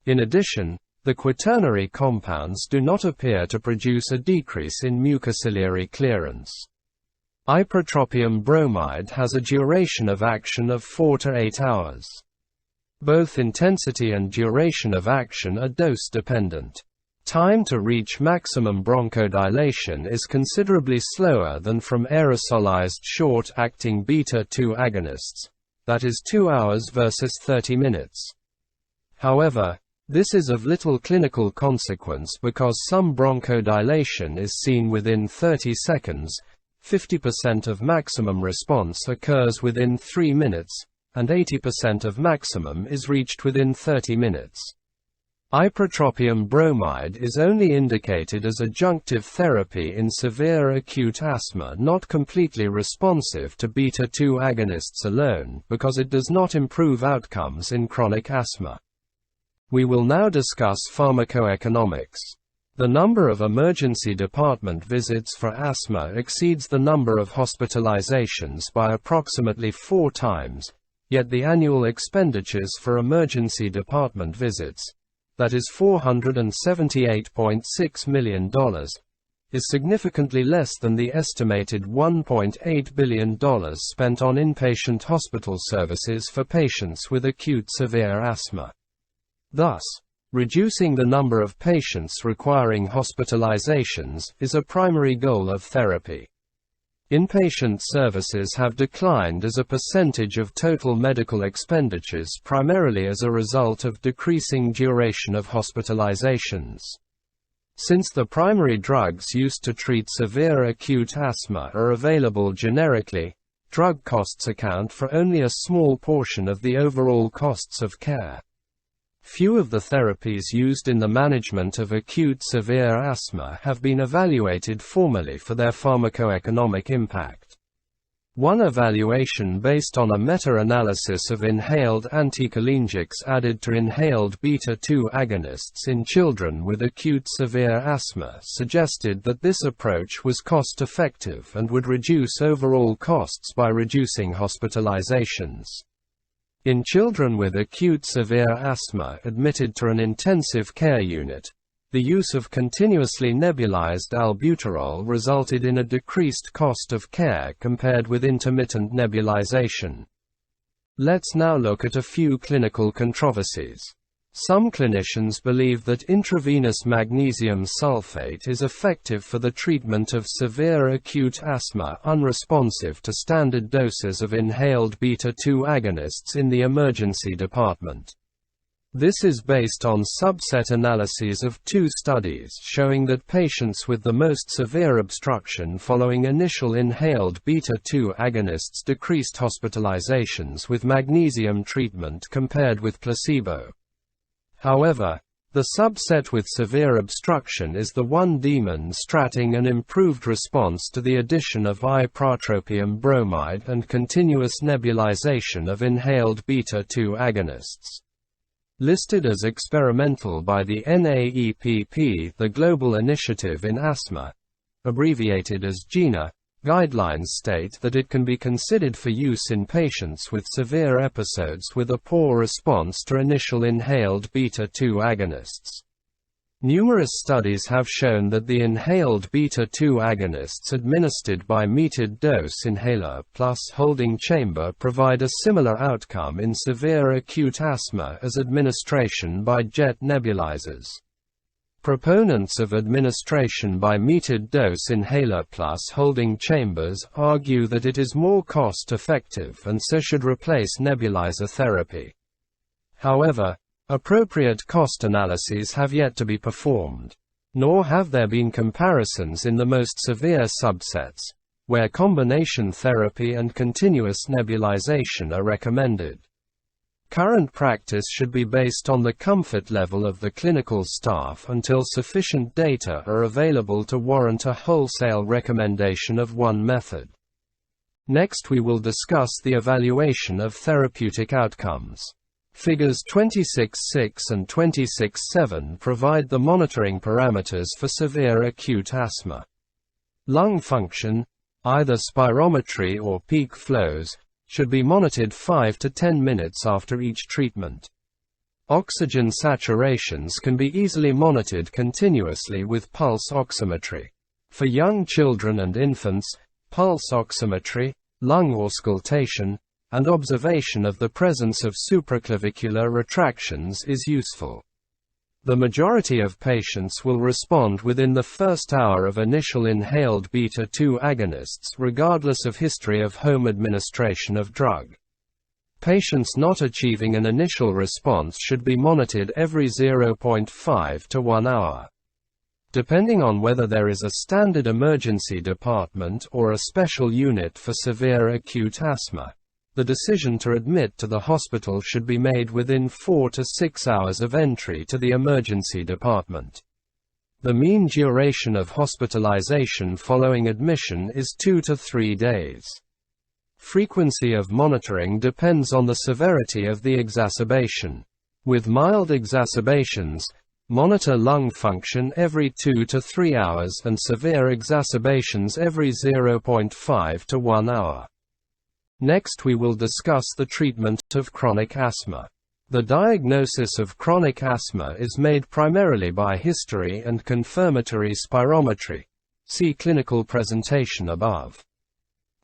In addition, the quaternary compounds do not appear to produce a decrease in mucociliary clearance. Ipratropium bromide has a duration of action of 4 to 8 hours. Both intensity and duration of action are dose-dependent. Time to reach maximum bronchodilation is considerably slower than from aerosolized short-acting beta-2 agonists, that is 2 hours versus 30 minutes. However, this is of little clinical consequence because some bronchodilation is seen within 30 seconds, 50% of maximum response occurs within 3 minutes, and 80% of maximum is reached within 30 minutes. Ipratropium bromide is only indicated as adjunctive therapy in severe acute asthma, not completely responsive to beta-2 agonists alone, because it does not improve outcomes in chronic asthma. We will now discuss pharmacoeconomics. The number of emergency department visits for asthma exceeds the number of hospitalizations by approximately 4 times, yet the annual expenditures for emergency department visits, that is $478.6 million, is significantly less than the estimated $1.8 billion spent on inpatient hospital services for patients with acute severe asthma. Thus, reducing the number of patients requiring hospitalizations is a primary goal of therapy. Inpatient services have declined as a percentage of total medical expenditures primarily as a result of decreasing duration of hospitalizations. Since the primary drugs used to treat severe acute asthma are available generically, drug costs account for only a small portion of the overall costs of care. Few of the therapies used in the management of acute severe asthma have been evaluated formally for their pharmacoeconomic impact. One evaluation based on a meta-analysis of inhaled anticholinergics added to inhaled beta-2 agonists in children with acute severe asthma suggested that this approach was cost-effective and would reduce overall costs by reducing hospitalizations. In children with acute severe asthma admitted to an intensive care unit, the use of continuously nebulized albuterol resulted in a decreased cost of care compared with intermittent nebulization. Let's now look at a few clinical controversies. Some clinicians believe that intravenous magnesium sulfate is effective for the treatment of severe acute asthma unresponsive to standard doses of inhaled beta-2 agonists in the emergency department. This is based on subset analyses of 2 studies showing that patients with the most severe obstruction following initial inhaled beta-2 agonists decreased hospitalizations with magnesium treatment compared with placebo. However, the subset with severe obstruction is the one demonstrating an improved response to the addition of ipratropium bromide and continuous nebulization of inhaled beta-2 agonists. Listed as experimental by the NAEPP, the Global Initiative in Asthma, abbreviated as GINA, guidelines state that it can be considered for use in patients with severe episodes with a poor response to initial inhaled beta-2 agonists. Numerous studies have shown that the inhaled beta-2 agonists administered by metered-dose inhaler plus holding chamber provide a similar outcome in severe acute asthma as administration by jet nebulizers. Proponents of administration by metered-dose inhaler plus holding chambers argue that it is more cost-effective and so should replace nebulizer therapy. However, appropriate cost analyses have yet to be performed. Nor have there been comparisons in the most severe subsets, where combination therapy and continuous nebulization are recommended. Current practice should be based on the comfort level of the clinical staff until sufficient data are available to warrant a wholesale recommendation of one method. Next we will discuss the evaluation of therapeutic outcomes. Figures 26.6 and 26.7 provide the monitoring parameters for severe acute asthma. Lung function, either spirometry or peak flows, should be monitored 5 to 10 minutes after each treatment. Oxygen saturations can be easily monitored continuously with pulse oximetry. For young children and infants, pulse oximetry, lung auscultation, and observation of the presence of supraclavicular retractions is useful. The majority of patients will respond within the first hour of initial inhaled beta-2 agonists regardless of history of home administration of drug. Patients not achieving an initial response should be monitored every 0.5 to 1 hour. Depending on whether there is a standard emergency department or a special unit for severe acute asthma, the decision to admit to the hospital should be made within 4 to 6 hours of entry to the emergency department. The mean duration of hospitalization following admission is 2 to 3 days. Frequency of monitoring depends on the severity of the exacerbation. With mild exacerbations, monitor lung function every 2 to 3 hours and severe exacerbations every 0.5 to 1 hour. Next we will discuss the treatment of chronic asthma. The diagnosis of chronic asthma is made primarily by history and confirmatory spirometry. See clinical presentation above.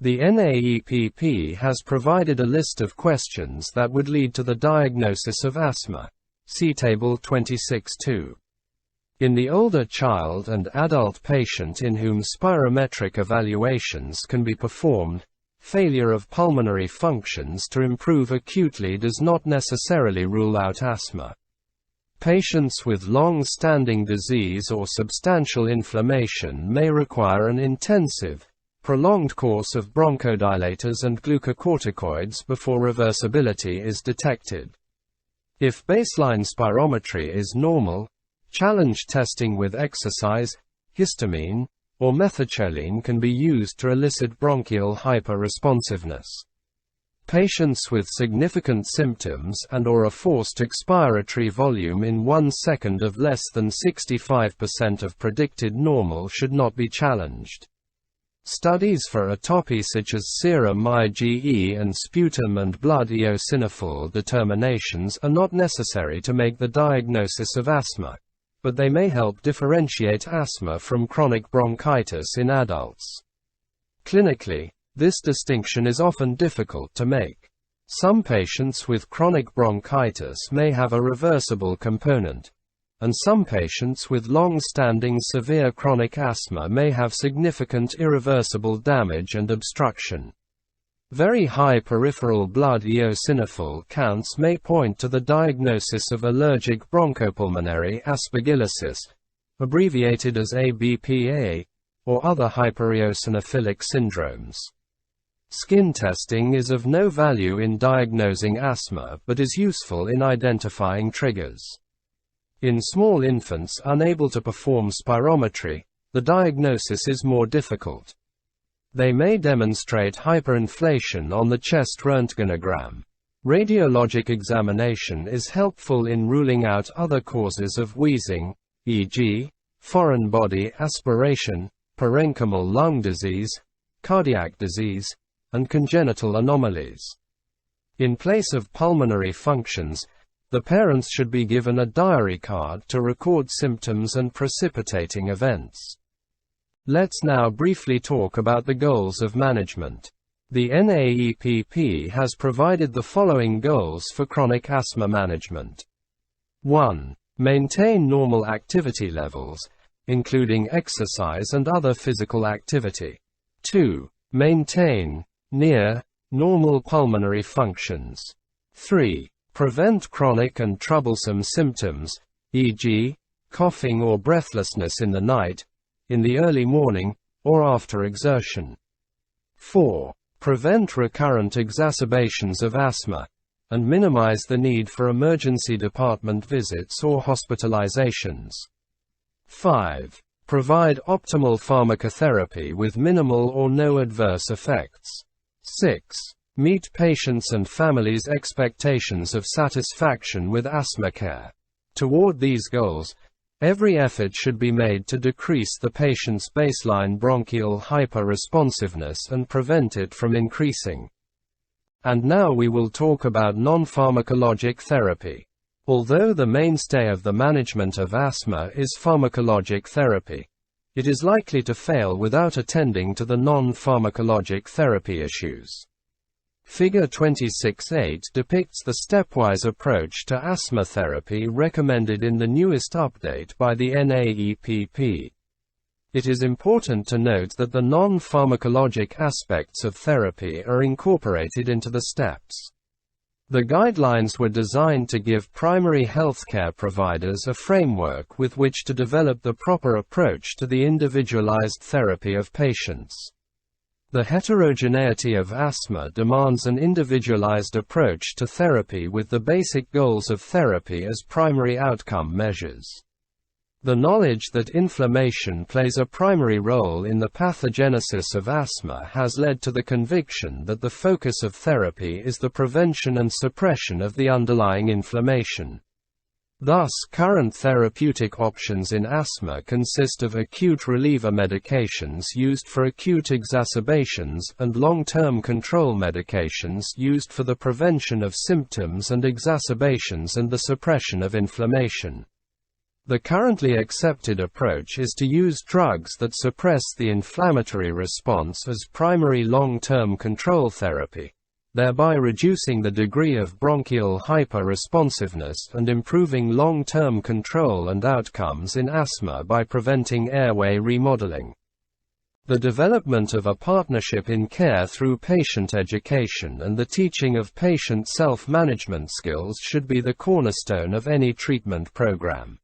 The NAEPP has provided a list of questions that would lead to the diagnosis of asthma. See Table 26.2. In the older child and adult patient in whom spirometric evaluations can be performed, failure of pulmonary functions to improve acutely does not necessarily rule out asthma. Patients with long-standing disease or substantial inflammation may require an intensive, prolonged course of bronchodilators and glucocorticoids before reversibility is detected. If baseline spirometry is normal, challenge testing with exercise, histamine, or methicillin can be used to elicit bronchial hyperresponsiveness. Patients with significant symptoms and/or a forced expiratory volume in 1 second of less than 65% of predicted normal should not be challenged. Studies for atopy such as serum IgE and sputum and blood eosinophil determinations are not necessary to make the diagnosis of asthma, but they may help differentiate asthma from chronic bronchitis in adults. Clinically, this distinction is often difficult to make. Some patients with chronic bronchitis may have a reversible component, and some patients with long-standing severe chronic asthma may have significant irreversible damage and obstruction. Very high peripheral blood eosinophil counts may point to the diagnosis of allergic bronchopulmonary aspergillosis, abbreviated as ABPA, or other hypereosinophilic syndromes. Skin testing is of no value in diagnosing asthma but is useful in identifying triggers. In small infants unable to perform spirometry, the diagnosis is more difficult. They may demonstrate hyperinflation on the chest röntgenogram. Radiologic examination is helpful in ruling out other causes of wheezing, e.g., foreign body aspiration, parenchymal lung disease, cardiac disease, and congenital anomalies. In place of pulmonary functions, the parents should be given a diary card to record symptoms and precipitating events. Let's now briefly talk about the goals of management. The NAEPP has provided the following goals for chronic asthma management. 1. Maintain normal activity levels, including exercise and other physical activity. 2. Maintain near normal pulmonary functions. 3. Prevent chronic and troublesome symptoms, e.g., coughing or breathlessness in the night, in the early morning, or after exertion. 4. Prevent recurrent exacerbations of asthma, and minimize the need for emergency department visits or hospitalizations. 5. Provide optimal pharmacotherapy with minimal or no adverse effects. 6. Meet patients' and families' expectations of satisfaction with asthma care. Toward these goals, every effort should be made to decrease the patient's baseline bronchial hyperresponsiveness and prevent it from increasing. And now we will talk about non-pharmacologic therapy. Although the mainstay of the management of asthma is pharmacologic therapy, it is likely to fail without attending to the non-pharmacologic therapy issues. Figure 26.8 depicts the stepwise approach to asthma therapy recommended in the newest update by the NAEPP. It is important to note that the non-pharmacologic aspects of therapy are incorporated into the steps. The guidelines were designed to give primary healthcare providers a framework with which to develop the proper approach to the individualized therapy of patients. The heterogeneity of asthma demands an individualized approach to therapy with the basic goals of therapy as primary outcome measures. The knowledge that inflammation plays a primary role in the pathogenesis of asthma has led to the conviction that the focus of therapy is the prevention and suppression of the underlying inflammation. Thus, current therapeutic options in asthma consist of acute reliever medications used for acute exacerbations and long-term control medications used for the prevention of symptoms and exacerbations and the suppression of inflammation. The currently accepted approach is to use drugs that suppress the inflammatory response as primary long-term control therapy, thereby reducing the degree of bronchial hyperresponsiveness and improving long-term control and outcomes in asthma by preventing airway remodeling. The development of a partnership in care through patient education and the teaching of patient self-management skills should be the cornerstone of any treatment program.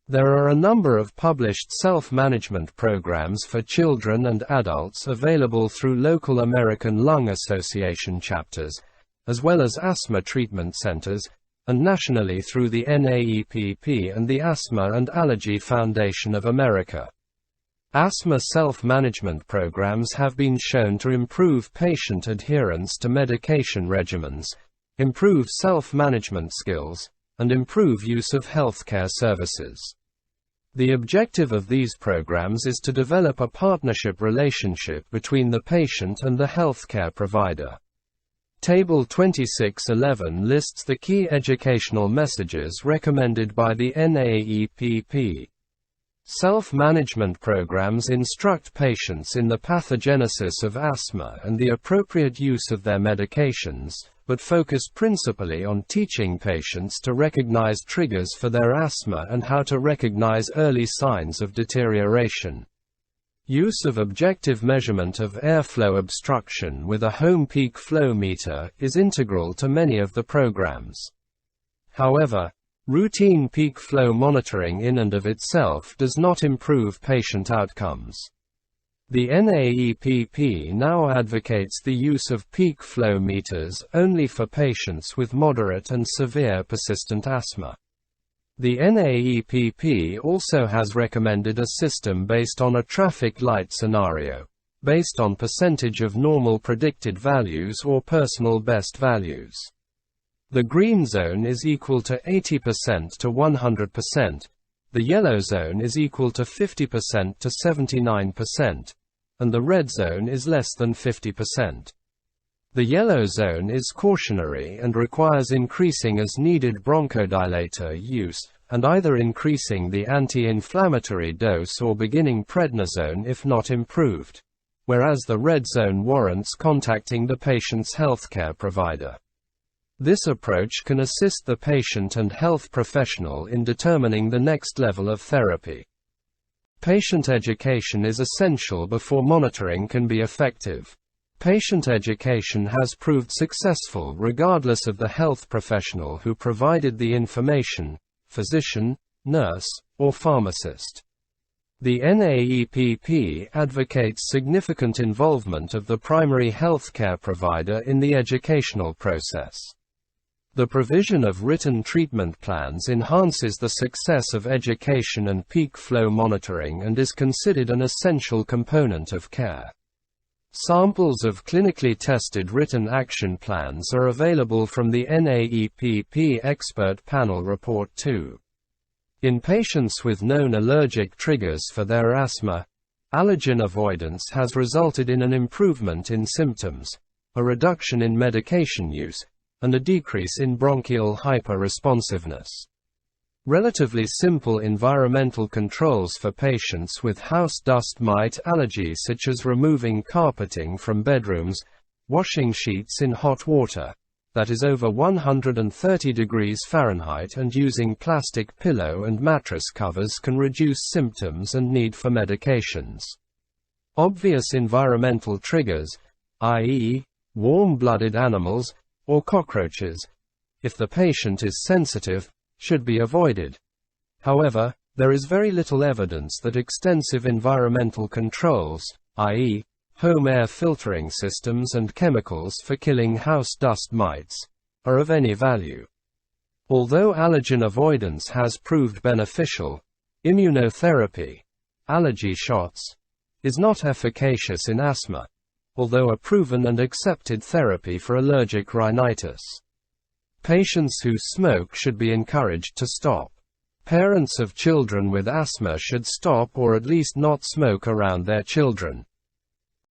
There are a number of published self-management programs for children and adults available through local American Lung Association chapters, as well as asthma treatment centers, and nationally through the NAEPP and the Asthma and Allergy Foundation of America. Asthma self-management programs have been shown to improve patient adherence to medication regimens, improve self-management skills, and improve use of healthcare services. The objective of these programs is to develop a partnership relationship between the patient and the healthcare provider. Table 2611 lists the key educational messages recommended by the NAEPP. Self-management programs instruct patients in the pathogenesis of asthma and the appropriate use of their medications, but focus principally on teaching patients to recognize triggers for their asthma and how to recognize early signs of deterioration. Use of objective measurement of airflow obstruction with a home peak flow meter is integral to many of the programs. However, routine peak flow monitoring in and of itself does not improve patient outcomes. The NAEPP now advocates the use of peak flow meters only for patients with moderate and severe persistent asthma. The NAEPP also has recommended a system based on a traffic light scenario, based on percentage of normal predicted values or personal best values. The green zone is equal to 80% to 100%, the yellow zone is equal to 50% to 79%, and the red zone is less than 50%. The yellow zone is cautionary and requires increasing as needed bronchodilator use, and either increasing the anti-inflammatory dose or beginning prednisone if not improved, whereas the red zone warrants contacting the patient's healthcare provider. This approach can assist the patient and health professional in determining the next level of therapy. Patient education is essential before monitoring can be effective. Patient education has proved successful regardless of the health professional who provided the information, physician, nurse, or pharmacist. The NAEPP advocates significant involvement of the primary healthcare provider in the educational process. The provision of written treatment plans enhances the success of education and peak flow monitoring and is considered an essential component of care. Samples of clinically tested written action plans are available from the NAEPP Expert Panel Report 2. In patients with known allergic triggers for their asthma, allergen avoidance has resulted in an improvement in symptoms, a reduction in medication use, and a decrease in bronchial hyperresponsiveness. Relatively simple environmental controls for patients with house dust mite allergy, such as removing carpeting from bedrooms, washing sheets in hot water that is over 130 degrees Fahrenheit, and using plastic pillow and mattress covers can reduce symptoms and need for medications. Obvious environmental triggers, i.e., warm-blooded animals or cockroaches, if the patient is sensitive, should be avoided. However, there is very little evidence that extensive environmental controls, i.e., home air filtering systems and chemicals for killing house dust mites, are of any value. Although allergen avoidance has proved beneficial, immunotherapy, allergy shots, is not efficacious in asthma, although a proven and accepted therapy for allergic rhinitis. Patients who smoke should be encouraged to stop. Parents of children with asthma should stop or at least not smoke around their children.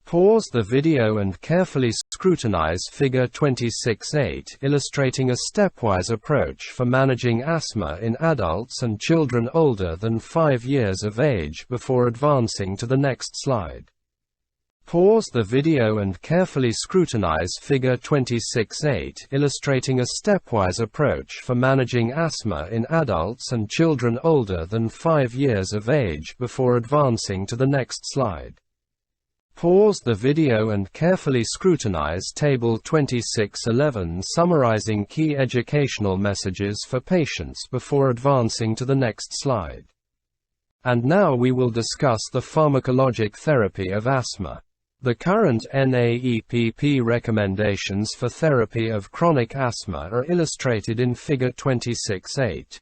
Pause the video and carefully scrutinize Figure 26.8, illustrating a stepwise approach for managing asthma in adults and children older than 5 years of age before advancing to the next slide. Pause the video and carefully scrutinize Figure 26.8, illustrating a stepwise approach for managing asthma in adults and children older than 5 years of age before advancing to the next slide. Pause the video and carefully scrutinize Table 2611, summarizing key educational messages for patients before advancing to the next slide. And now we will discuss the pharmacologic therapy of asthma. The current NAEPP recommendations for therapy of chronic asthma are illustrated in Figure 26.8.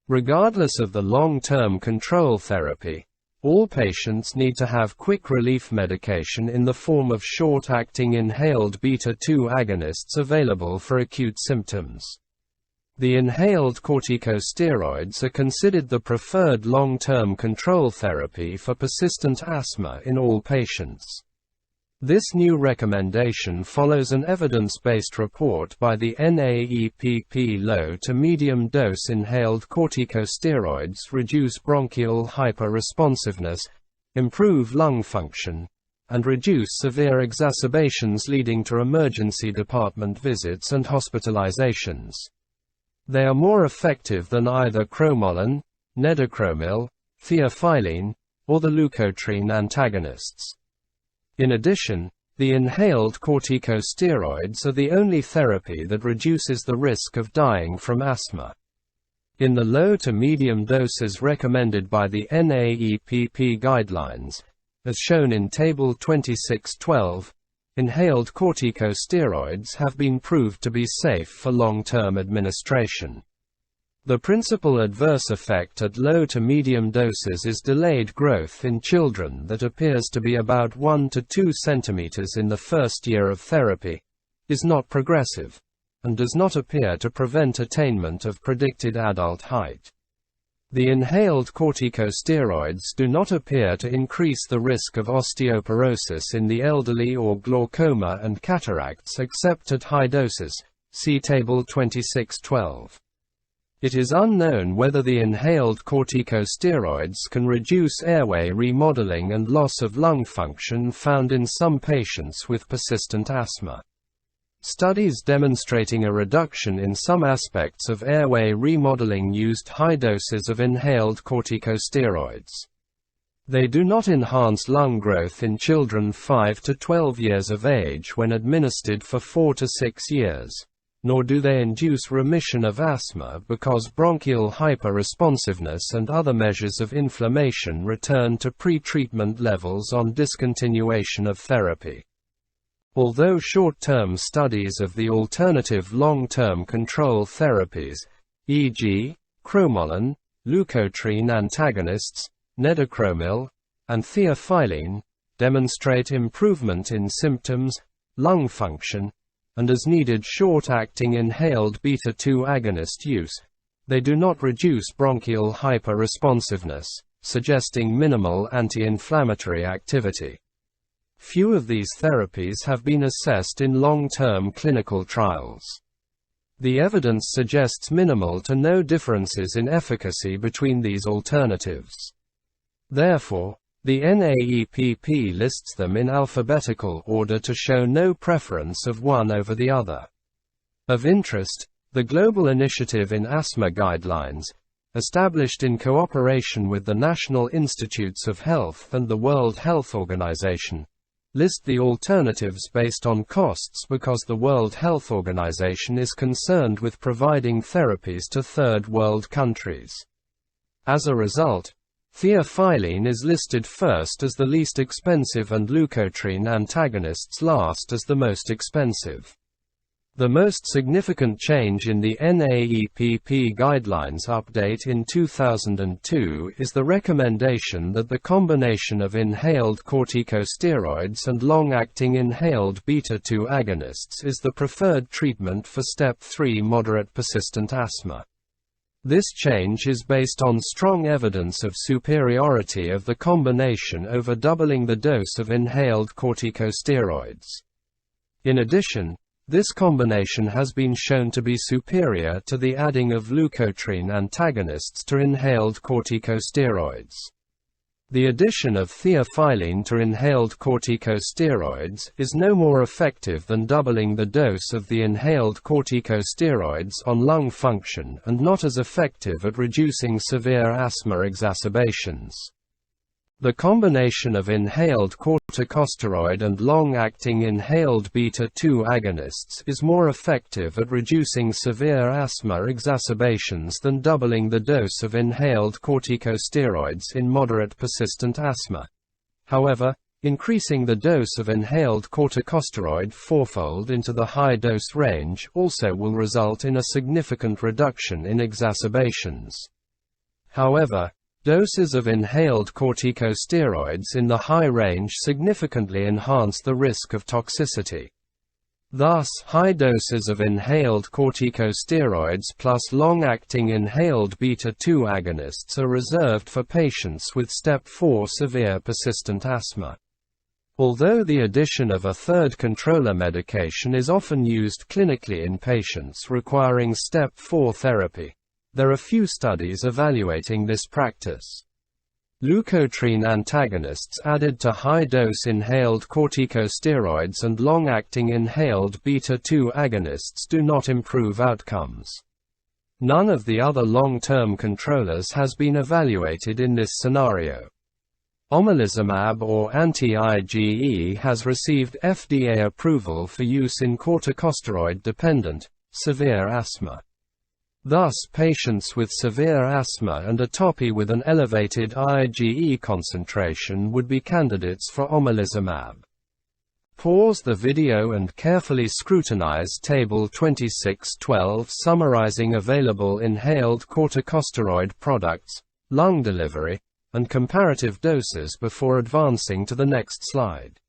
Regardless of the long-term control therapy, all patients need to have quick relief medication in the form of short-acting inhaled beta-2 agonists available for acute symptoms. The inhaled corticosteroids are considered the preferred long-term control therapy for persistent asthma in all patients. This new recommendation follows an evidence-based report by the NAEPP. Low to medium dose inhaled corticosteroids reduce bronchial hyperresponsiveness, improve lung function, and reduce severe exacerbations leading to emergency department visits and hospitalizations. They are more effective than either cromolyn, nedocromil, theophylline, or the leukotriene antagonists. In addition, the inhaled corticosteroids are the only therapy that reduces the risk of dying from asthma. In the low to medium doses recommended by the NAEPP guidelines, as shown in Table 26.12, inhaled corticosteroids have been proved to be safe for long-term administration. The principal adverse effect at low to medium doses is delayed growth in children that appears to be about 1 to 2 centimeters in the first year of therapy, is not progressive, and does not appear to prevent attainment of predicted adult height. The inhaled corticosteroids do not appear to increase the risk of osteoporosis in the elderly or glaucoma and cataracts except at high doses. See Table 26.12. It is unknown whether the inhaled corticosteroids can reduce airway remodeling and loss of lung function found in some patients with persistent asthma. Studies demonstrating a reduction in some aspects of airway remodeling used high doses of inhaled corticosteroids. They do not enhance lung growth in children 5 to 12 years of age when administered for 4 to 6 years. Nor do they induce remission of asthma because bronchial hyperresponsiveness and other measures of inflammation return to pre-treatment levels on discontinuation of therapy. Although short-term studies of the alternative long-term control therapies, e.g., cromolyn, leukotriene antagonists, nedocromil, and theophylline, demonstrate improvement in symptoms, lung function, and as needed short-acting inhaled beta-2 agonist use, they do not reduce bronchial hyperresponsiveness, suggesting minimal anti-inflammatory activity. Few of these therapies have been assessed in long-term clinical trials. The evidence suggests minimal to no differences in efficacy between these alternatives. Therefore, the NAEPP lists them in alphabetical order to show no preference of one over the other. Of interest, the Global Initiative in Asthma Guidelines, established in cooperation with the National Institutes of Health and the World Health Organization, list the alternatives based on costs because the World Health Organization is concerned with providing therapies to third world countries. As a result, theophylline is listed first as the least expensive and leukotriene antagonists last as the most expensive. The most significant change in the NAEPP guidelines update in 2002 is the recommendation that the combination of inhaled corticosteroids and long-acting inhaled beta-2 agonists is the preferred treatment for step 3 moderate persistent asthma. This change is based on strong evidence of superiority of the combination over doubling the dose of inhaled corticosteroids. In addition, this combination has been shown to be superior to the adding of leukotriene antagonists to inhaled corticosteroids. The addition of theophylline to inhaled corticosteroids is no more effective than doubling the dose of the inhaled corticosteroids on lung function and not as effective at reducing severe asthma exacerbations. The combination of inhaled corticosteroid and long-acting inhaled beta-2 agonists is more effective at reducing severe asthma exacerbations than doubling the dose of inhaled corticosteroids in moderate persistent asthma. However, increasing the dose of inhaled corticosteroid fourfold into the high-dose range also will result in a significant reduction in exacerbations. However, doses of inhaled corticosteroids in the high range significantly enhance the risk of toxicity. Thus, high doses of inhaled corticosteroids plus long-acting inhaled beta-2 agonists are reserved for patients with step 4 severe persistent asthma. Although the addition of a third controller medication is often used clinically in patients requiring step 4 therapy, there are few studies evaluating this practice. Leukotriene antagonists added to high-dose inhaled corticosteroids and long-acting inhaled beta-2 agonists do not improve outcomes. None of the other long-term controllers has been evaluated in this scenario. Omalizumab or anti-IgE has received FDA approval for use in corticosteroid-dependent, severe asthma. Thus, patients with severe asthma and atopy with an elevated IgE concentration would be candidates for omalizumab. Pause the video and carefully scrutinize Table 2612 summarizing available inhaled corticosteroid products, lung delivery, and comparative doses before advancing to the next slide.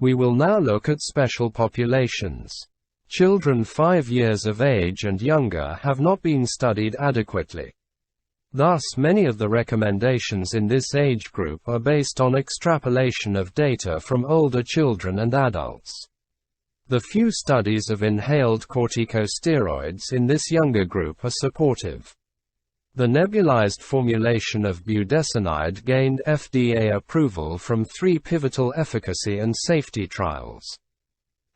We will now look at special populations. Children 5 years of age and younger have not been studied adequately. Thus, many of the recommendations in this age group are based on extrapolation of data from older children and adults. The few studies of inhaled corticosteroids in this younger group are supportive. The nebulized formulation of budesonide gained FDA approval from 3 pivotal efficacy and safety trials.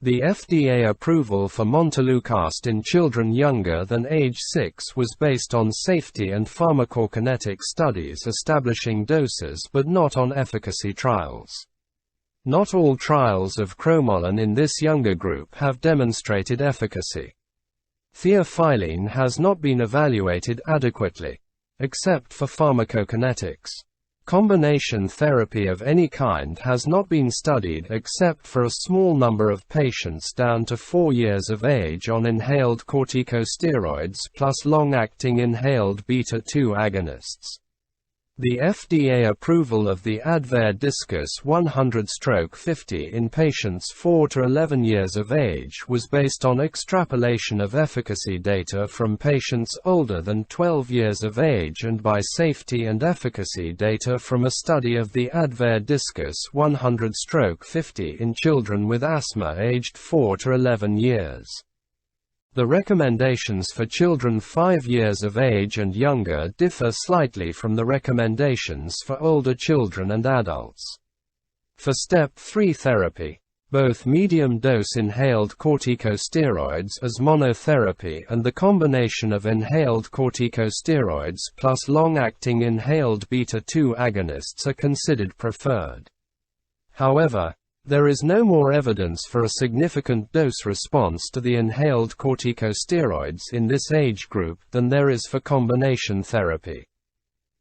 The FDA approval for montelukast in children younger than age 6 was based on safety and pharmacokinetic studies establishing doses but not on efficacy trials. Not all trials of cromolyn in this younger group have demonstrated efficacy. Theophylline has not been evaluated adequately, except for pharmacokinetics. Combination therapy of any kind has not been studied except for a small number of patients down to 4 years of age on inhaled corticosteroids plus long-acting inhaled beta-2 agonists. The FDA approval of the Advair Discus 100/50 in patients 4 to 11 years of age was based on extrapolation of efficacy data from patients older than 12 years of age and by safety and efficacy data from a study of the Advair Discus 100/50 in children with asthma aged 4 to 11 years. The recommendations for children 5 years of age and younger differ slightly from the recommendations for older children and adults. For Step 3 therapy, both medium-dose inhaled corticosteroids as monotherapy and the combination of inhaled corticosteroids plus long-acting inhaled beta-2 agonists are considered preferred. However, there is no more evidence for a significant dose response to the inhaled corticosteroids in this age group than there is for combination therapy.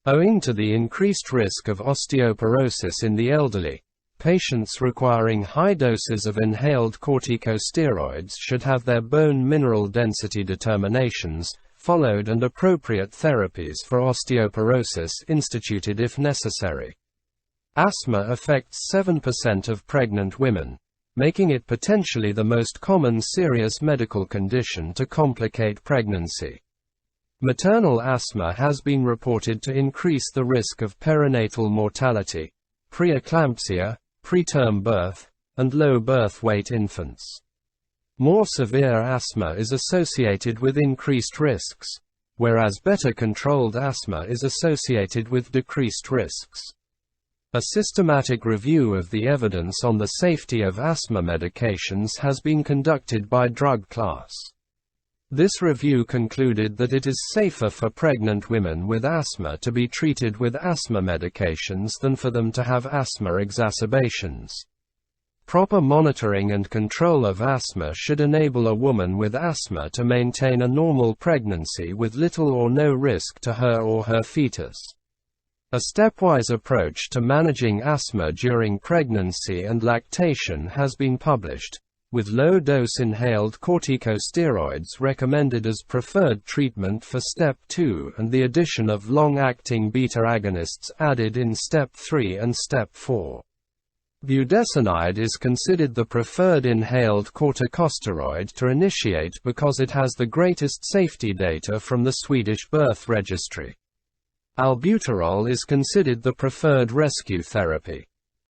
Owing to the increased risk of osteoporosis in the elderly, patients requiring high doses of inhaled corticosteroids should have their bone mineral density determinations followed and appropriate therapies for osteoporosis instituted if necessary. Asthma affects 7% of pregnant women, making it potentially the most common serious medical condition to complicate pregnancy. Maternal asthma has been reported to increase the risk of perinatal mortality, preeclampsia, preterm birth, and low birth weight infants. More severe asthma is associated with increased risks, whereas better controlled asthma is associated with decreased risks. A systematic review of the evidence on the safety of asthma medications has been conducted by drug class. This review concluded that it is safer for pregnant women with asthma to be treated with asthma medications than for them to have asthma exacerbations. Proper monitoring and control of asthma should enable a woman with asthma to maintain a normal pregnancy with little or no risk to her or her fetus. A stepwise approach to managing asthma during pregnancy and lactation has been published, with low-dose inhaled corticosteroids recommended as preferred treatment for Step 2 and the addition of long-acting beta agonists added in Step 3 and Step 4. Budesonide is considered the preferred inhaled corticosteroid to initiate because it has the greatest safety data from the Swedish birth registry. Albuterol is considered the preferred rescue therapy.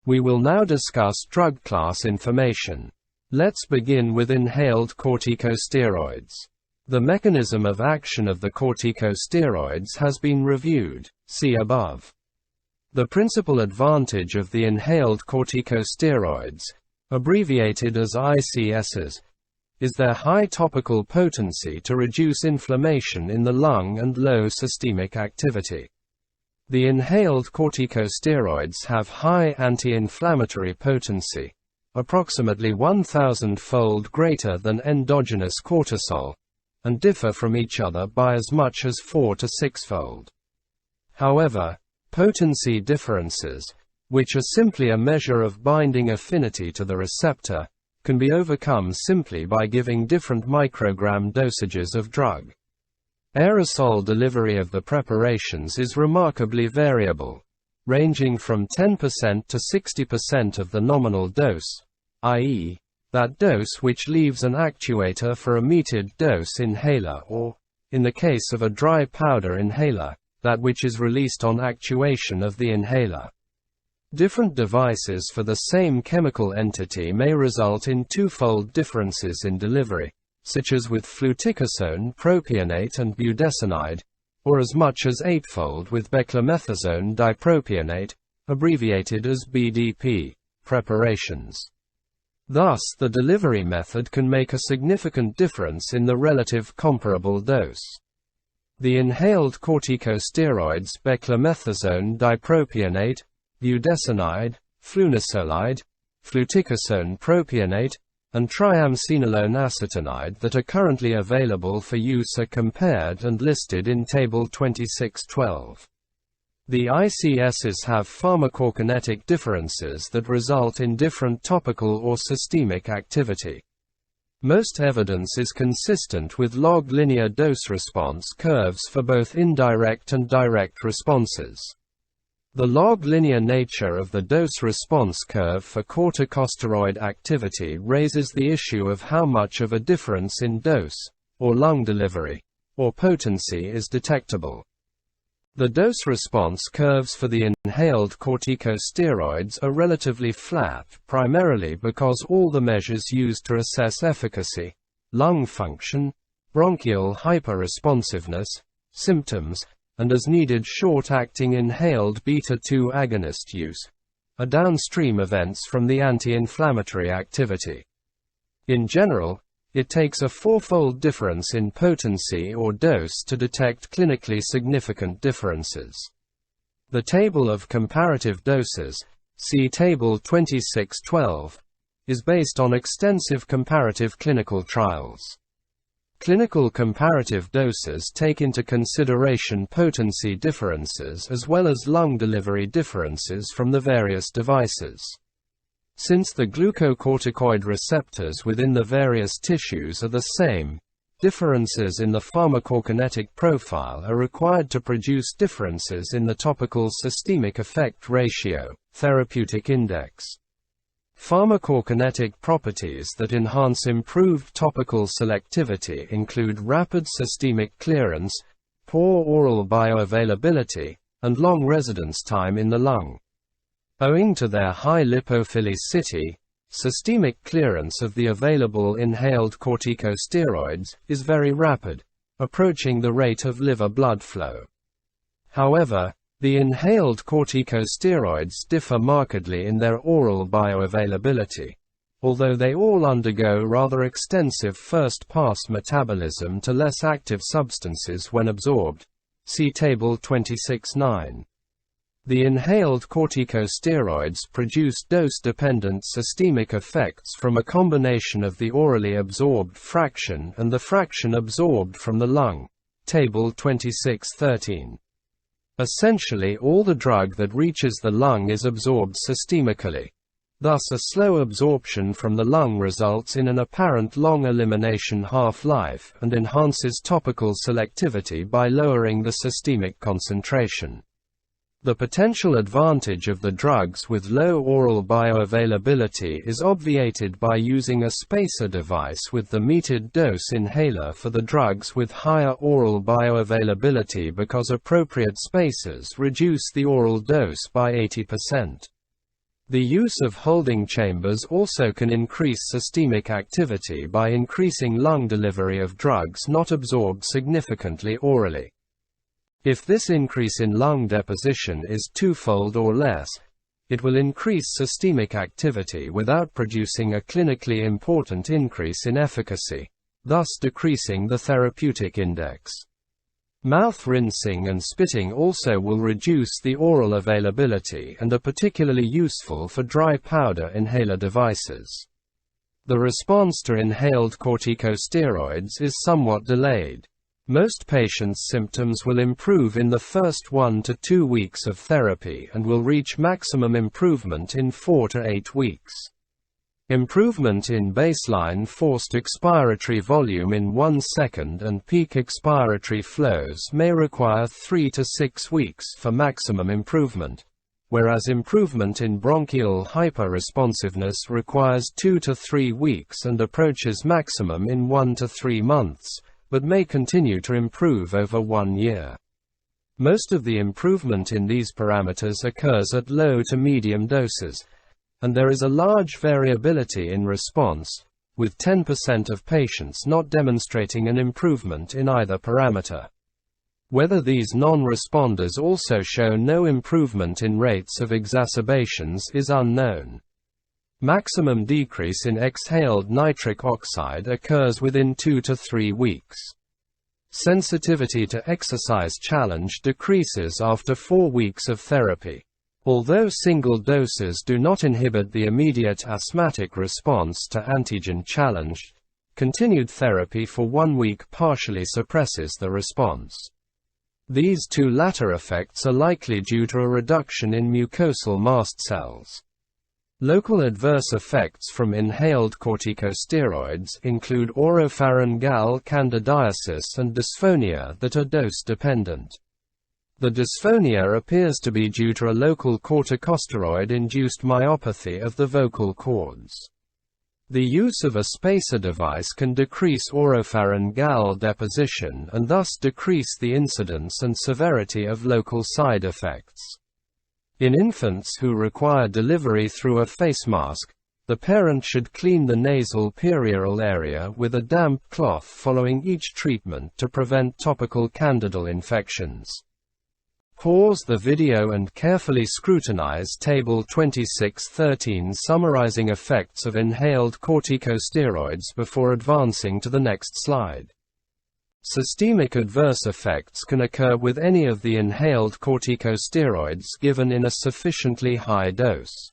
We will now discuss drug class information. Let's begin with inhaled corticosteroids. The mechanism of action of the corticosteroids has been reviewed, see above. The principal advantage of the inhaled corticosteroids, abbreviated as ICSs, is their high topical potency to reduce inflammation in the lung and low systemic activity. The inhaled corticosteroids have high anti-inflammatory potency, approximately 1,000-fold greater than endogenous cortisol, and differ from each other by as much as 4 to 6-fold. However, potency differences, which are simply a measure of binding affinity to the receptor, can be overcome simply by giving different microgram dosages of drug. Aerosol delivery of the preparations is remarkably variable, ranging from 10% to 60% of the nominal dose, i.e., that dose which leaves an actuator for a metered dose inhaler or, in the case of a dry powder inhaler, that which is released on actuation of the inhaler. Different devices for the same chemical entity may result in twofold differences in delivery, such as with fluticasone propionate and budesonide, or as much as 8-fold with beclomethasone dipropionate, abbreviated as BDP, preparations. Thus, the delivery method can make a significant difference in the relative comparable dose. The inhaled corticosteroids beclomethasone dipropionate, budesonide, flunisolide, fluticasone propionate, and triamcinolone acetonide that are currently available for use are compared and listed in Table 2612. The ICSs have pharmacokinetic differences that result in different topical or systemic activity. Most evidence is consistent with log linear dose response curves for both indirect and direct responses. The log linear nature of the dose response curve for corticosteroid activity raises the issue of how much of a difference in dose, or lung delivery, or potency is detectable. The dose-response curves for the inhaled corticosteroids are relatively flat, primarily because all the measures used to assess efficacy, lung function, bronchial hyperresponsiveness, symptoms, and as needed short-acting inhaled beta-2 agonist use, are downstream events from the anti-inflammatory activity. In general, it takes a fourfold difference in potency or dose to detect clinically significant differences. The table of comparative doses, see Table 2612, is based on extensive comparative clinical trials. Clinical comparative doses take into consideration potency differences as well as lung delivery differences from the various devices. Since the glucocorticoid receptors within the various tissues are the same, differences in the pharmacokinetic profile are required to produce differences in the topical systemic effect ratio, therapeutic index. Pharmacokinetic properties that enhance improved topical selectivity include rapid systemic clearance, poor oral bioavailability, and long residence time in the lung. Owing to their high lipophilicity, systemic clearance of the available inhaled corticosteroids is very rapid, approaching the rate of liver blood flow. However, the inhaled corticosteroids differ markedly in their oral bioavailability, although they all undergo rather extensive first-pass metabolism to less active substances when absorbed. See Table 26.9. The inhaled corticosteroids produce dose-dependent systemic effects from a combination of the orally absorbed fraction and the fraction absorbed from the lung. Table 26.13. Essentially all the drug that reaches the lung is absorbed systemically. Thus a slow absorption from the lung results in an apparent long elimination half-life and enhances topical selectivity by lowering the systemic concentration. The potential advantage of the drugs with low oral bioavailability is obviated by using a spacer device with the metered dose inhaler for the drugs with higher oral bioavailability because appropriate spacers reduce the oral dose by 80%. The use of holding chambers also can increase systemic activity by increasing lung delivery of drugs not absorbed significantly orally. If this increase in lung deposition is twofold or less, it will increase systemic activity without producing a clinically important increase in efficacy, thus decreasing the therapeutic index. Mouth rinsing and spitting also will reduce the oral availability and are particularly useful for dry powder inhaler devices. The response to inhaled corticosteroids is somewhat delayed. Most patients' symptoms will improve in the first 1 to 2 weeks of therapy and will reach maximum improvement in 4 to 8 weeks. Improvement in baseline forced expiratory volume in 1 second and peak expiratory flows may require 3 to 6 weeks for maximum improvement, whereas improvement in bronchial hyperresponsiveness requires 2 to 3 weeks and approaches maximum in 1 to 3 months, but may continue to improve over 1 year. Most of the improvement in these parameters occurs at low to medium doses, and there is a large variability in response, with 10% of patients not demonstrating an improvement in either parameter. Whether these non-responders also show no improvement in rates of exacerbations is unknown. Maximum decrease in exhaled nitric oxide occurs within 2 to 3 weeks. Sensitivity to exercise challenge decreases after 4 weeks of therapy. Although single doses do not inhibit the immediate asthmatic response to antigen challenge, continued therapy for 1 week partially suppresses the response. These two latter effects are likely due to a reduction in mucosal mast cells. Local adverse effects from inhaled corticosteroids include oropharyngeal candidiasis and dysphonia that are dose-dependent. The dysphonia appears to be due to a local corticosteroid-induced myopathy of the vocal cords. The use of a spacer device can decrease oropharyngeal deposition and thus decrease the incidence and severity of local side effects. In infants who require delivery through a face mask, The parent should clean the nasal perioral area with a damp cloth following each treatment to prevent topical candidal infections. Pause the video and carefully scrutinize Table 2613 summarizing effects of inhaled corticosteroids before advancing to the next slide. Systemic adverse effects can occur with any of the inhaled corticosteroids given in a sufficiently high dose.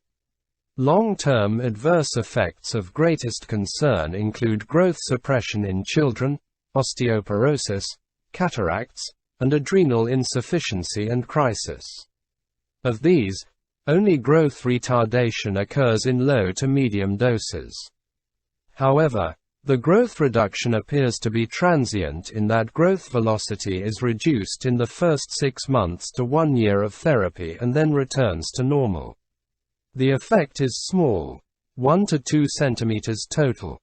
Long-term adverse effects of greatest concern include growth suppression in children, osteoporosis, cataracts, and adrenal insufficiency and crisis. Of these, only growth retardation occurs in low to medium doses. However, the growth reduction appears to be transient in that growth velocity is reduced in the first 6 months to 1 year of therapy and then returns to normal. The effect is small, 1 to 2 centimeters total,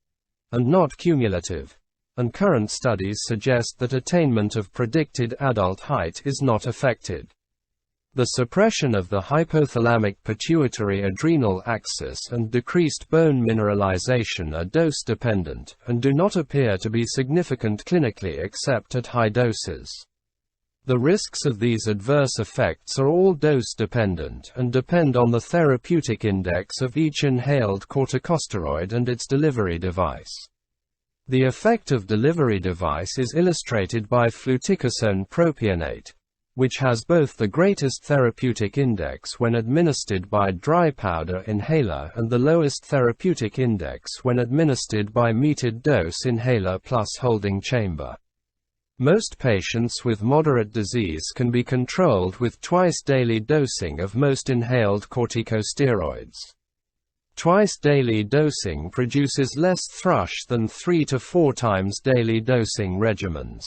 and not cumulative, and current studies suggest that attainment of predicted adult height is not affected. The suppression of the hypothalamic pituitary adrenal axis and decreased bone mineralization are dose-dependent, and do not appear to be significant clinically except at high doses. The risks of these adverse effects are all dose-dependent and depend on the therapeutic index of each inhaled corticosteroid and its delivery device. The effect of delivery device is illustrated by fluticasone propionate, which has both the greatest therapeutic index when administered by dry powder inhaler and the lowest therapeutic index when administered by metered dose inhaler plus holding chamber. Most patients with moderate disease can be controlled with twice-daily dosing of most inhaled corticosteroids. Twice-daily dosing produces less thrush than 3 to 4 times daily dosing regimens.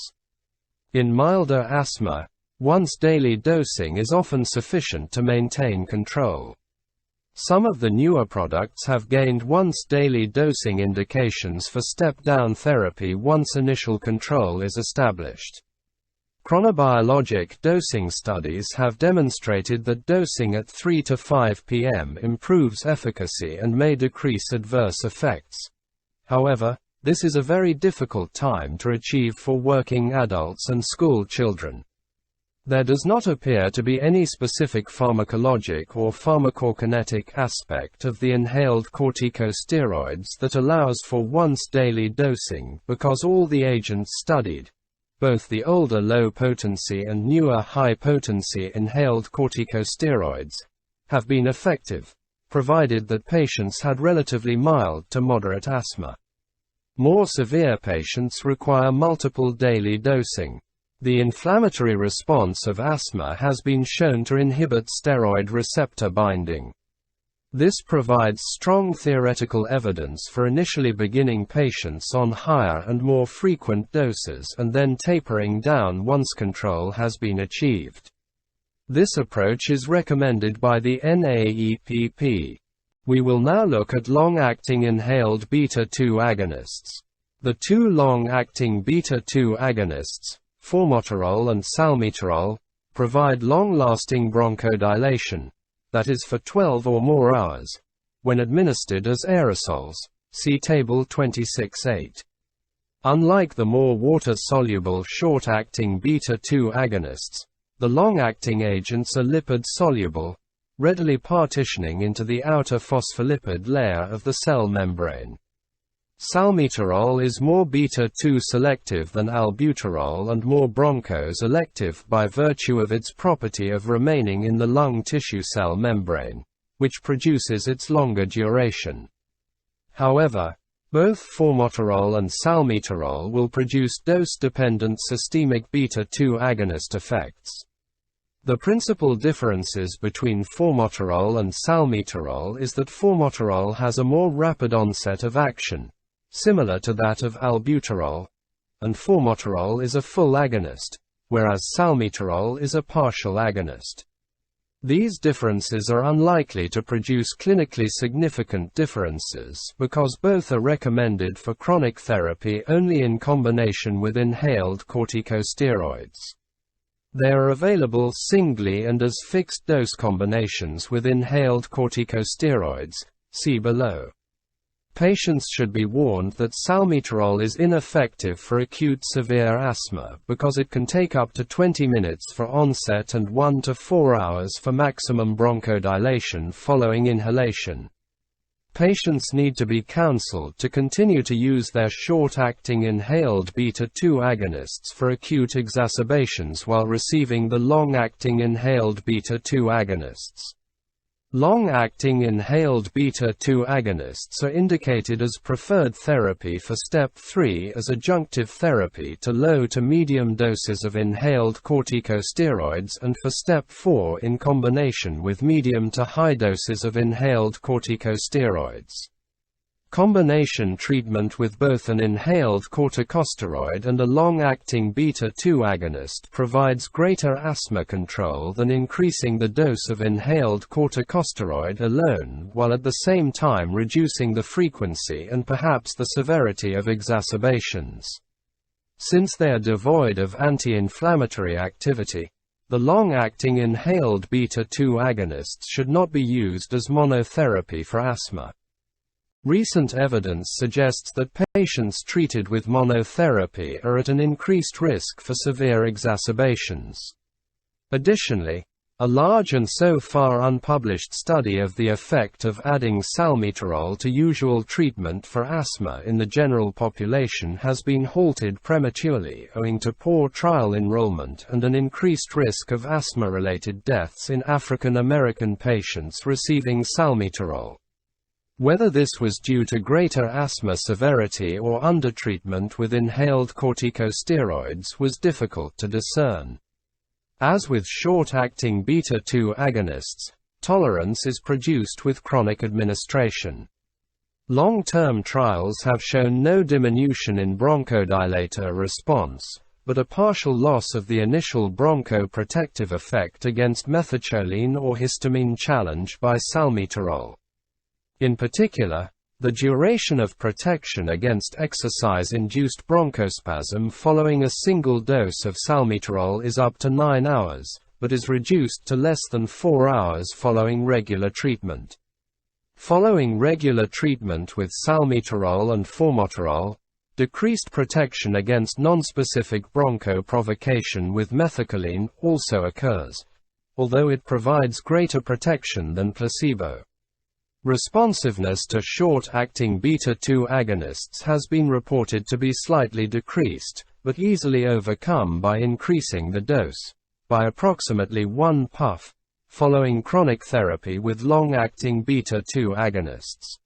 In milder asthma, once-daily dosing is often sufficient to maintain control. Some of the newer products have gained once-daily dosing indications for step-down therapy once initial control is established. Chronobiologic dosing studies have demonstrated that dosing at 3 to 5 p.m. improves efficacy and may decrease adverse effects. However, this is a very difficult time to achieve for working adults and school children. There does not appear to be any specific pharmacologic or pharmacokinetic aspect of the inhaled corticosteroids that allows for once-daily dosing because all the agents studied, both the older low-potency and newer high-potency inhaled corticosteroids, have been effective, provided that patients had relatively mild to moderate asthma. More severe patients require multiple daily dosing. The inflammatory response of asthma has been shown to inhibit steroid receptor binding. This provides strong theoretical evidence for initially beginning patients on higher and more frequent doses and then tapering down once control has been achieved. This approach is recommended by the NAEPP. We will now look at long-acting inhaled beta-2 agonists. The two long-acting beta-2 agonists, formoterol and salmeterol, provide long-lasting bronchodilation, that is for 12 or more hours, when administered as aerosols. See Table 26.8. Unlike the more water-soluble short-acting beta-2 agonists, the long-acting agents are lipid-soluble, readily partitioning into the outer phospholipid layer of the cell membrane. Salmeterol is more beta-2 selective than albuterol and more bronchoselective by virtue of its property of remaining in the lung tissue cell membrane, which produces its longer duration. However, both formoterol and salmeterol will produce dose-dependent systemic beta-2 agonist effects. The principal differences between formoterol and salmeterol is that formoterol has a more rapid onset of action, similar to that of albuterol, and formoterol is a full agonist, whereas salmeterol is a partial agonist. These differences are unlikely to produce clinically significant differences because both are recommended for chronic therapy only in combination with inhaled corticosteroids. They are available singly and as fixed-dose combinations with inhaled corticosteroids, see below. Patients should be warned that salmeterol is ineffective for acute severe asthma because it can take up to 20 minutes for onset and 1 to 4 hours for maximum bronchodilation following inhalation. Patients need to be counseled to continue to use their short-acting inhaled beta-2 agonists for acute exacerbations while receiving the long-acting inhaled beta-2 agonists. Long-acting inhaled beta-2 agonists are indicated as preferred therapy for Step 3 as adjunctive therapy to low to medium doses of inhaled corticosteroids and for Step 4 in combination with medium to high doses of inhaled corticosteroids. Combination treatment with both an inhaled corticosteroid and a long-acting beta-2 agonist provides greater asthma control than increasing the dose of inhaled corticosteroid alone, while at the same time reducing the frequency and perhaps the severity of exacerbations. Since they are devoid of anti-inflammatory activity, the long-acting inhaled beta-2 agonists should not be used as monotherapy for asthma. Recent evidence suggests that patients treated with monotherapy are at an increased risk for severe exacerbations. Additionally, a large and so far unpublished study of the effect of adding salmeterol to usual treatment for asthma in the general population has been halted prematurely owing to poor trial enrollment and an increased risk of asthma-related deaths in African American patients receiving salmeterol. Whether this was due to greater asthma severity or undertreatment with inhaled corticosteroids was difficult to discern. As with short-acting beta-2 agonists, tolerance is produced with chronic administration. Long-term trials have shown no diminution in bronchodilator response, but a partial loss of the initial bronchoprotective effect against methacholine or histamine challenge by salmeterol. In particular, the duration of protection against exercise-induced bronchospasm following a single dose of salmeterol is up to 9 hours, but is reduced to less than 4 hours following regular treatment. Following regular treatment with salmeterol and formoterol, decreased protection against nonspecific bronchoprovocation with methacholine also occurs, although it provides greater protection than placebo. Responsiveness to short-acting beta-2 agonists has been reported to be slightly decreased, but easily overcome by increasing the dose, by approximately 1 puff, following chronic therapy with long-acting beta-2 agonists.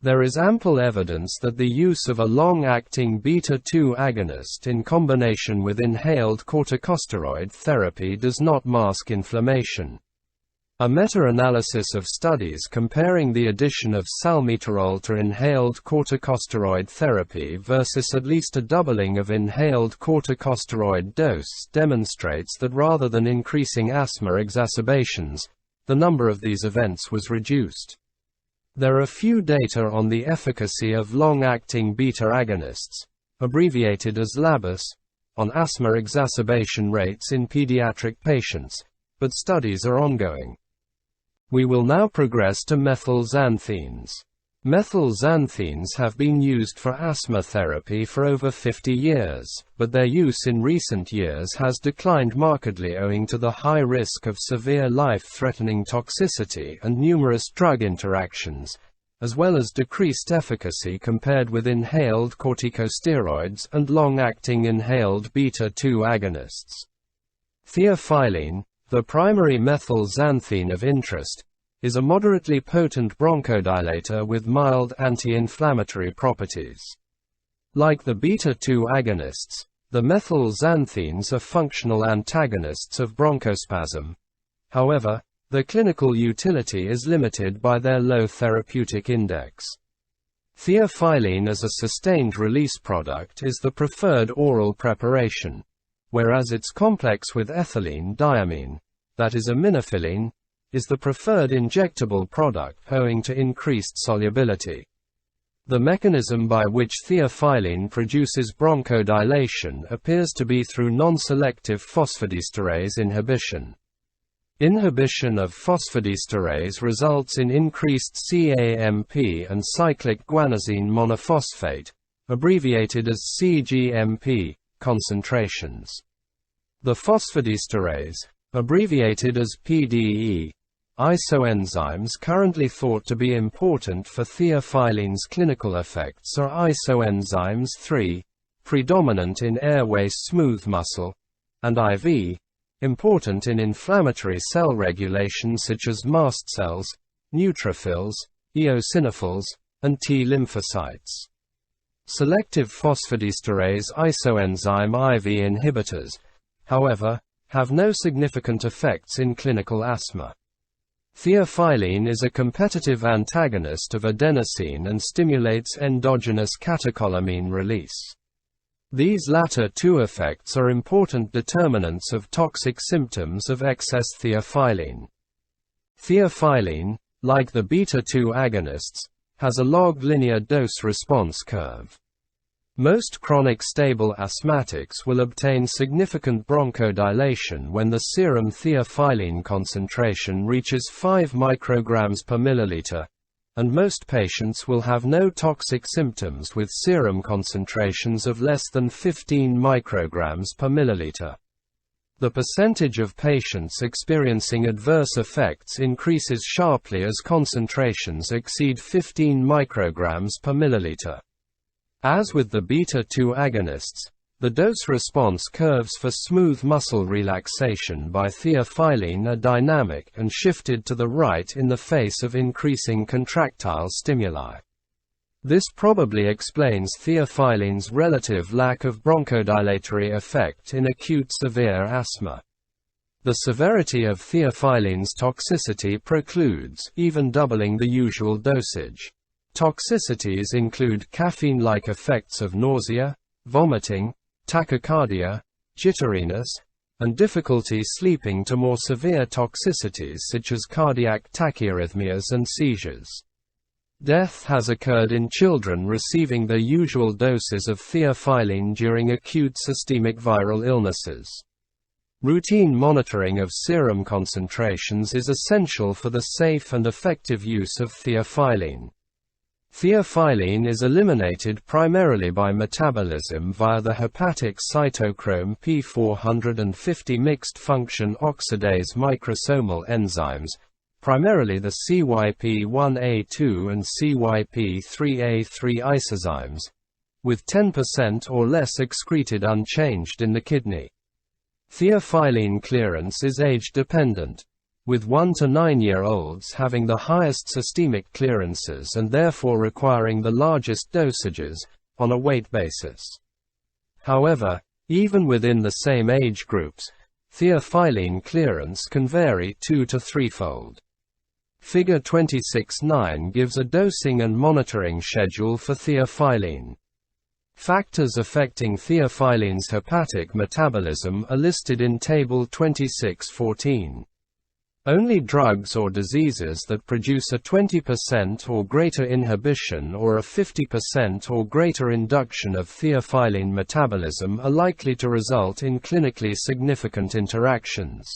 There is ample evidence that the use of a long-acting beta-2 agonist in combination with inhaled corticosteroid therapy does not mask inflammation. A meta-analysis of studies comparing the addition of salmeterol to inhaled corticosteroid therapy versus at least a doubling of inhaled corticosteroid dose demonstrates that rather than increasing asthma exacerbations, the number of these events was reduced. There are few data on the efficacy of long-acting beta agonists, abbreviated as LABAs, on asthma exacerbation rates in pediatric patients, but studies are ongoing. We will now progress to methylxanthines. Methylxanthines have been used for asthma therapy for over 50 years, but their use in recent years has declined markedly owing to the high risk of severe life-threatening toxicity and numerous drug interactions, as well as decreased efficacy compared with inhaled corticosteroids and long-acting inhaled beta-2 agonists. Theophylline, the primary methylxanthine of interest, is a moderately potent bronchodilator with mild anti-inflammatory properties. Like the beta-2 agonists, the methylxanthines are functional antagonists of bronchospasm. However, their clinical utility is limited by their low therapeutic index. Theophylline as a sustained-release product is the preferred oral preparation, whereas its complex with ethylene diamine, that is aminophylline, is the preferred injectable product owing to increased solubility. The mechanism by which theophylline produces bronchodilation appears to be through non-selective phosphodiesterase inhibition. Inhibition of phosphodiesterase results in increased CAMP and cyclic guanosine monophosphate, abbreviated as CGMP, concentrations. The phosphodiesterase, abbreviated as PDE, isoenzymes currently thought to be important for theophyline's clinical effects are isoenzymes 3, predominant in airway smooth muscle, and IV, important in inflammatory cell regulation such as mast cells, neutrophils, eosinophils, and T lymphocytes. Selective phosphodiesterase isoenzyme IV inhibitors, however, have no significant effects in clinical asthma. Theophylline is a competitive antagonist of adenosine and stimulates endogenous catecholamine release. These latter two effects are important determinants of toxic symptoms of excess theophylline. Theophylline, like the beta-2 agonists, has a log linear dose-response curve. Most chronic stable asthmatics will obtain significant bronchodilation when the serum theophylline concentration reaches 5 micrograms per milliliter, and most patients will have no toxic symptoms with serum concentrations of less than 15 micrograms per milliliter. The percentage of patients experiencing adverse effects increases sharply as concentrations exceed 15 micrograms per milliliter. As with the beta-2 agonists, the dose-response curves for smooth muscle relaxation by theophylline are dynamic and shifted to the right in the face of increasing contractile stimuli. This probably explains theophylline's relative lack of bronchodilatory effect in acute severe asthma. The severity of theophylline's toxicity precludes even doubling the usual dosage. Toxicities include caffeine-like effects of nausea, vomiting, tachycardia, jitteriness, and difficulty sleeping to more severe toxicities such as cardiac tachyarrhythmias and seizures. Death has occurred in children receiving their usual doses of theophylline during acute systemic viral illnesses. Routine monitoring of serum concentrations is essential for the safe and effective use of theophylline. Theophylline is eliminated primarily by metabolism via the hepatic cytochrome P450 mixed-function oxidase microsomal enzymes, primarily the CYP1A2 and CYP3A3 isozymes, with 10% or less excreted unchanged in the kidney. Theophylline clearance is age-dependent, with 1 to 9-year-olds having the highest systemic clearances and therefore requiring the largest dosages, on a weight basis. However, even within the same age groups, theophylline clearance can vary 2 to 3-fold. Figure 26.9 gives a dosing and monitoring schedule for theophylline. Factors affecting theophylline's hepatic metabolism are listed in Table 26.14. Only drugs or diseases that produce a 20% or greater inhibition or a 50% or greater induction of theophylline metabolism are likely to result in clinically significant interactions.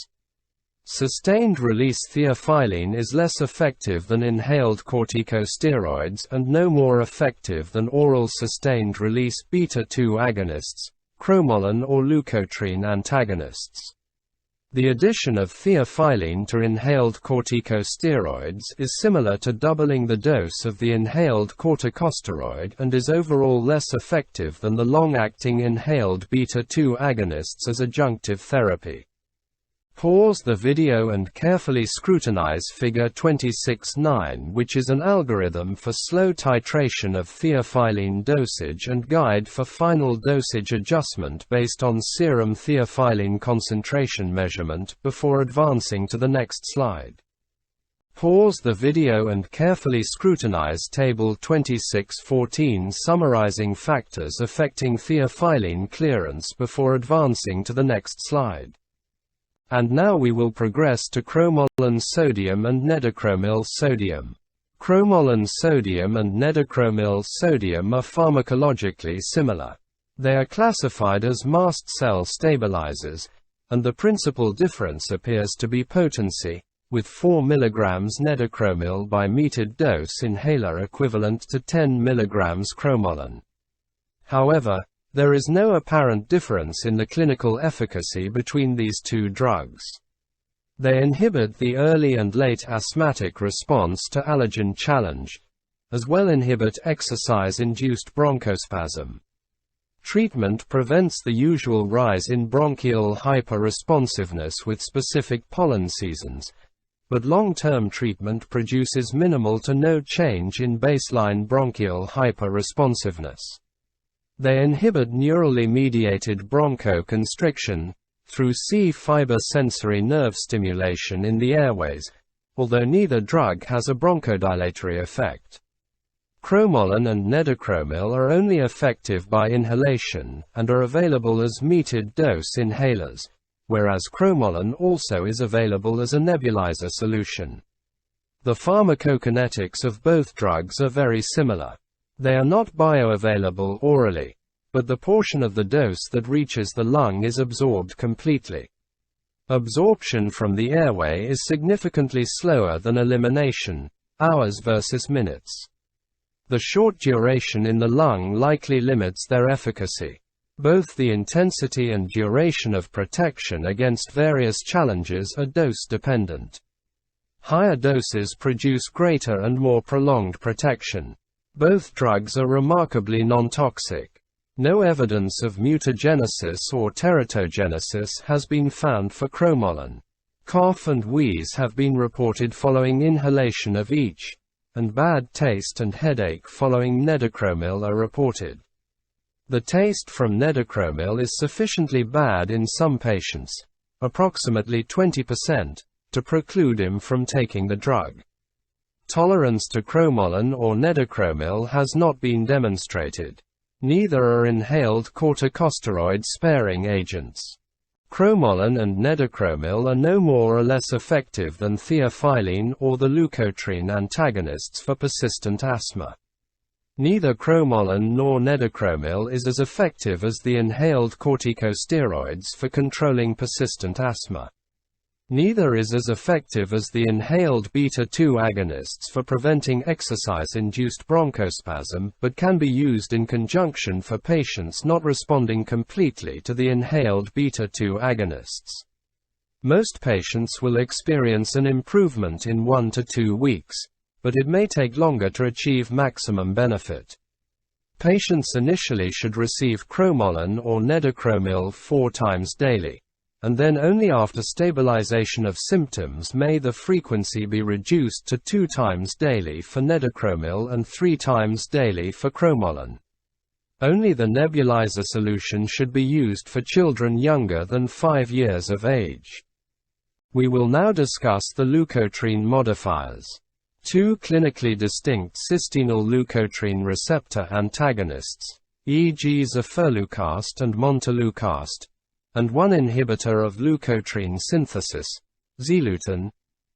Sustained-release theophylline is less effective than inhaled corticosteroids and no more effective than oral sustained-release beta-2 agonists, cromolyn or leukotriene antagonists. The addition of theophylline to inhaled corticosteroids is similar to doubling the dose of the inhaled corticosteroid and is overall less effective than the long-acting inhaled beta-2 agonists as adjunctive therapy. Pause the video and carefully scrutinize Figure 26.9, which is an algorithm for slow titration of theophylline dosage and guide for final dosage adjustment based on serum theophylline concentration measurement before advancing to the next slide. Pause the video and carefully scrutinize Table 26.14 summarizing factors affecting theophylline clearance before advancing to the next slide. And now we will progress to cromolyn sodium and nedochromyl sodium. Cromolyn sodium and nedochromyl sodium are pharmacologically similar. They are classified as mast cell stabilizers, and the principal difference appears to be potency, with 4 mg nedocromil by metered dose inhaler equivalent to 10 mg cromolyn. However, there is no apparent difference in the clinical efficacy between these two drugs. They inhibit the early and late asthmatic response to allergen challenge, as well inhibit exercise-induced bronchospasm. Treatment prevents the usual rise in bronchial hyperresponsiveness with specific pollen seasons, but long-term treatment produces minimal to no change in baseline bronchial hyperresponsiveness. They inhibit neurally mediated bronchoconstriction through C-fiber sensory nerve stimulation in the airways, although neither drug has a bronchodilatory effect. Cromolyn and nedocromil are only effective by inhalation, and are available as metered dose inhalers, whereas cromolyn also is available as a nebulizer solution. The pharmacokinetics of both drugs are very similar. They are not bioavailable orally, but the portion of the dose that reaches the lung is absorbed completely. Absorption from the airway is significantly slower than elimination, hours versus minutes. The short duration in the lung likely limits their efficacy. Both the intensity and duration of protection against various challenges are dose-dependent. Higher doses produce greater and more prolonged protection. Both drugs are remarkably non-toxic. No evidence of mutagenesis or teratogenesis has been found for cromolyn. Cough and wheeze have been reported following inhalation of each, and bad taste and headache following nedocromil are reported. The taste from nedocromil is sufficiently bad in some patients, approximately 20%, to preclude him from taking the drug. Tolerance to cromolyn or nedocromil has not been demonstrated. Neither are inhaled corticosteroid-sparing agents. Cromolyn and nedocromil are no more or less effective than theophylline or the leukotriene antagonists for persistent asthma. Neither cromolyn nor nedocromil is as effective as the inhaled corticosteroids for controlling persistent asthma. Neither is as effective as the inhaled beta-2 agonists for preventing exercise-induced bronchospasm, but can be used in conjunction for patients not responding completely to the inhaled beta-2 agonists. Most patients will experience an improvement in 1 to 2 weeks, but it may take longer to achieve maximum benefit. Patients initially should receive cromolyn or nedocromil 4 times daily, and then only after stabilization of symptoms may the frequency be reduced to 2 times daily for nedocromil and 3 times daily for cromolyn. Only the nebulizer solution should be used for children younger than 5 years of age. We will now discuss the leukotriene modifiers. 2 clinically distinct cystenyl leukotriene receptor antagonists, e.g. zafirlukast and montelukast, and 1 inhibitor of leukotriene synthesis, Xeluton,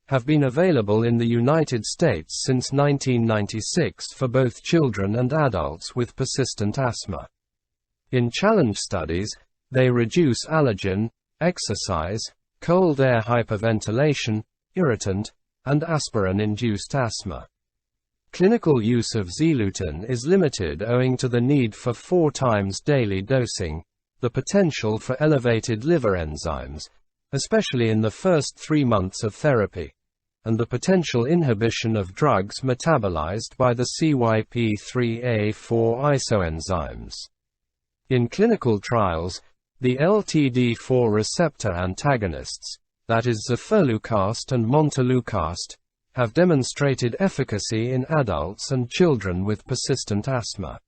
have been available in the United States since 1996 for both children and adults with persistent asthma. In challenge studies, they reduce allergen, exercise, cold air hyperventilation, irritant, and aspirin-induced asthma. Clinical use of Xeluton is limited owing to the need for 4 times daily dosing, the potential for elevated liver enzymes, especially in the first 3 months of therapy, and the potential inhibition of drugs metabolized by the CYP3A4 isoenzymes. In clinical trials, the LTD4 receptor antagonists, that is zafirlukast and montelukast, have demonstrated efficacy in adults and children with persistent asthma.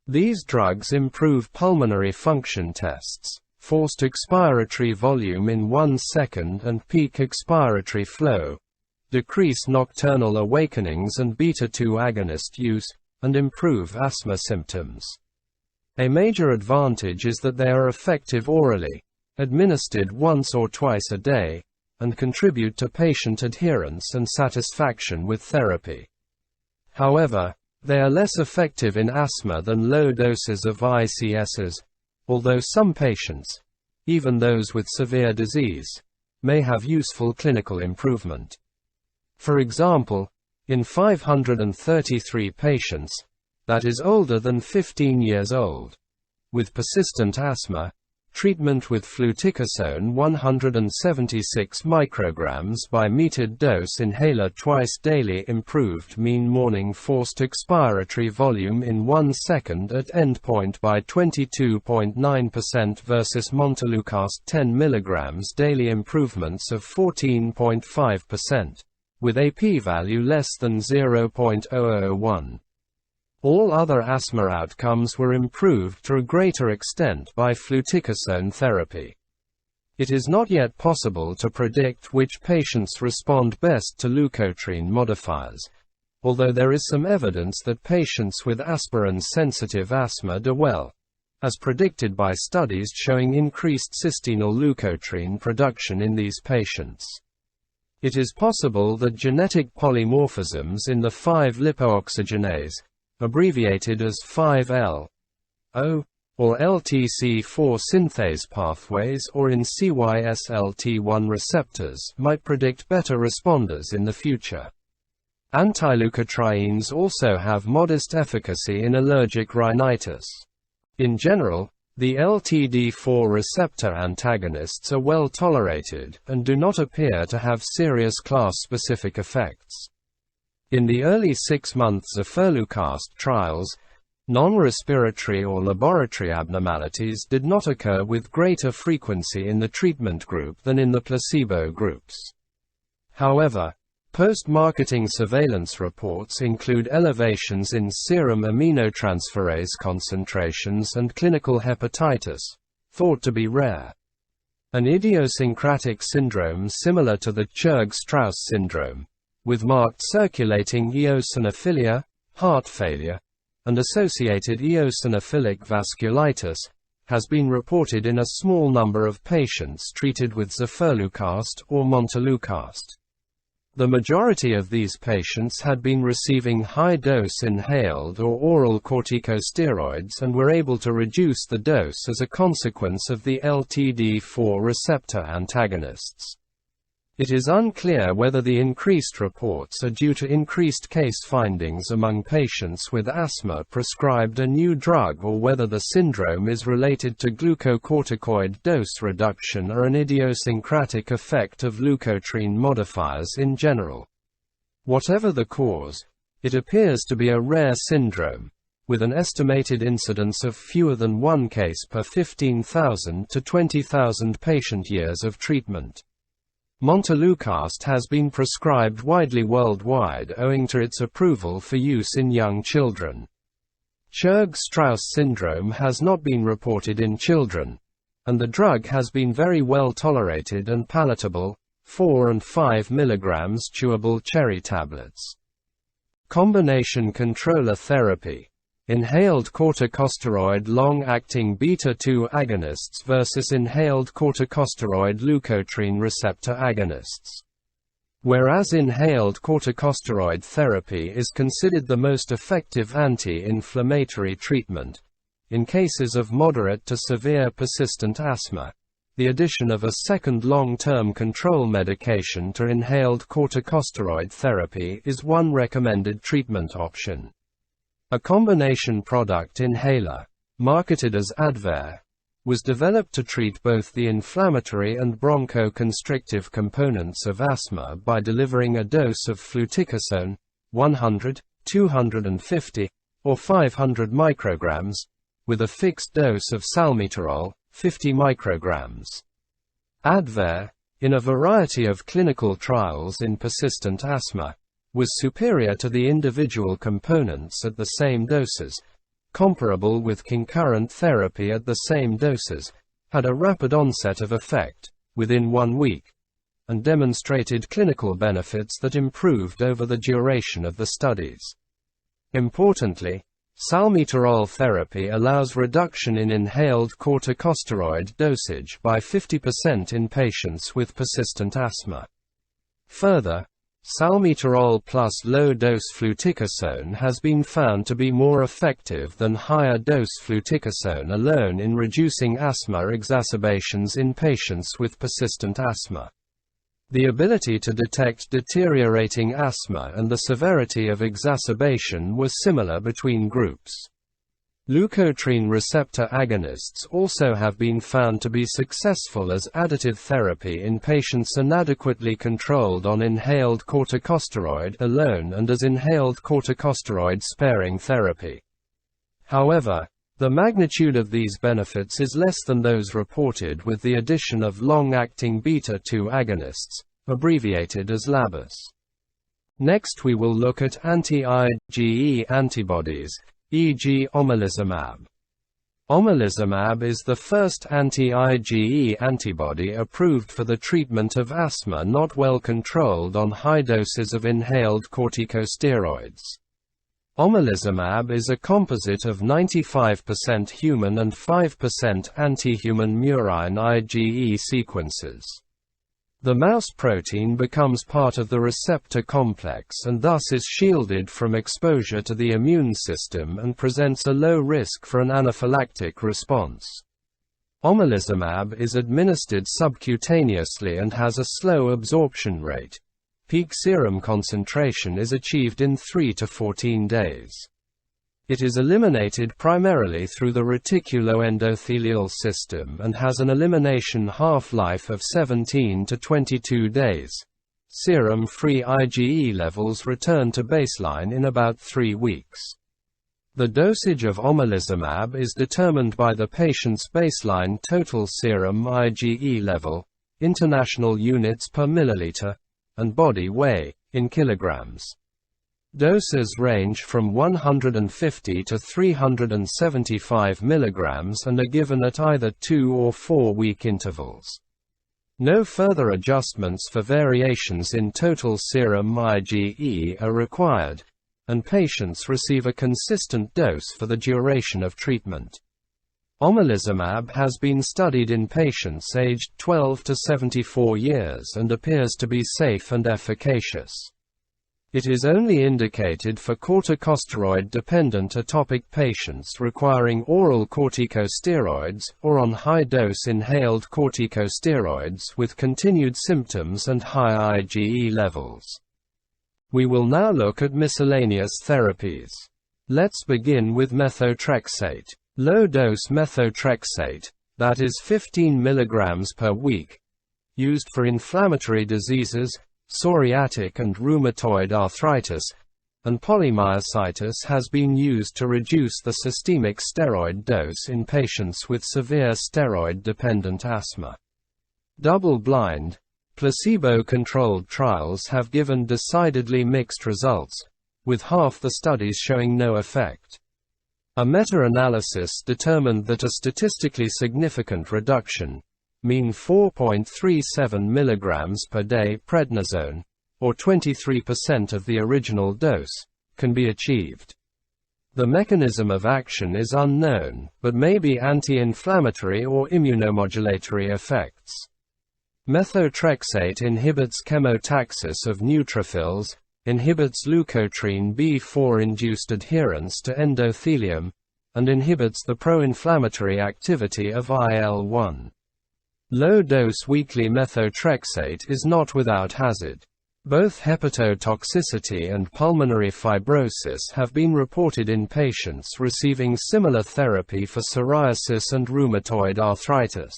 These drugs improve pulmonary function tests, forced expiratory volume in 1 second and peak expiratory flow, decrease nocturnal awakenings and beta-2 agonist use, and improve asthma symptoms. A major advantage is that they are effective orally, administered once or twice a day, and contribute to patient adherence and satisfaction with therapy. However, they are less effective in asthma than low doses of ICSs, although some patients, even those with severe disease, may have useful clinical improvement. For example, in 533 patients, that is older than 15 years old, with persistent asthma, treatment with fluticasone 176 micrograms by metered dose inhaler twice daily improved mean morning forced expiratory volume in 1 second at endpoint by 22.9% versus montelukast 10 mg daily improvements of 14.5%, with a p-value less than 0.001. All other asthma outcomes were improved to a greater extent by fluticasone therapy. It is not yet possible to predict which patients respond best to leukotriene modifiers, although there is some evidence that patients with aspirin-sensitive asthma do well, as predicted by studies showing increased cysteine leukotriene production in these patients. It is possible that genetic polymorphisms in the 5-lipooxygenase, abbreviated as 5L, O, or LTC4 synthase pathways or in CYSLT1 receptors might predict better responders in the future. Antileukotrienes also have modest efficacy in allergic rhinitis. In general, the LTD4 receptor antagonists are well tolerated and do not appear to have serious class-specific effects. In the early 6 months of Fluticast trials, non-respiratory or laboratory abnormalities did not occur with greater frequency in the treatment group than in the placebo groups. However, post-marketing surveillance reports include elevations in serum aminotransferase concentrations and clinical hepatitis, thought to be rare. An idiosyncratic syndrome similar to the Churg-Strauss syndrome, with marked circulating eosinophilia, heart failure, and associated eosinophilic vasculitis, has been reported in a small number of patients treated with zafirlukast or montelukast. The majority of these patients had been receiving high-dose inhaled or oral corticosteroids and were able to reduce the dose as a consequence of the LTD4 receptor antagonists. It is unclear whether the increased reports are due to increased case findings among patients with asthma prescribed a new drug or whether the syndrome is related to glucocorticoid dose reduction or an idiosyncratic effect of leukotriene modifiers in general. Whatever the cause, it appears to be a rare syndrome, with an estimated incidence of fewer than 1 case per 15,000 to 20,000 patient years of treatment. Montelukast has been prescribed widely worldwide owing to its approval for use in young children. Churg-Strauss syndrome has not been reported in children, and the drug has been very well tolerated and palatable, 4 and 5 mg chewable cherry tablets. Combination controller therapy. Inhaled corticosteroid long-acting beta-2 agonists versus inhaled corticosteroid leukotriene receptor agonists. Whereas inhaled corticosteroid therapy is considered the most effective anti-inflammatory treatment, in cases of moderate to severe persistent asthma, the addition of a second long-term control medication to inhaled corticosteroid therapy is one recommended treatment option. A combination product inhaler, marketed as Advair, was developed to treat both the inflammatory and bronchoconstrictive components of asthma by delivering a dose of fluticasone, 100, 250, or 500 micrograms, with a fixed dose of salmeterol, 50 micrograms. Advair, in a variety of clinical trials in persistent asthma, was superior to the individual components at the same doses, comparable with concurrent therapy at the same doses, had a rapid onset of effect, within 1 week, and demonstrated clinical benefits that improved over the duration of the studies. Importantly, salmeterol therapy allows reduction in inhaled corticosteroid dosage by 50% in patients with persistent asthma. Further, Salmeterol plus low-dose fluticasone has been found to be more effective than higher-dose fluticasone alone in reducing asthma exacerbations in patients with persistent asthma. The ability to detect deteriorating asthma and the severity of exacerbation was similar between groups. Leukotriene receptor agonists also have been found to be successful as additive therapy in patients inadequately controlled on inhaled corticosteroid alone and as inhaled corticosteroid-sparing therapy. However, the magnitude of these benefits is less than those reported with the addition of long-acting beta-2 agonists, abbreviated as LABAs. Next we will look at anti-IgE antibodies, e.g. omalizumab. Omalizumab is the first anti-IgE antibody approved for the treatment of asthma not well controlled on high doses of inhaled corticosteroids. Omalizumab is a composite of 95% human and 5% anti-human murine IgE sequences. The mouse protein becomes part of the receptor complex and thus is shielded from exposure to the immune system and presents a low risk for an anaphylactic response. Omalizumab is administered subcutaneously and has a slow absorption rate. Peak serum concentration is achieved in 3 to 14 days. It is eliminated primarily through the reticuloendothelial system and has an elimination half-life of 17 to 22 days. Serum-free IgE levels return to baseline in about 3 weeks. The dosage of omalizumab is determined by the patient's baseline total serum IgE level, international units per milliliter, and body weight, in kilograms. Doses range from 150 to 375 mg and are given at either 2 or 4 week intervals. No further adjustments for variations in total serum IgE are required, and patients receive a consistent dose for the duration of treatment. Omalizumab has been studied in patients aged 12 to 74 years and appears to be safe and efficacious. It is only indicated for corticosteroid-dependent atopic patients requiring oral corticosteroids, or on high-dose inhaled corticosteroids with continued symptoms and high IgE levels. We will now look at miscellaneous therapies. Let's begin with methotrexate. Low-dose methotrexate, that is 15 mg per week, used for inflammatory diseases, psoriatic and rheumatoid arthritis, and polymyositis, has been used to reduce the systemic steroid dose in patients with severe steroid-dependent asthma. Double-blind, placebo-controlled trials have given decidedly mixed results, with half the studies showing no effect. A meta-analysis determined that a statistically significant reduction, mean 4.37 mg per day prednisone, or 23% of the original dose, can be achieved. The mechanism of action is unknown, but may be anti-inflammatory or immunomodulatory effects. Methotrexate inhibits chemotaxis of neutrophils, inhibits leukotriene B4-induced adherence to endothelium, and inhibits the pro-inflammatory activity of IL-1. Low-dose weekly methotrexate is not without hazard. Both hepatotoxicity and pulmonary fibrosis have been reported in patients receiving similar therapy for psoriasis and rheumatoid arthritis.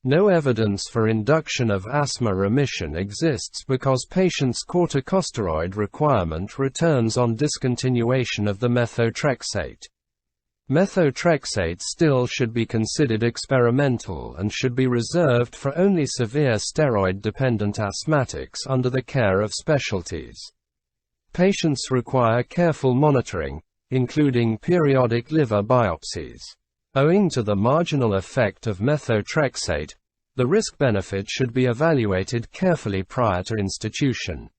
No evidence for induction of asthma remission exists because patients' corticosteroid requirement returns on discontinuation of the methotrexate. Methotrexate still should be considered experimental and should be reserved for only severe steroid-dependent asthmatics under the care of specialties. Patients require careful monitoring, including periodic liver biopsies. Owing to the marginal effect of methotrexate, the risk-benefit should be evaluated carefully prior to institution.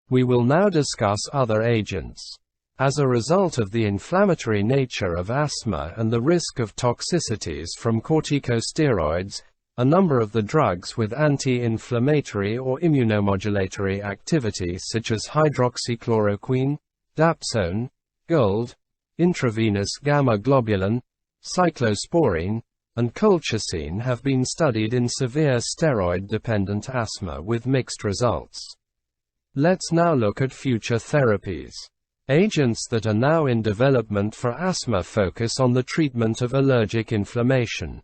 We will now discuss other agents. As a result of the inflammatory nature of asthma and the risk of toxicities from corticosteroids, A number of the drugs with anti-inflammatory or immunomodulatory activity such as hydroxychloroquine, dapsone, gold, intravenous gamma-globulin, cyclosporine, and colchicine have been studied in severe steroid-dependent asthma with mixed results. Let's now look at future therapies. Agents that are now in development for asthma focus on the treatment of allergic inflammation.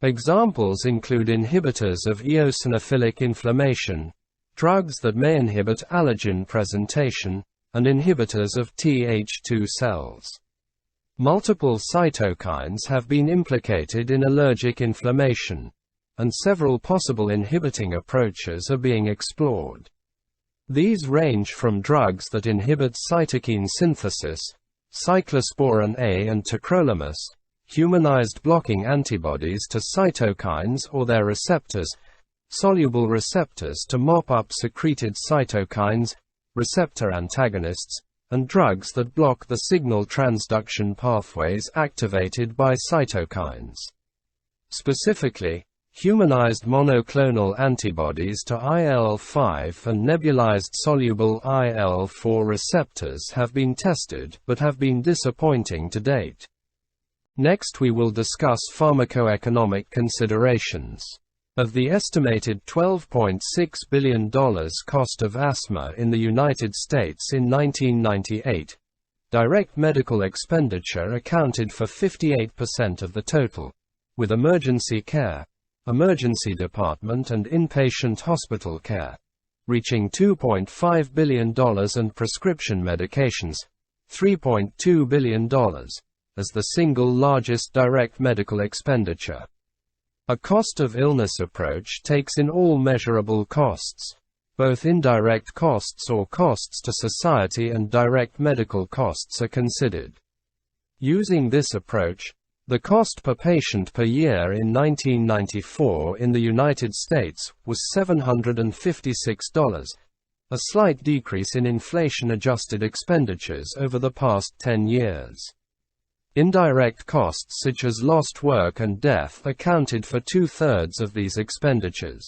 Examples include inhibitors of eosinophilic inflammation, drugs that may inhibit allergen presentation, and inhibitors of Th2 cells. Multiple cytokines have been implicated in allergic inflammation, and several possible inhibiting approaches are being explored. These range from drugs that inhibit cytokine synthesis, cyclosporin A and tacrolimus, humanized blocking antibodies to cytokines or their receptors, soluble receptors to mop up secreted cytokines, receptor antagonists, and drugs that block the signal transduction pathways activated by cytokines. Specifically, humanized monoclonal antibodies to IL-5 and nebulized soluble IL-4 receptors have been tested but have been disappointing to date. Next we will discuss pharmacoeconomic considerations. Of the estimated $12.6 billion cost of asthma in the United States in 1998, direct medical expenditure accounted for 58% of the total, with emergency care, emergency department and inpatient hospital care reaching $2.5 billion and prescription medications, $3.2 billion, as the single largest direct medical expenditure. A cost of illness approach takes in all measurable costs, both indirect costs or costs to society and direct medical costs are considered. Using this approach, the cost per patient per year in 1994 in the United States was $756, a slight decrease in inflation-adjusted expenditures over the past 10 years. Indirect costs such as lost work and death accounted for 2/3 of these expenditures.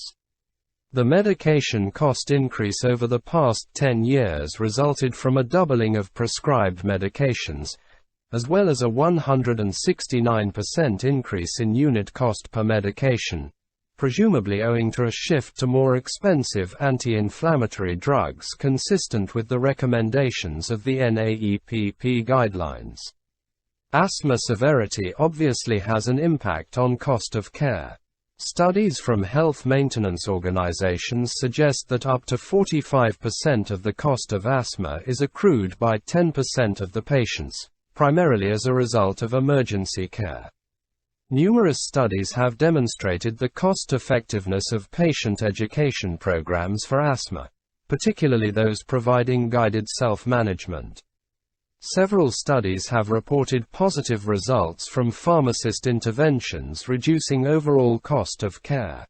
The medication cost increase over the past 10 years resulted from a doubling of prescribed medications, as well as a 169% increase in unit cost per medication, presumably owing to a shift to more expensive anti-inflammatory drugs consistent with the recommendations of the NAEPP guidelines. Asthma severity obviously has an impact on cost of care. Studies from health maintenance organizations suggest that up to 45% of the cost of asthma is accrued by 10% of the patients, primarily as a result of emergency care. Numerous studies have demonstrated the cost-effectiveness of patient education programs for asthma, particularly those providing guided self-management. Several studies have reported positive results from pharmacist interventions reducing overall cost of care.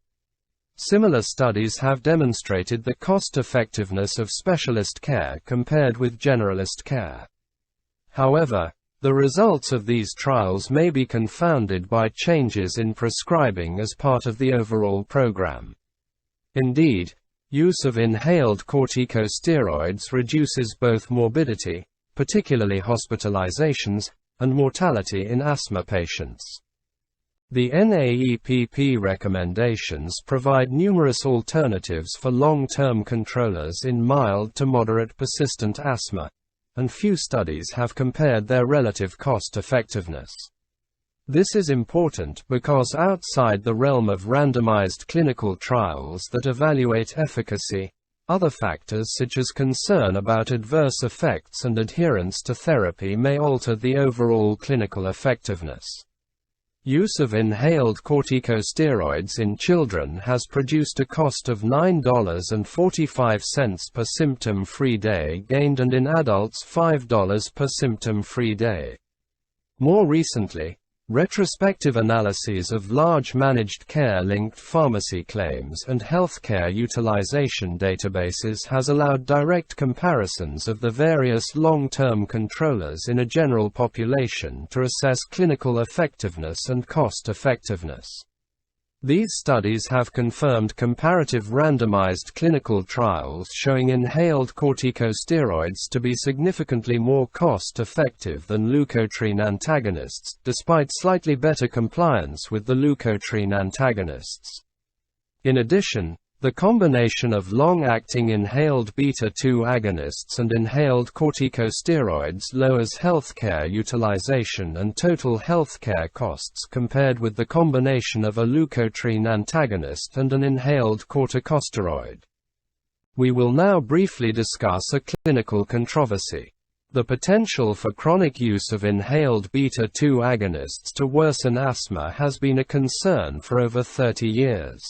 Similar studies have demonstrated the cost-effectiveness of specialist care compared with generalist care. However, the results of these trials may be confounded by changes in prescribing as part of the overall program. Indeed, use of inhaled corticosteroids reduces both morbidity, particularly hospitalizations, and mortality in asthma patients. The NAEPP recommendations provide numerous alternatives for long-term controllers in mild to moderate persistent asthma, and few studies have compared their relative cost-effectiveness. This is important because outside the realm of randomized clinical trials that evaluate efficacy, other factors such as concern about adverse effects and adherence to therapy may alter the overall clinical effectiveness. Use of inhaled corticosteroids in children has produced a cost of $9.45 per symptom-free day gained and in adults $5 per symptom-free day. More recently, retrospective analyses of large managed care-linked pharmacy claims and healthcare utilization databases has allowed direct comparisons of the various long-term controllers in a general population to assess clinical effectiveness and cost-effectiveness. These studies have confirmed comparative randomized clinical trials showing inhaled corticosteroids to be significantly more cost-effective than leukotriene antagonists, despite slightly better compliance with the leukotriene antagonists. In addition, the combination of long-acting inhaled beta-2 agonists and inhaled corticosteroids lowers healthcare utilization and total healthcare costs compared with the combination of a leukotriene antagonist and an inhaled corticosteroid. We will now briefly discuss a clinical controversy. The potential for chronic use of inhaled beta-2 agonists to worsen asthma has been a concern for over 30 years.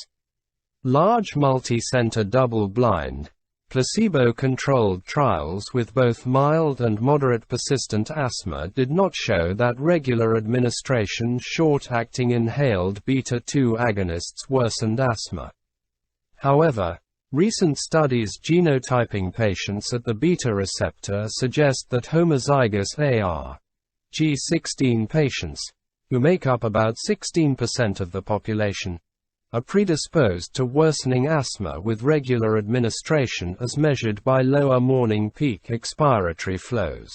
Large multi-center double-blind, placebo-controlled trials with both mild and moderate persistent asthma did not show that regular administration short-acting inhaled beta-2 agonists worsened asthma. However, recent studies genotyping patients at the beta receptor suggest that homozygous AR-G16 patients, who make up about 16% of the population, are predisposed to worsening asthma with regular administration as measured by lower morning peak expiratory flows.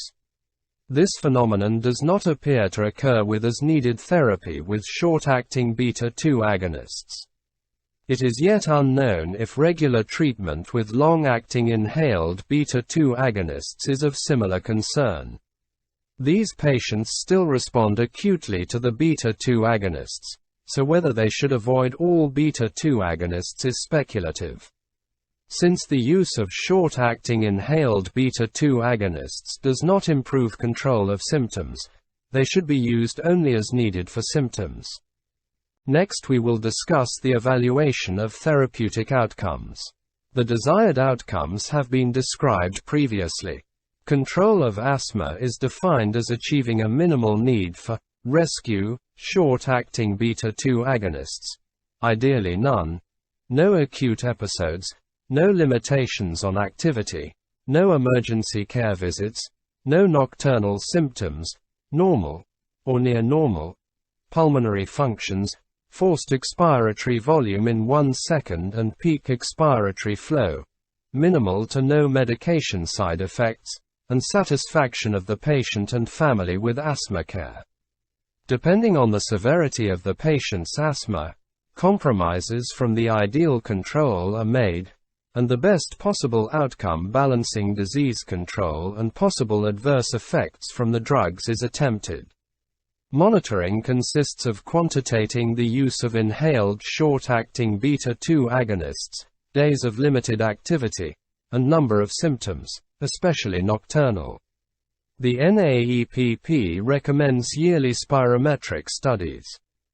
This phenomenon does not appear to occur with as-needed therapy with short-acting beta-2 agonists. It is yet unknown if regular treatment with long-acting inhaled beta-2 agonists is of similar concern. These patients still respond acutely to the beta-2 agonists, so whether they should avoid all beta-2 agonists is speculative. Since the use of short-acting inhaled beta-2 agonists does not improve control of symptoms, they should be used only as needed for symptoms. Next we will discuss the evaluation of therapeutic outcomes. The desired outcomes have been described previously. Control of asthma is defined as achieving a minimal need for rescue short-acting beta-2 agonists, ideally none, no acute episodes, no limitations on activity, no emergency care visits, no nocturnal symptoms, normal, or near normal, pulmonary functions, forced expiratory volume in 1 second and peak expiratory flow, minimal to no medication side effects, and satisfaction of the patient and family with asthma care. Depending on the severity of the patient's asthma, compromises from the ideal control are made, and the best possible outcome balancing disease control and possible adverse effects from the drugs is attempted. Monitoring consists of quantitating the use of inhaled short-acting beta-2 agonists, days of limited activity, and number of symptoms, especially nocturnal. The NAEPP recommends yearly spirometric studies.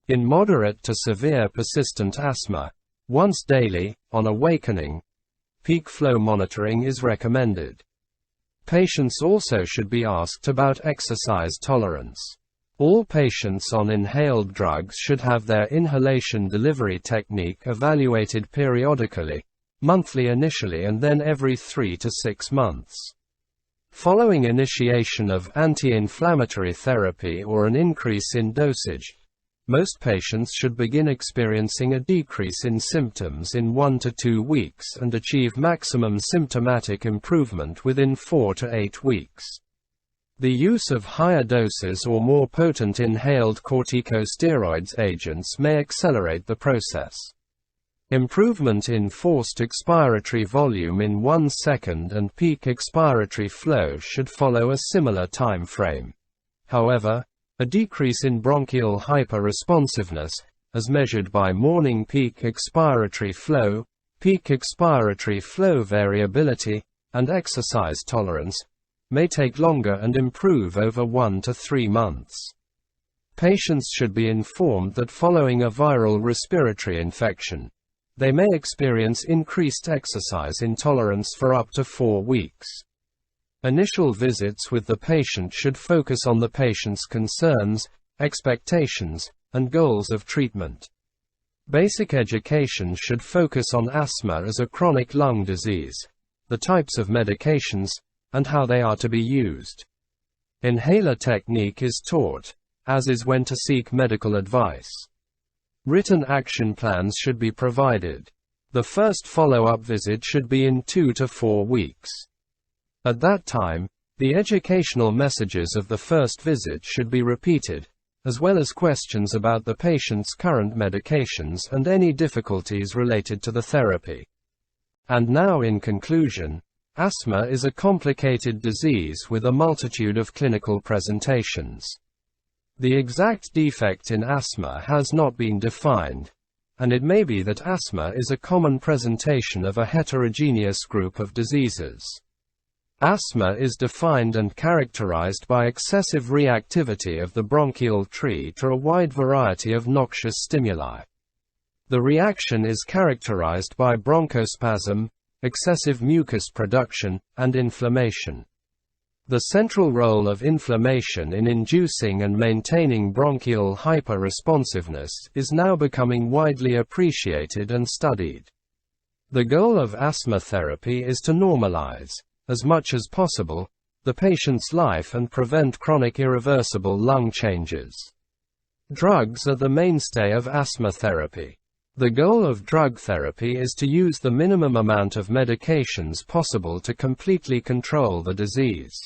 In moderate to severe persistent asthma, once daily, on awakening, peak flow monitoring is recommended. Patients also should be asked about exercise tolerance. All patients on inhaled drugs should have their inhalation delivery technique evaluated periodically, monthly initially and then every 3 to 6 months. Following initiation of anti-inflammatory therapy or an increase in dosage, most patients should begin experiencing a decrease in symptoms in 1 to 2 weeks and achieve maximum symptomatic improvement within 4 to 8 weeks. The use of higher doses or more potent inhaled corticosteroids agents may accelerate the process. Improvement in forced expiratory volume in 1 second and peak expiratory flow should follow a similar time frame. However, a decrease in bronchial hyperresponsiveness, as measured by morning peak expiratory flow, peak expiratory flow variability, and exercise tolerance, may take longer and improve over 1 to 3 months. Patients should be informed that following a viral respiratory infection, they may experience increased exercise intolerance for up to 4 weeks. Initial visits with the patient should focus on the patient's concerns, expectations, and goals of treatment. Basic education should focus on asthma as a chronic lung disease, the types of medications, and how they are to be used. Inhaler technique is taught, as is when to seek medical advice. Written action plans should be provided. The first follow-up visit should be in 2 to 4 weeks. At that time, the educational messages of the first visit should be repeated, as well as questions about the patient's current medications and any difficulties related to the therapy. And now in conclusion, asthma is a complicated disease with a multitude of clinical presentations. The exact defect in asthma has not been defined, and it may be that asthma is a common presentation of a heterogeneous group of diseases. Asthma is defined and characterized by excessive reactivity of the bronchial tree to a wide variety of noxious stimuli. The reaction is characterized by bronchospasm, excessive mucus production, and inflammation. The central role of inflammation in inducing and maintaining bronchial hyperresponsiveness is now becoming widely appreciated and studied. The goal of asthma therapy is to normalize, as much as possible, the patient's life and prevent chronic irreversible lung changes. Drugs are the mainstay of asthma therapy. The goal of drug therapy is to use the minimum amount of medications possible to completely control the disease.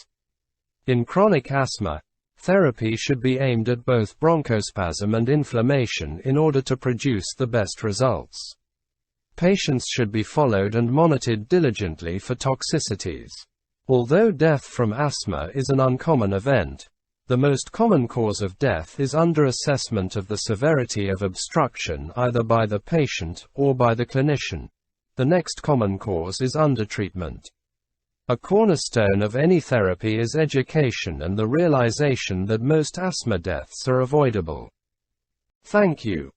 In chronic asthma, therapy should be aimed at both bronchospasm and inflammation in order to produce the best results. Patients should be followed and monitored diligently for toxicities. Although death from asthma is an uncommon event, the most common cause of death is underassessment of the severity of obstruction either by the patient or by the clinician. The next common cause is undertreatment. A cornerstone of any therapy is education and the realization that most asthma deaths are avoidable. Thank you.